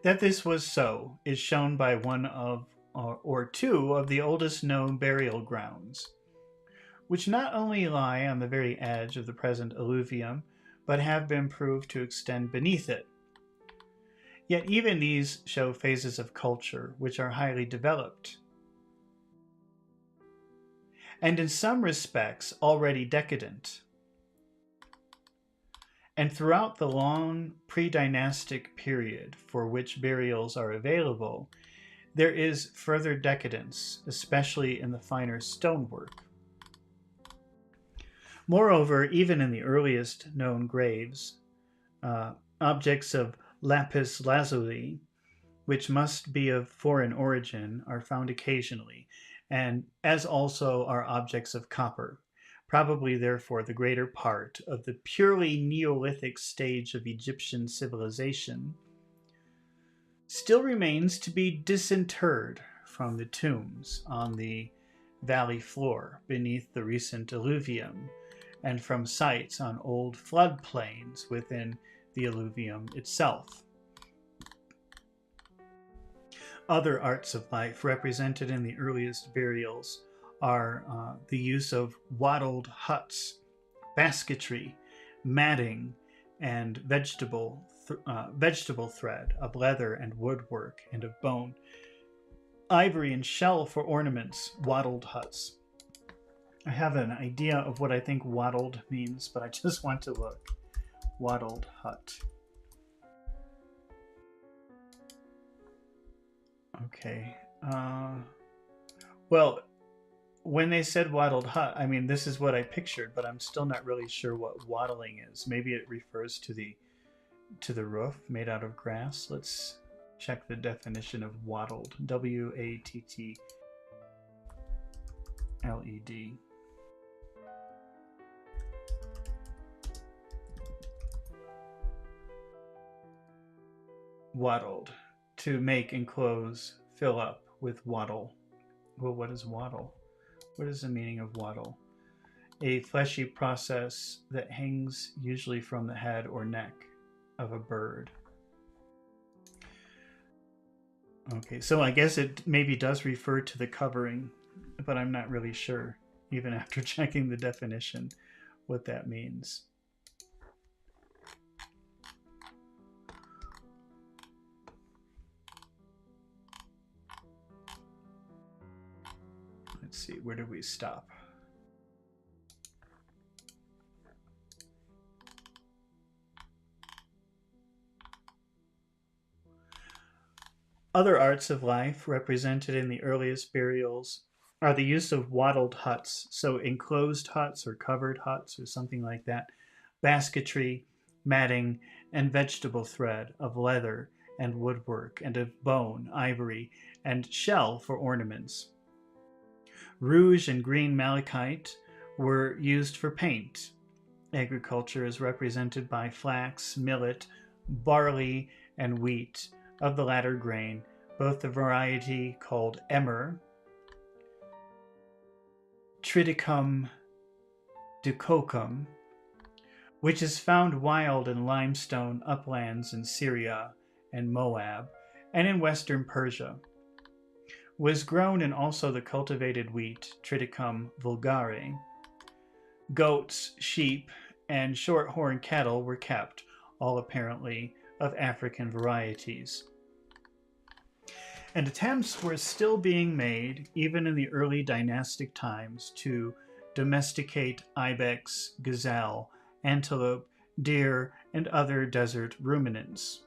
That this was so is shown by one of or two of the oldest known burial grounds, which not only lie on the very edge of the present alluvium, but have been proved to extend beneath it. Yet even these show phases of culture which are highly developed, and in some respects already decadent. And throughout the long pre-dynastic period for which burials are available, there is further decadence, especially in the finer stonework. Moreover, even in the earliest known graves, objects of lapis lazuli, which must be of foreign origin, are found occasionally, and as also are objects of copper. Probably, therefore, the greater part of the purely Neolithic stage of Egyptian civilization still remains to be disinterred from the tombs on the valley floor beneath the recent alluvium, and from sites on old floodplains within the alluvium itself. Other arts of life represented in the earliest burials are the use of wattled huts basketry, matting, and vegetable thread of leather and woodwork and of bone, ivory and shell for ornaments, wattled huts. I have an idea of what I think wattled means, but I just want to look. Wattled hut. Okay. Well, when they said wattled hut, I mean, this is what I pictured, but I'm still not really sure what wattling is. Maybe it refers to the roof made out of grass. Let's check the definition of wattled. WATTLED. Wattled. To make, enclose, fill up with wattle. Well, what is wattle? What is the meaning of wattle? A fleshy process that hangs usually from the head or neck of a bird. Okay, so I guess it maybe does refer to the covering, but I'm not really sure, even after checking the definition, what that means. Let's see, where did we stop? Other arts of life represented in the earliest burials are the use of wattled huts, so enclosed huts or covered huts or something like that, basketry, matting, and vegetable thread of leather and woodwork, and of bone, ivory, and shell for ornaments. Rouge and green malachite were used for paint. Agriculture is represented by flax, millet, barley, and wheat, of the latter grain, both the variety called emmer, Triticum ducocum, which is found wild in limestone uplands in Syria and Moab, and in western Persia, was grown in also the cultivated wheat, Triticum vulgare. Goats, sheep, and short-horned cattle were kept, all apparently of African varieties. And attempts were still being made, even in the early dynastic times, to domesticate ibex, gazelle, antelope, deer, and other desert ruminants.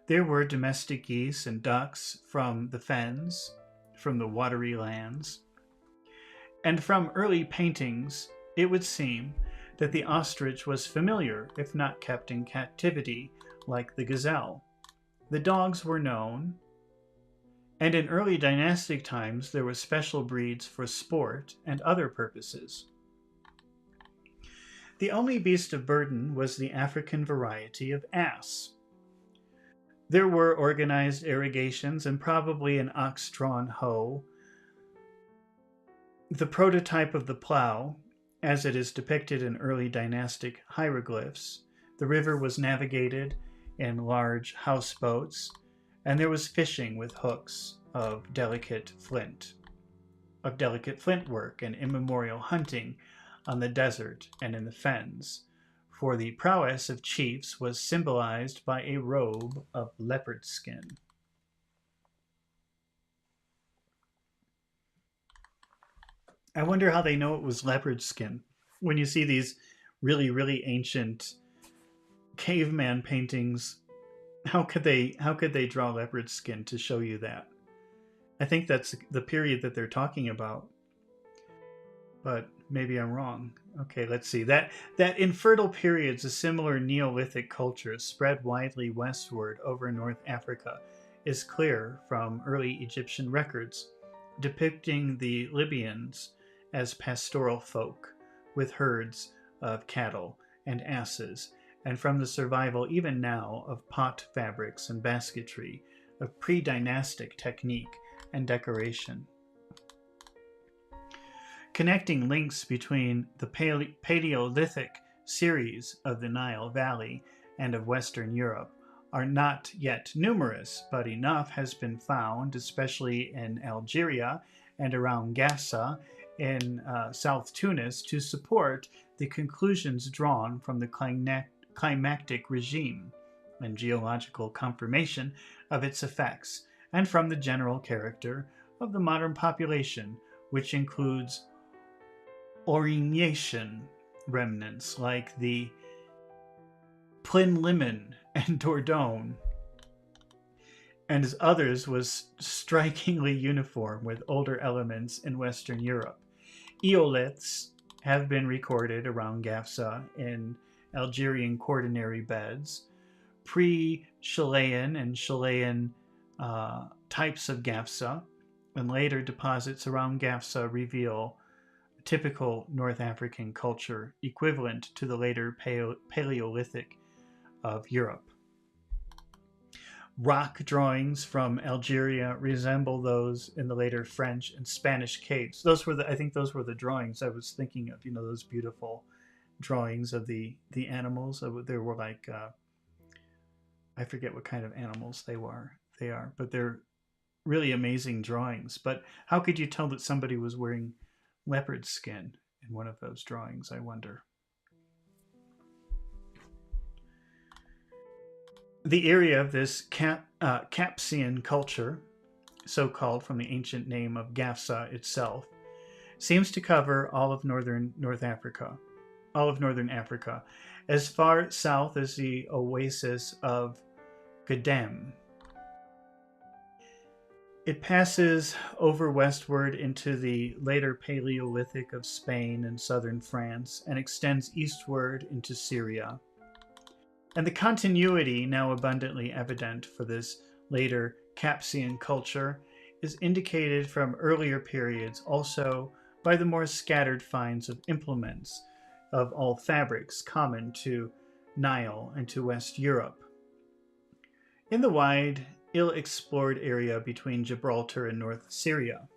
There were domestic geese and ducks from the fens, from the watery lands. And from early paintings, it would seem that the ostrich was familiar, if not kept in captivity, like the gazelle. The dogs were known, and in early dynastic times there were special breeds for sport and other purposes. The only beast of burden was the African variety of ass. There were organized irrigations and probably an ox-drawn hoe. The prototype of the plow, as it is depicted in early dynastic hieroglyphs, the river was navigated in large houseboats, and there was fishing with hooks of delicate flintwork, and immemorial hunting on the desert and in the fens, for the prowess of chiefs was symbolized by a robe of leopard skin. I wonder how they know it was leopard skin. When you see these really, really ancient caveman paintings, how could they draw leopard skin to show you that? I think that's the period that they're talking about, but maybe I'm wrong. Okay, let's see. That in fertile periods, a similar Neolithic culture spread widely westward over North Africa is clear from early Egyptian records, depicting the Libyans as pastoral folk with herds of cattle and asses, and from the survival even now of pot fabrics and basketry, of pre-dynastic technique and decoration. Connecting links between the Paleolithic series of the Nile Valley and of Western Europe are not yet numerous, but enough has been found, especially in Algeria and around Gaza in South Tunis, to support the conclusions drawn from the climactic regime and geological confirmation of its effects, and from the general character of the modern population, which includes Aurignacian remnants like the Plinlimmon and Dordogne, and as others was strikingly uniform with older elements in Western Europe. Eoliths have been recorded around Gafsa in Algerian quaternary beds. Pre-Chilean and Chilean types of Gafsa and later deposits around Gafsa reveal typical North African culture equivalent to the later Paleolithic of Europe. Rock drawings from Algeria resemble those in the later French and Spanish caves. I think those were the drawings I was thinking of. Those beautiful drawings of the animals. They were like I forget what kind of animals they are, but they're really amazing drawings. But how could you tell that somebody was wearing leopard skin in one of those drawings, I wonder? The area of this Capsian culture, so called from the ancient name of Gafsa itself, seems to cover all of northern Africa, as far south as the oasis of Gadem. It passes over westward into the later Paleolithic of Spain and southern France and extends eastward into Syria. And the continuity, now abundantly evident for this later Capsian culture, is indicated from earlier periods also by the more scattered finds of implements of all fabrics common to Nile and to West Europe. In the wide, ill-explored area between Gibraltar and North Syria,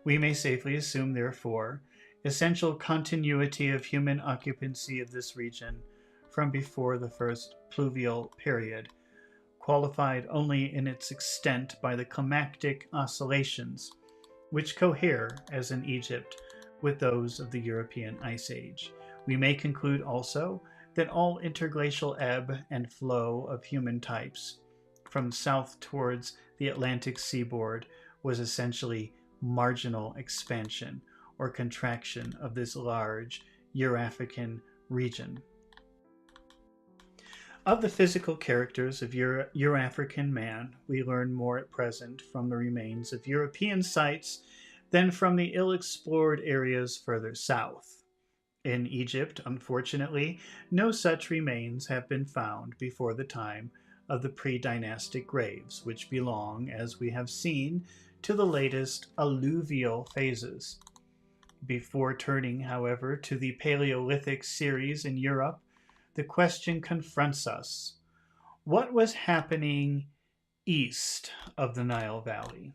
we may safely assume, therefore, essential continuity of human occupancy of this region from before the first pluvial period, qualified only in its extent by the climactic oscillations, which cohere, as in Egypt, with those of the European Ice Age. We may conclude also that all interglacial ebb and flow of human types from south towards the Atlantic seaboard was essentially marginal expansion or contraction of this large Eurafrican region. Of the physical characters of Eurafrican man, we learn more at present from the remains of European sites than from the ill-explored areas further south. In Egypt, unfortunately, no such remains have been found before the time of the pre-dynastic graves, which belong, as we have seen, to the latest alluvial phases. Before turning, however, to the Paleolithic series in Europe, the question confronts us: what was happening east of the Nile Valley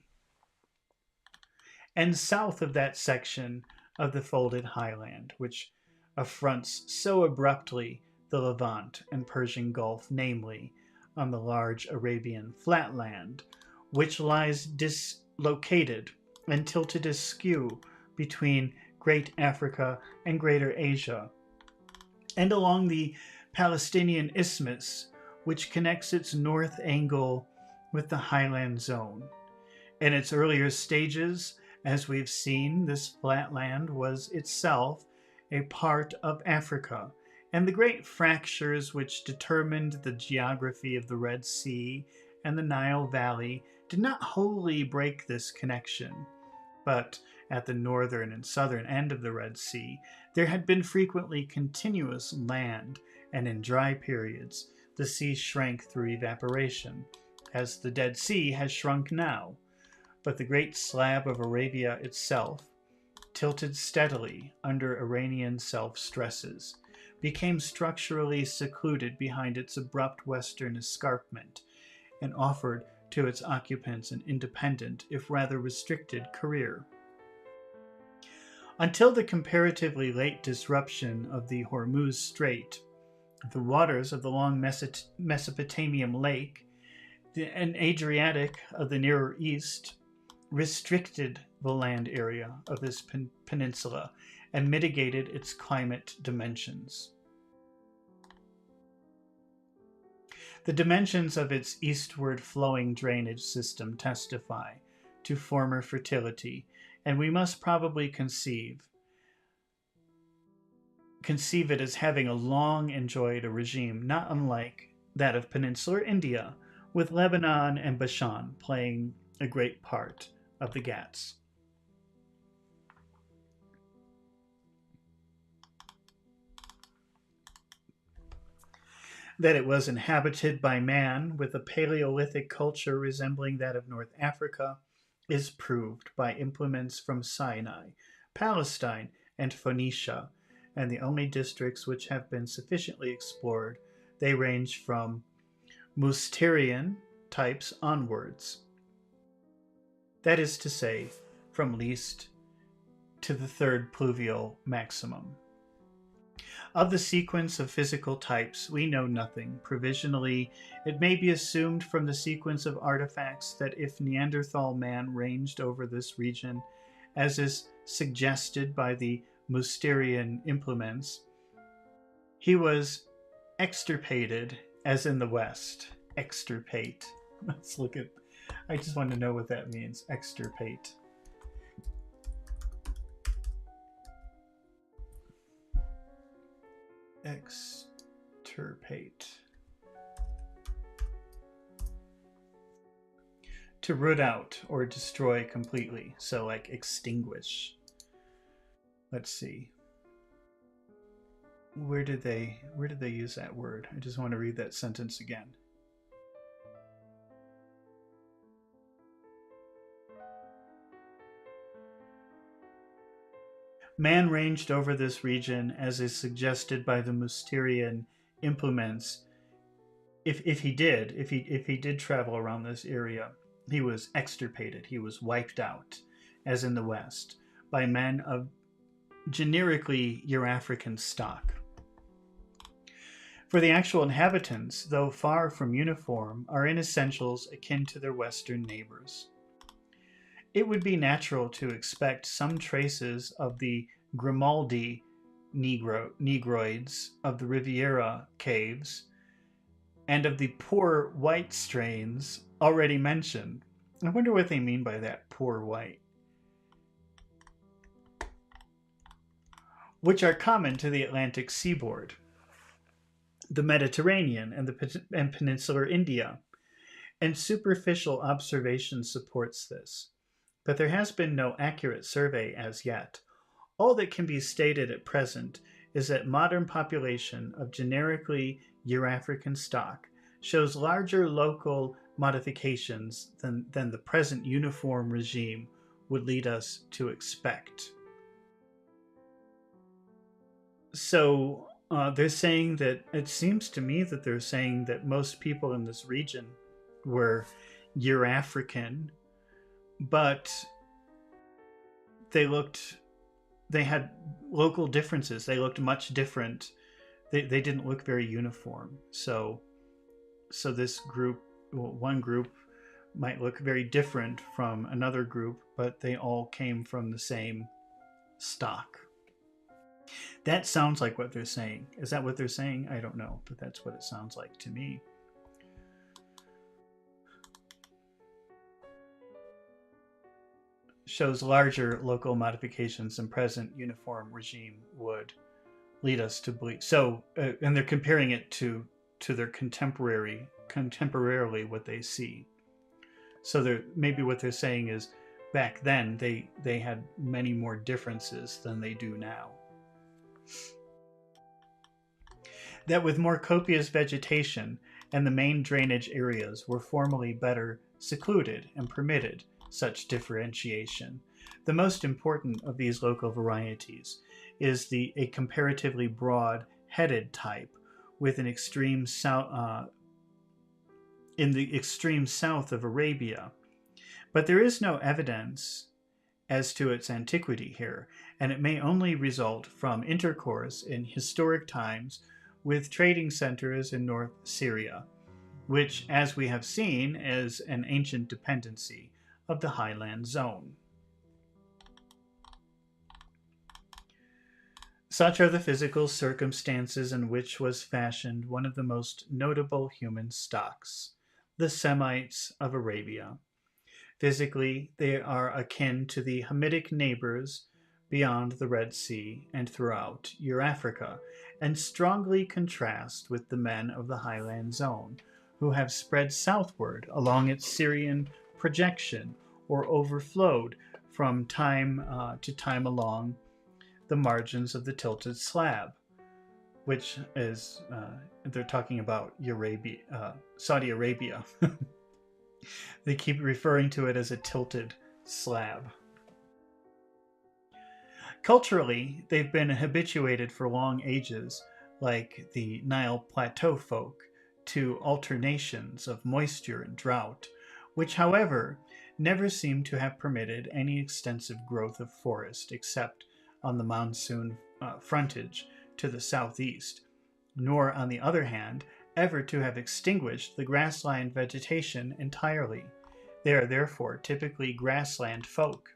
and south of that section of the folded highland, which affronts so abruptly the Levant and Persian Gulf, namely, on the large Arabian flatland, which lies dislocated and tilted askew between Great Africa and Greater Asia, and along the Palestinian Isthmus, which connects its north angle with the highland zone. In its earlier stages, as we've seen, this flatland was itself a part of Africa, and the great fractures which determined the geography of the Red Sea and the Nile Valley did not wholly break this connection. But at the northern and southern end of the Red Sea, there had been frequently continuous land, and in dry periods the sea shrank through evaporation, as the Dead Sea has shrunk now. But the great slab of Arabia itself, tilted steadily under Iranian self-stresses, became structurally secluded behind its abrupt western escarpment, and offered to its occupants an independent, if rather restricted, career. Until the comparatively late disruption of the Hormuz Strait, the waters of the long Mesopotamian lake and Adriatic of the Nearer East restricted the land area of this peninsula and mitigated its climate dimensions. The dimensions of its eastward flowing drainage system testify to former fertility, and we must probably conceive it as having a long enjoyed a regime not unlike that of peninsular India, with Lebanon and Bashan playing a great part of the Ghats. That it was inhabited by man with a Paleolithic culture resembling that of North Africa is proved by implements from Sinai, Palestine, and Phoenicia, and the only districts which have been sufficiently explored, they range from Mousterian types onwards. That is to say, from least to the third pluvial maximum. Of the sequence of physical types, we know nothing. Provisionally, it may be assumed from the sequence of artifacts that if Neanderthal man ranged over this region, as is suggested by the Mousterian implements, he was extirpated as in the West. Extirpate. Let's look at, I just want to know what that means. Extirpate. Extirpate. To root out or destroy completely. So like extinguish. Let's see. Where did they use that word? I just want to read that sentence again. Man ranged over this region as is suggested by the Mousterian implements. If he did travel around this area, he was extirpated, he was wiped out, as in the West, by men of generically Eurafrican stock. For the actual inhabitants, though far from uniform, are in essentials akin to their Western neighbors. It would be natural to expect some traces of the Grimaldi negroids of the Riviera caves and of the poor white strains already mentioned. I wonder what they mean by that, poor white. Which are common to the Atlantic seaboard, the Mediterranean, and peninsular India. And superficial observation supports this. But there has been no accurate survey as yet. All that can be stated at present is that modern population of generically Eurafrican stock shows larger local modifications than the present uniform regime would lead us to expect. So they're saying that, it seems to me that they're saying that most people in this region were Eurafrican, but they had local differences. They looked much different. They didn't look very uniform. So this group, one group might look very different from another group, but they all came from the same stock. That sounds like what they're saying. Is that what they're saying? I don't know, but that's what it sounds like to me. Shows larger local modifications than present uniform regime would lead us to believe. So, and they're comparing it to their contemporarily what they see. So maybe what they're saying is back then they had many more differences than they do now. That with more copious vegetation and the main drainage areas were formerly better secluded and permitted such differentiation. The most important of these local varieties is a comparatively broad-headed type with an extreme south in the extreme south of Arabia. But there is no evidence as to its antiquity here, and it may only result from intercourse in historic times with trading centers in North Syria, which, as we have seen, is an ancient dependency of the highland zone. Such are the physical circumstances in which was fashioned one of the most notable human stocks, the Semites of Arabia. Physically, they are akin to the Hamitic neighbors beyond the Red Sea and throughout Eurafrica, and strongly contrast with the men of the highland zone, who have spread southward along its Syrian projection or overflowed from time to time along the margins of the tilted slab, which is, they're talking about Saudi Arabia. They keep referring to it as a tilted slab. Culturally, they've been habituated for long ages, like the Nile Plateau folk, to alternations of moisture and drought, which, however, never seem to have permitted any extensive growth of forest except on the monsoon frontage to the southeast, nor, on the other hand, ever to have extinguished the grassland vegetation entirely. They are therefore typically grassland folk.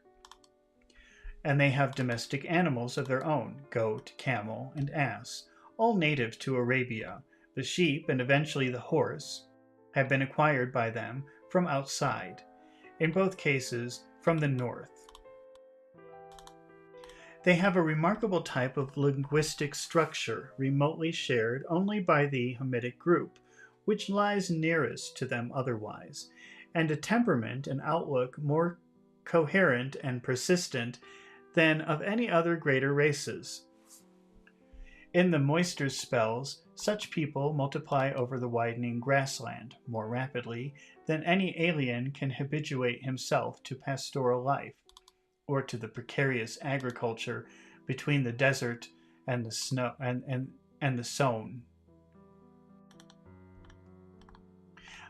And they have domestic animals of their own, goat, camel, and ass, all native to Arabia. The sheep, and eventually the horse, have been acquired by them from outside, in both cases from the north. They have a remarkable type of linguistic structure, remotely shared only by the Hamitic group, which lies nearest to them otherwise, and a temperament and outlook more coherent and persistent than of any other greater races. In the moister spells, such people multiply over the widening grassland more rapidly than any alien can habituate himself to pastoral life, or to the precarious agriculture between the desert and the snow and the sown.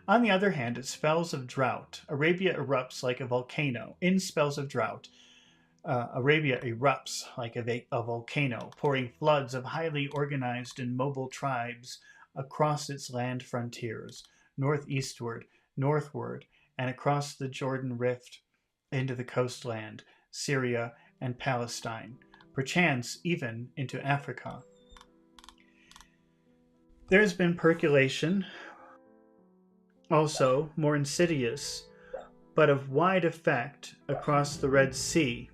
On the other hand, at spells of drought, Arabia erupts like a volcano. In spells of drought, Arabia erupts like a volcano, pouring floods of highly organized and mobile tribes across its land frontiers, northeastward, northward, and across the Jordan Rift into the coastland, Syria, and Palestine, perchance even into Africa. There has been percolation, also more insidious, but of wide effect across the Red Sea.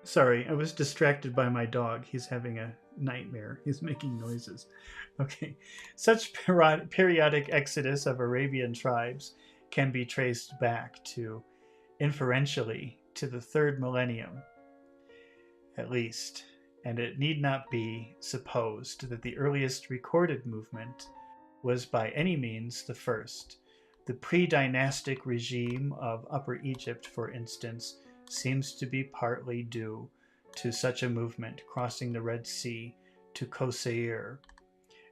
Sorry, I was distracted by my dog. He's having a nightmare. He's making noises. Okay. Such periodic exodus of Arabian tribes can be traced back to, inferentially, to the 3rd millennium, at least, and it need not be supposed that the earliest recorded movement was by any means the first. The pre-dynastic regime of Upper Egypt, for instance, seems to be partly due to such a movement crossing the Red Sea to Koseir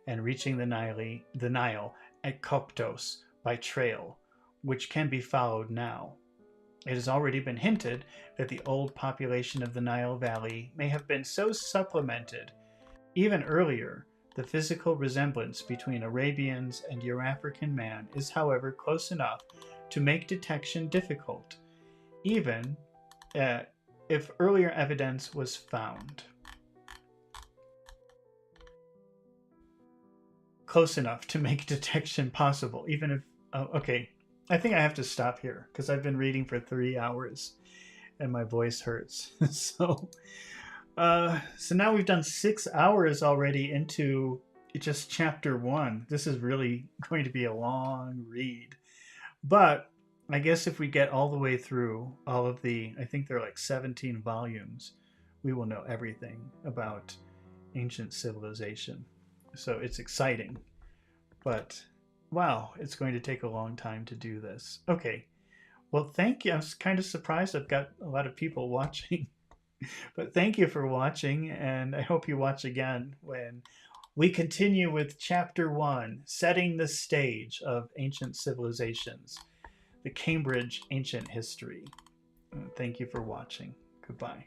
and reaching the Nile at Koptos by trail, which can be followed now. It has already been hinted that the old population of the Nile Valley may have been so supplemented even earlier. The physical resemblance between Arabians and Eurafrican man is, however, close enough to make detection difficult, even if earlier evidence was found. Close enough to make detection possible, even if... okay, I think I have to stop here because I've been reading for 3 hours and my voice hurts. So now we've done 6 hours already into just chapter 1. This is really going to be a long read. But I guess if we get all the way through all of I think there are like 17 volumes, we will know everything about ancient civilization. So it's exciting. But wow, it's going to take a long time to do this. Okay. Well, thank you. I was kind of surprised I've got a lot of people watching. But thank you for watching, and I hope you watch again when we continue with Chapter 1, Setting the Stage of Ancient Civilizations, the Cambridge Ancient History. Thank you for watching. Goodbye.